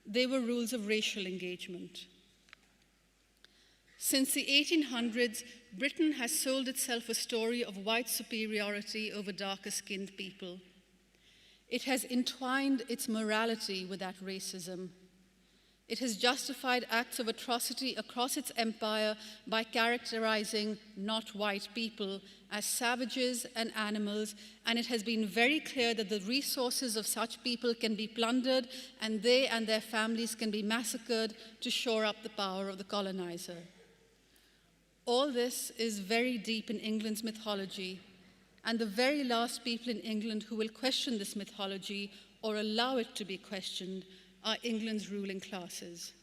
they were rules of racial engagement. Since the 1800s, Britain has sold itself a story of white superiority over darker-skinned people. It has entwined its morality with that racism. It has justified acts of atrocity across its empire by characterizing not white people as savages and animals, and it has been very clear that the resources of such people can be plundered and they and their families can be massacred to shore up the power of the colonizer. All this is very deep in England's mythology, and the very last people in England who will question this mythology or allow it to be questioned are England's ruling classes.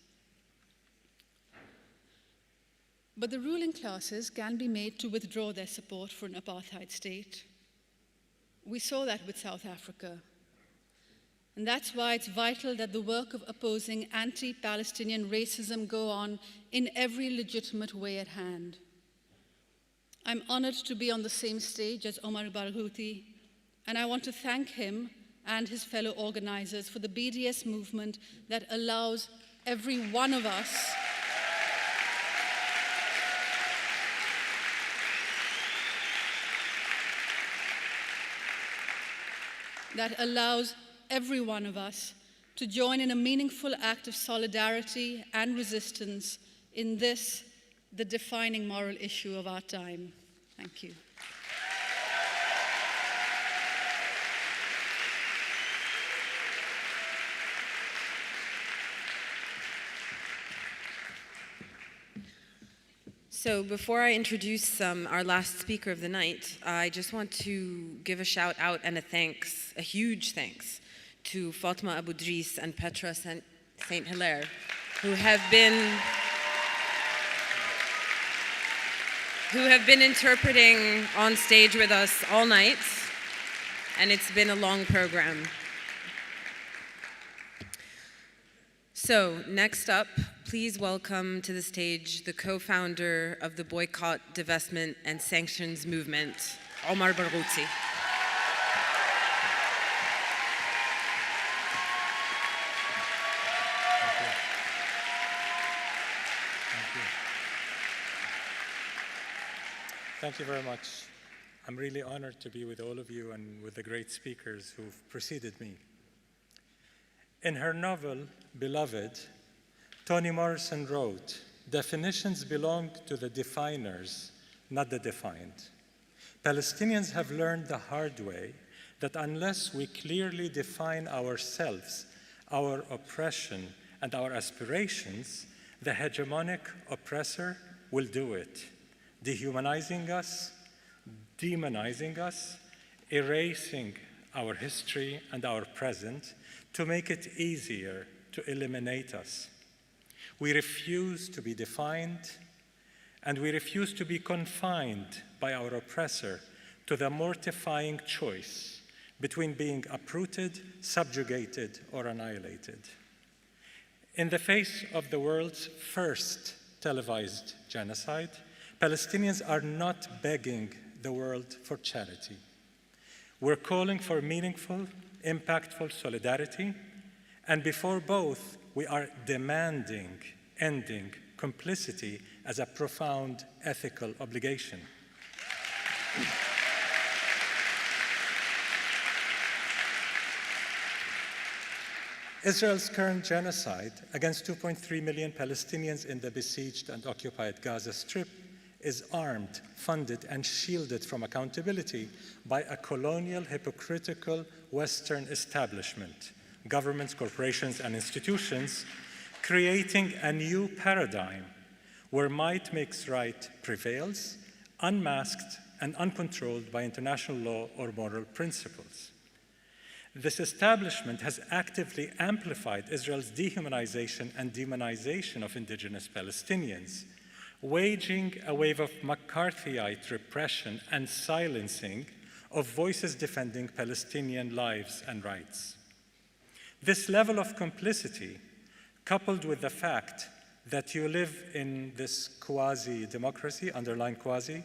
But the ruling classes can be made to withdraw their support for an apartheid state. We saw that with South Africa. And that's why it's vital that the work of opposing anti-Palestinian racism go on in every legitimate way at hand. I'm honored to be on the same stage as Omar Barghouti, and I want to thank him and his fellow organizers for the BDS movement that allows every one of us to join in a meaningful act of solidarity and resistance in this, the defining moral issue of our time. Thank you. So before I introduce our last speaker of the night, I just want to give a shout out and a huge thanks to Fatma Abu Dris and Petra St. Hilaire, who have been interpreting on stage with us all night, and it's been a long program. So next up, please welcome to the stage the co-founder of the Boycott, Divestment, and Sanctions Movement, Omar Barghouti. Thank you very much. I'm really honored to be with all of you and with the great speakers who've preceded me. In her novel, Beloved, Toni Morrison wrote, "Definitions belong to the definers, not the defined. Palestinians have learned the hard way that unless we clearly define ourselves, our oppression, and our aspirations, the hegemonic oppressor will do it, dehumanizing us, demonizing us, erasing our history and our present to make it easier to eliminate us. We refuse to be defined, and we refuse to be confined by our oppressor to the mortifying choice between being uprooted, subjugated, or annihilated. In the face of the world's first televised genocide, Palestinians are not begging the world for charity. We're calling for meaningful, impactful solidarity, and before both, we are demanding ending complicity as a profound ethical obligation. Israel's current genocide against 2.3 million Palestinians in the besieged and occupied Gaza Strip is armed, funded, and shielded from accountability by a colonial, hypocritical Western establishment, governments, corporations, and institutions, creating a new paradigm where might makes right prevails, unmasked and uncontrolled by international law or moral principles. This establishment has actively amplified Israel's dehumanization and demonization of indigenous Palestinians, waging a wave of McCarthyite repression and silencing of voices defending Palestinian lives and rights. This level of complicity, coupled with the fact that you live in this quasi-democracy, underline quasi,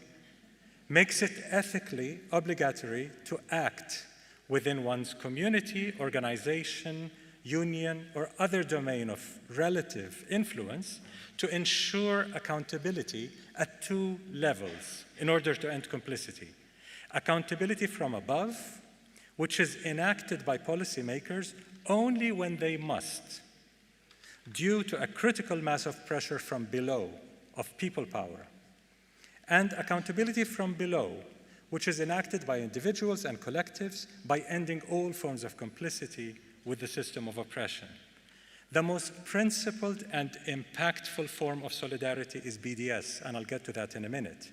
makes it ethically obligatory to act within one's community, organization, union, or other domain of relative influence to ensure accountability at two levels in order to end complicity. Accountability from above, which is enacted by policymakers only when they must, due to a critical mass of pressure from below, of people power. And accountability from below, which is enacted by individuals and collectives by ending all forms of complicity with the system of oppression. The most principled and impactful form of solidarity is BDS, and I'll get to that in a minute.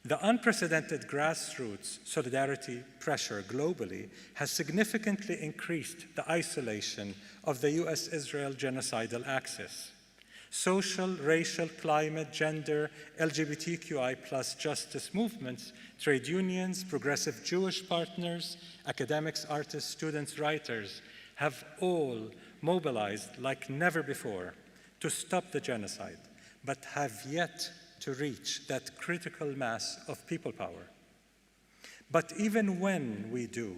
The unprecedented grassroots solidarity pressure globally has significantly increased the isolation of the US-Israel genocidal axis. Social, racial, climate, gender, LGBTQI+ justice movements, trade unions, progressive Jewish partners, academics, artists, students, writers have all mobilized like never before to stop the genocide, but have yet to reach that critical mass of people power. But even when we do,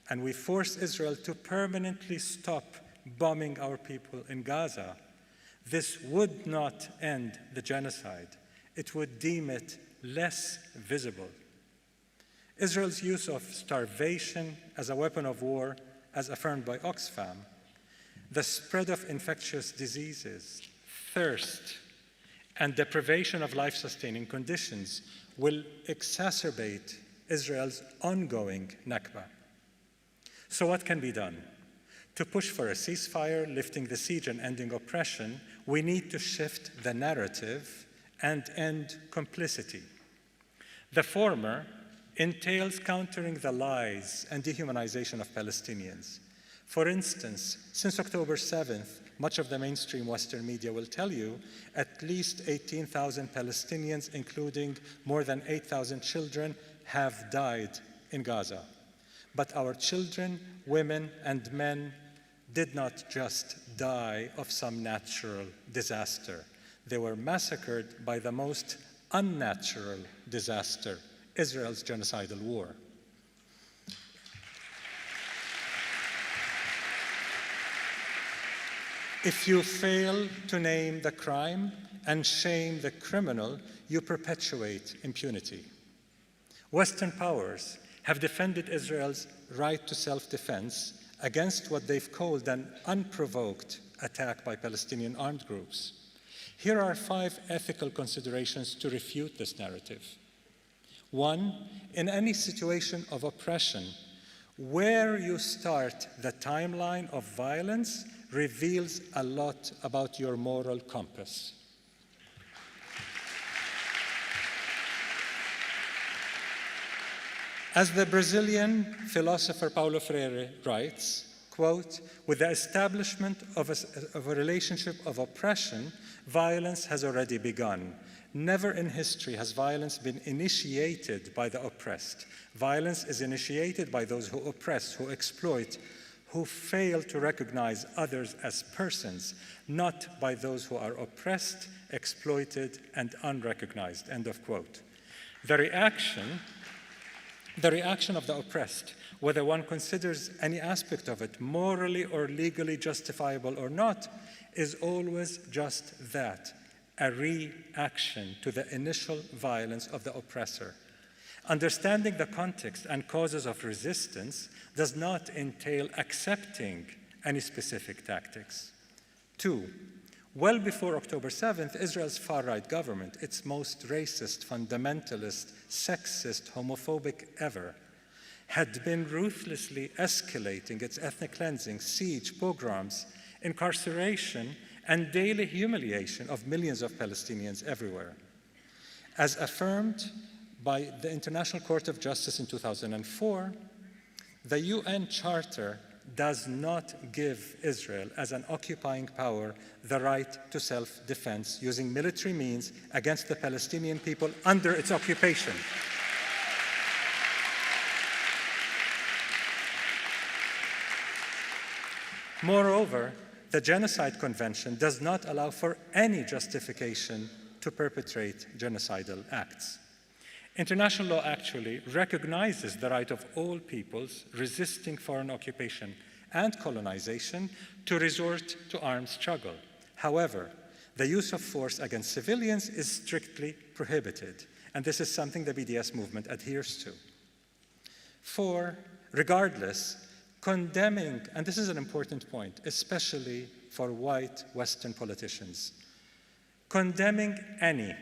and we force Israel to permanently stop bombing our people in Gaza, this would not end the genocide. It would deem it less visible. Israel's use of starvation as a weapon of war, as affirmed by Oxfam, the spread of infectious diseases, thirst, and deprivation of life-sustaining conditions will exacerbate Israel's ongoing Nakba. So what can be done? To push for a ceasefire, lifting the siege and ending oppression, we need to shift the narrative and end complicity. The former entails countering the lies and dehumanization of Palestinians. For instance, since October 7th, much of the mainstream Western media will tell you at least 18,000 Palestinians, including more than 8,000 children, have died in Gaza. But our children, women, and men did not just die of some natural disaster. They were massacred by the most unnatural disaster, Israel's genocidal war. If you fail to name the crime and shame the criminal, you perpetuate impunity. Western powers have defended Israel's right to self-defense against what they've called an unprovoked attack by Palestinian armed groups. Here are 5 ethical considerations to refute this narrative. 1, in any situation of oppression, where you start the timeline of violence reveals a lot about your moral compass. As the Brazilian philosopher Paulo Freire writes, quote, with the establishment of a relationship of oppression, violence has already begun. Never in history has violence been initiated by the oppressed. Violence is initiated by those who oppress, who exploit, who fail to recognize others as persons, not by those who are oppressed, exploited, and unrecognized, end of quote. The reaction of the oppressed whether one considers any aspect of it morally or legally justifiable or not, is always just that, a reaction to the initial violence of the oppressor. Understanding the context and causes of resistance does not entail accepting any specific tactics. 2, well before October 7th, Israel's far-right government, its most racist, fundamentalist, sexist, homophobic ever, had been ruthlessly escalating its ethnic cleansing, siege, pogroms, incarceration, and daily humiliation of millions of Palestinians everywhere. As affirmed by the International Court of Justice in 2004, the UN Charter does not give Israel, as an occupying power, the right to self-defense using military means against the Palestinian people under its occupation. Moreover, the Genocide Convention does not allow for any justification to perpetrate genocidal acts. International law actually recognizes the right of all peoples resisting foreign occupation and colonization to resort to armed struggle. However, the use of force against civilians is strictly prohibited, and this is something the BDS movement adheres to. 4, regardless, condemning, and this is an important point, especially for white Western politicians, condemning any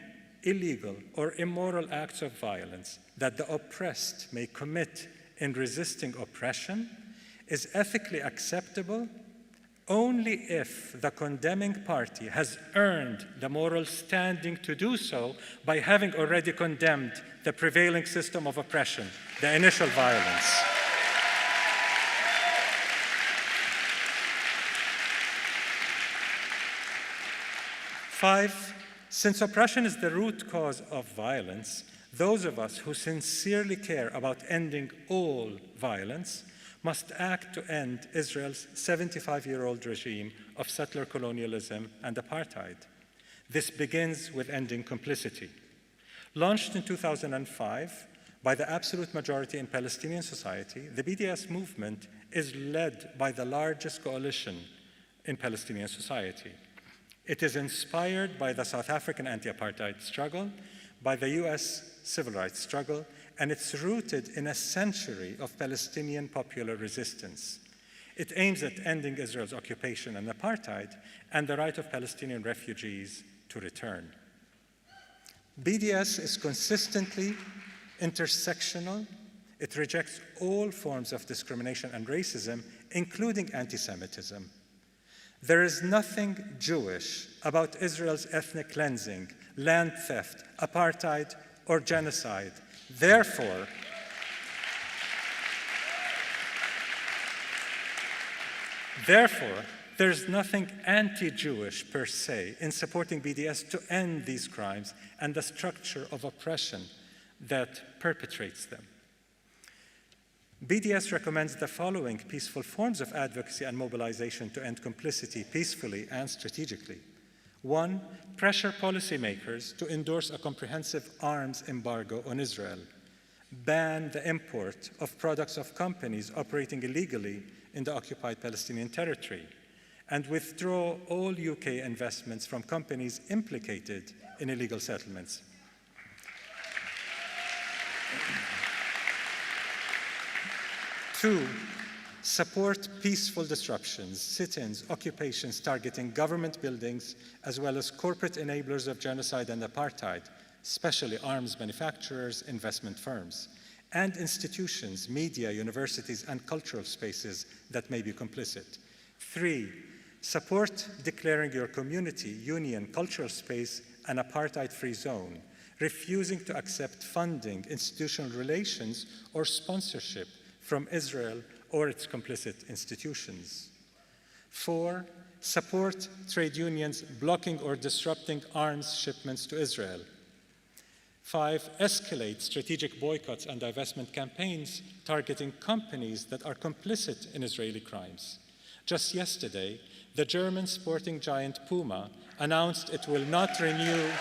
illegal or immoral acts of violence that the oppressed may commit in resisting oppression is ethically acceptable only if the condemning party has earned the moral standing to do so by having already condemned the prevailing system of oppression, the initial violence. Five, since oppression is the root cause of violence, those of us who sincerely care about ending all violence must act to end Israel's 75-year-old regime of settler colonialism and apartheid. This begins with ending complicity. Launched in 2005 by the absolute majority in Palestinian society, the BDS movement is led by the largest coalition in Palestinian society. It is inspired by the South African anti-apartheid struggle, by the US civil rights struggle, and it's rooted in a century of Palestinian popular resistance. It aims at ending Israel's occupation and apartheid and the right of Palestinian refugees to return. BDS is consistently intersectional. It rejects all forms of discrimination and racism, including anti-Semitism. There is nothing Jewish about Israel's ethnic cleansing, land theft, apartheid, or genocide. Therefore, there's nothing anti-Jewish per se in supporting BDS to end these crimes and the structure of oppression that perpetrates them. BDS recommends the following peaceful forms of advocacy and mobilization to end complicity peacefully and strategically. 1, pressure policymakers to endorse a comprehensive arms embargo on Israel. Ban the import of products of companies operating illegally in the occupied Palestinian territory. And withdraw all UK investments from companies implicated in illegal settlements. 2, support peaceful disruptions, sit-ins, occupations targeting government buildings, as well as corporate enablers of genocide and apartheid, especially arms manufacturers, investment firms, and institutions, media, universities, and cultural spaces that may be complicit. 3, support declaring your community, union, cultural space an apartheid-free zone, refusing to accept funding, institutional relations, or sponsorship from Israel or its complicit institutions. 4, support trade unions blocking or disrupting arms shipments to Israel. 5, escalate strategic boycotts and divestment campaigns targeting companies that are complicit in Israeli crimes. Just yesterday, the German sporting giant Puma announced it will not renew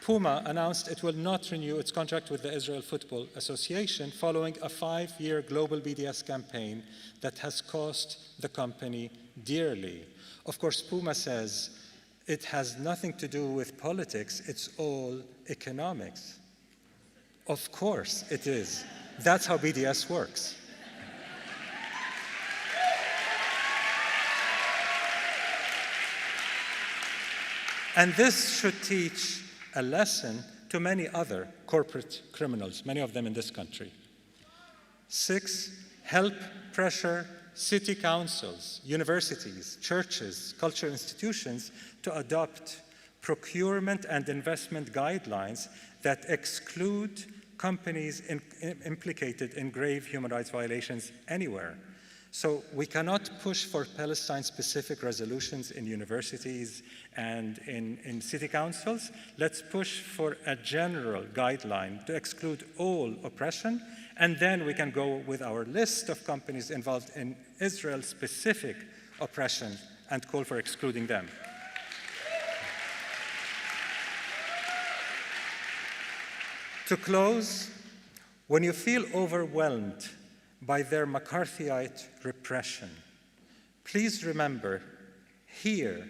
Puma announced it will not renew its contract with the Israel Football Association following a 5-year global BDS campaign that has cost the company dearly. Of course, Puma says it has nothing to do with politics, it's all economics. Of course it is. That's how BDS works. And this should teach a lesson to many other corporate criminals, many of them in this country. 6, help pressure city councils, universities, churches, cultural institutions to adopt procurement and investment guidelines that exclude companies implicated in grave human rights violations anywhere. So we cannot push for Palestine-specific resolutions in universities and in city councils. Let's push for a general guideline to exclude all oppression, and then we can go with our list of companies involved in Israel-specific oppression and call for excluding them. To close, when you feel overwhelmed by their McCarthyite repression, please remember, here,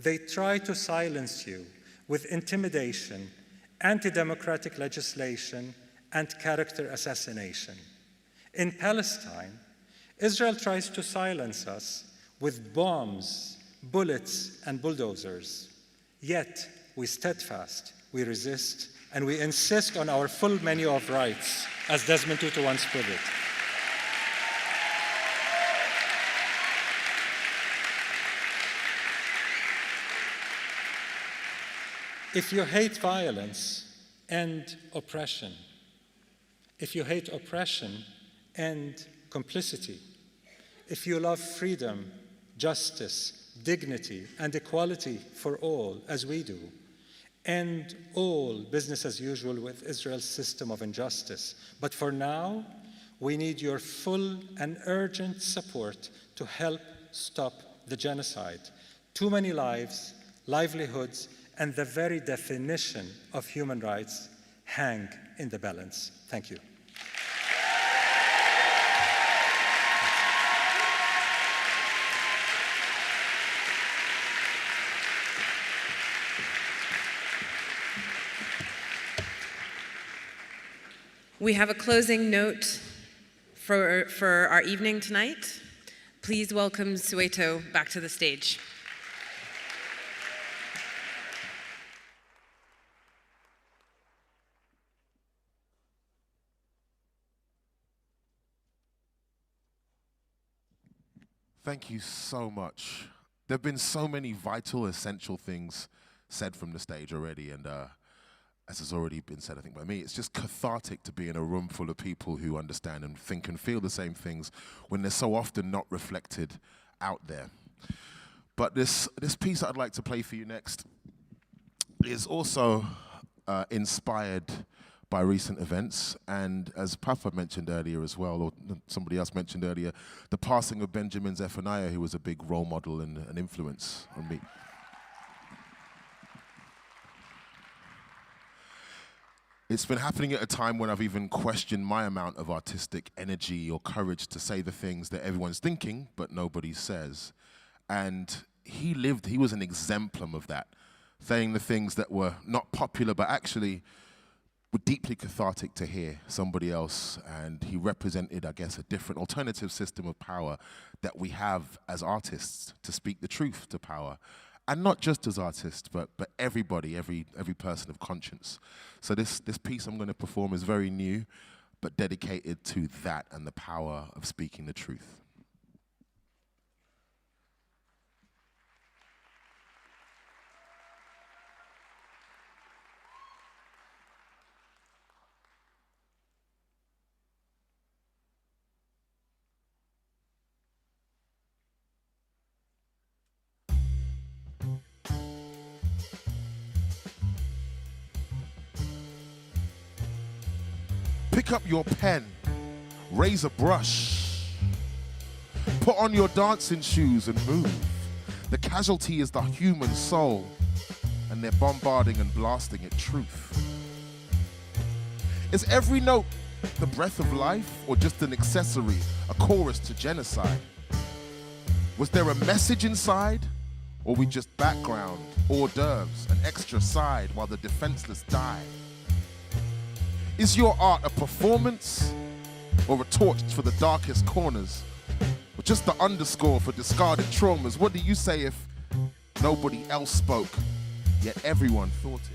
they try to silence you with intimidation, anti-democratic legislation, and character assassination. In Palestine, Israel tries to silence us with bombs, bullets, and bulldozers. Yet, we steadfast, we resist, and we insist on our full menu of rights, as Desmond Tutu once put it. If you hate violence, end oppression. If you hate oppression, end complicity. If you love freedom, justice, dignity, and equality for all, as we do, end all business as usual with Israel's system of injustice. But for now, we need your full and urgent support to help stop the genocide. Too many lives, livelihoods, and the very definition of human rights hang in the balance. Thank you. We have a closing note for our evening tonight. Please welcome Soweto back to the stage. Thank you so much. There have been so many vital, essential things said from the stage already, and as has already been said, I think, by me, it's just cathartic to be in a room full of people who understand and think and feel the same things when they're so often not reflected out there. But this piece I'd like to play for you next is also inspired by recent events, and as Paapa mentioned earlier as well, or somebody else mentioned earlier, the passing of Benjamin Zephaniah, who was a big role model and an influence on me. It's been happening at a time when I've even questioned my amount of artistic energy or courage to say the things that everyone's thinking, but nobody says. And he was an exemplum of that, saying the things that were not popular, but actually were deeply cathartic to hear somebody else. And he represented, I guess, a different alternative system of power that we have as artists to speak the truth to power. And not just as artists, but everybody, every person of conscience. So this piece I'm going to perform is very new, but dedicated to that and the power of speaking the truth. Pick up your pen, raise a brush, put on your dancing shoes and move. The casualty is the human soul. and they're bombarding and blasting it truth. Is every note the breath of life, or just an accessory, a chorus to genocide? Was there a message inside, or we just background, hors d'oeuvres, an extra side while the defenseless die? Is your art a performance, or a torch for the darkest corners, or just the underscore for discarded traumas? What do you say if nobody else spoke, yet everyone thought it?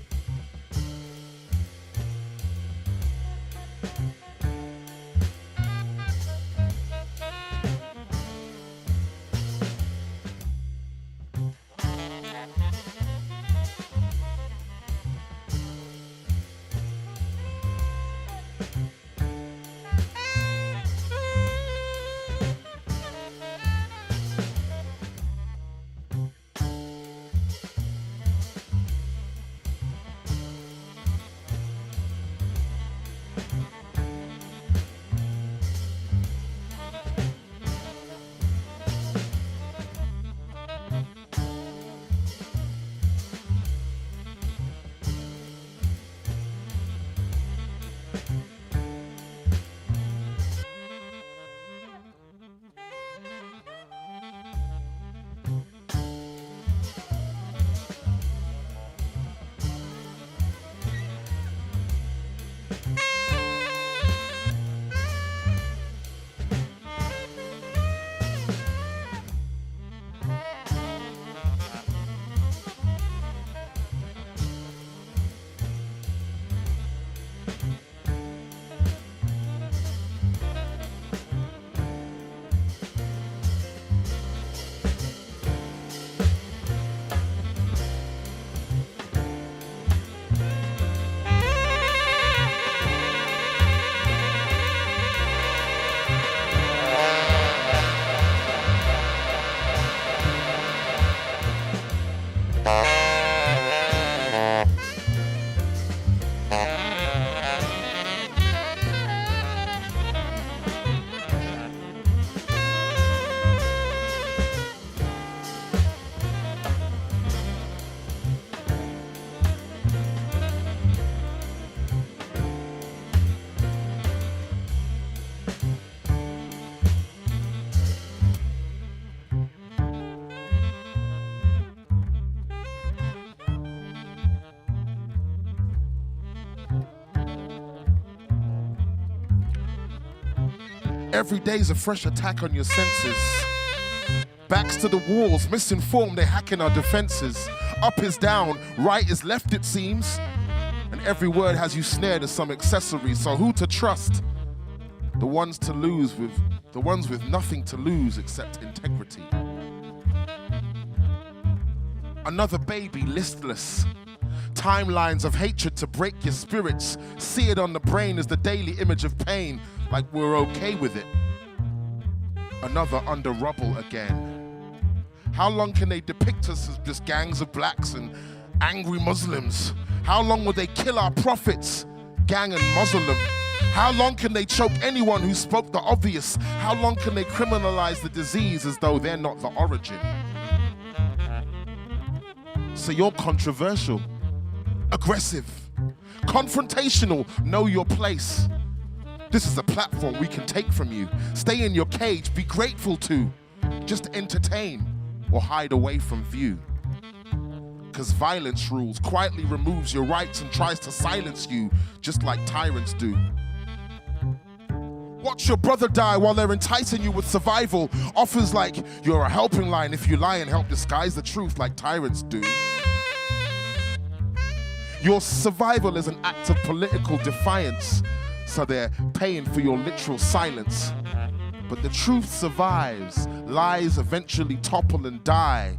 Every day's a fresh attack on your senses. Backs to the walls, misinformed, they're hacking our defenses. Up is down, right is left it seems. And every word has you snared as some accessory. So who to trust? The ones with nothing to lose except integrity. Another baby listless. Timelines of hatred to break your spirits. See it on the brain as the daily image of pain, like we're okay with it. Another under rubble again. How long can they depict us as just gangs of blacks and angry Muslims? How long will they kill our prophets, gang and Muslim? How long can they choke anyone who spoke the obvious? How long can they criminalize the disease as though they're not the origin? So you're controversial, aggressive, confrontational, know your place. This is a platform we can take from you. Stay in your cage, be grateful to. Just entertain or hide away from view. Because violence rules, quietly removes your rights and tries to silence you, just like tyrants do. Watch your brother die while they're enticing you with survival. Offers like you're a helping line if you lie and help disguise the truth like tyrants do. Your survival is an act of political defiance, so they're paying for your literal silence. But the truth survives, lies eventually topple and die,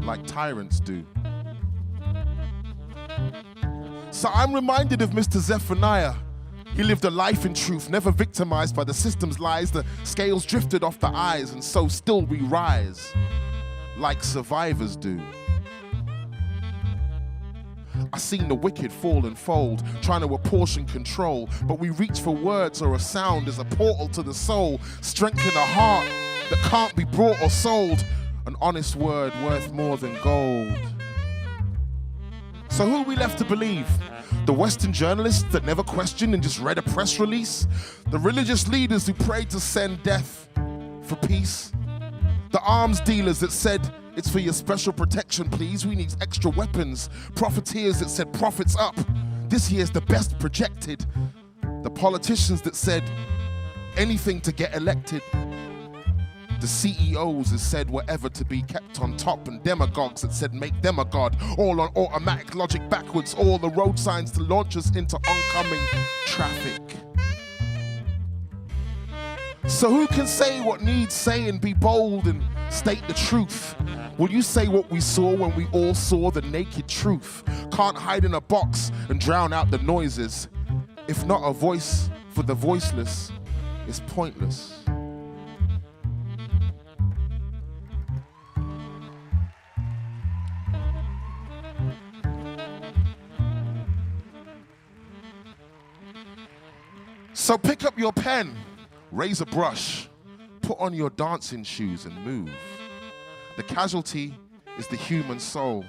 like tyrants do. So I'm reminded of Mr. Zephaniah. He lived a life in truth, never victimized by the system's lies. The scales drifted off the eyes, and so still we rise, like survivors do. I've seen the wicked fall and fold, trying to apportion control, but we reach for words or a sound as a portal to the soul, strengthen a heart that can't be bought or sold, an honest word worth more than gold. So who are we left to believe? The Western journalists that never questioned and just read a press release? The religious leaders who prayed to send death for peace? The arms dealers that said, it's for your special protection, please, we need extra weapons? Profiteers that said, profits up, this year's the best projected? The politicians that said, anything to get elected? The CEOs that said whatever to be kept on top, and demagogues that said make them a god, all on automatic logic backwards, all the road signs to launch us into oncoming traffic. So who can say what needs saying, be bold and state the truth? Will you say what we saw when we all saw the naked truth? Can't hide in a box and drown out the noises. If not a voice for the voiceless, it's pointless. So pick up your pen, raise a brush, put on your dancing shoes and move. The casualty is the human soul,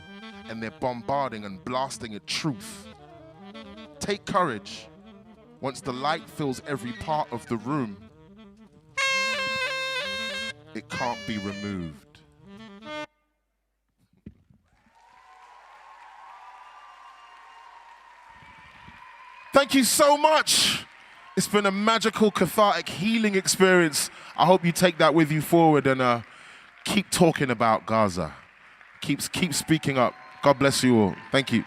and they're bombarding and blasting at truth. Take courage. Once the light fills every part of the room, it can't be removed. Thank you so much. It's been a magical, cathartic, healing experience. I hope you take that with you forward and keep talking about Gaza. Keep speaking up. God bless you all. Thank you.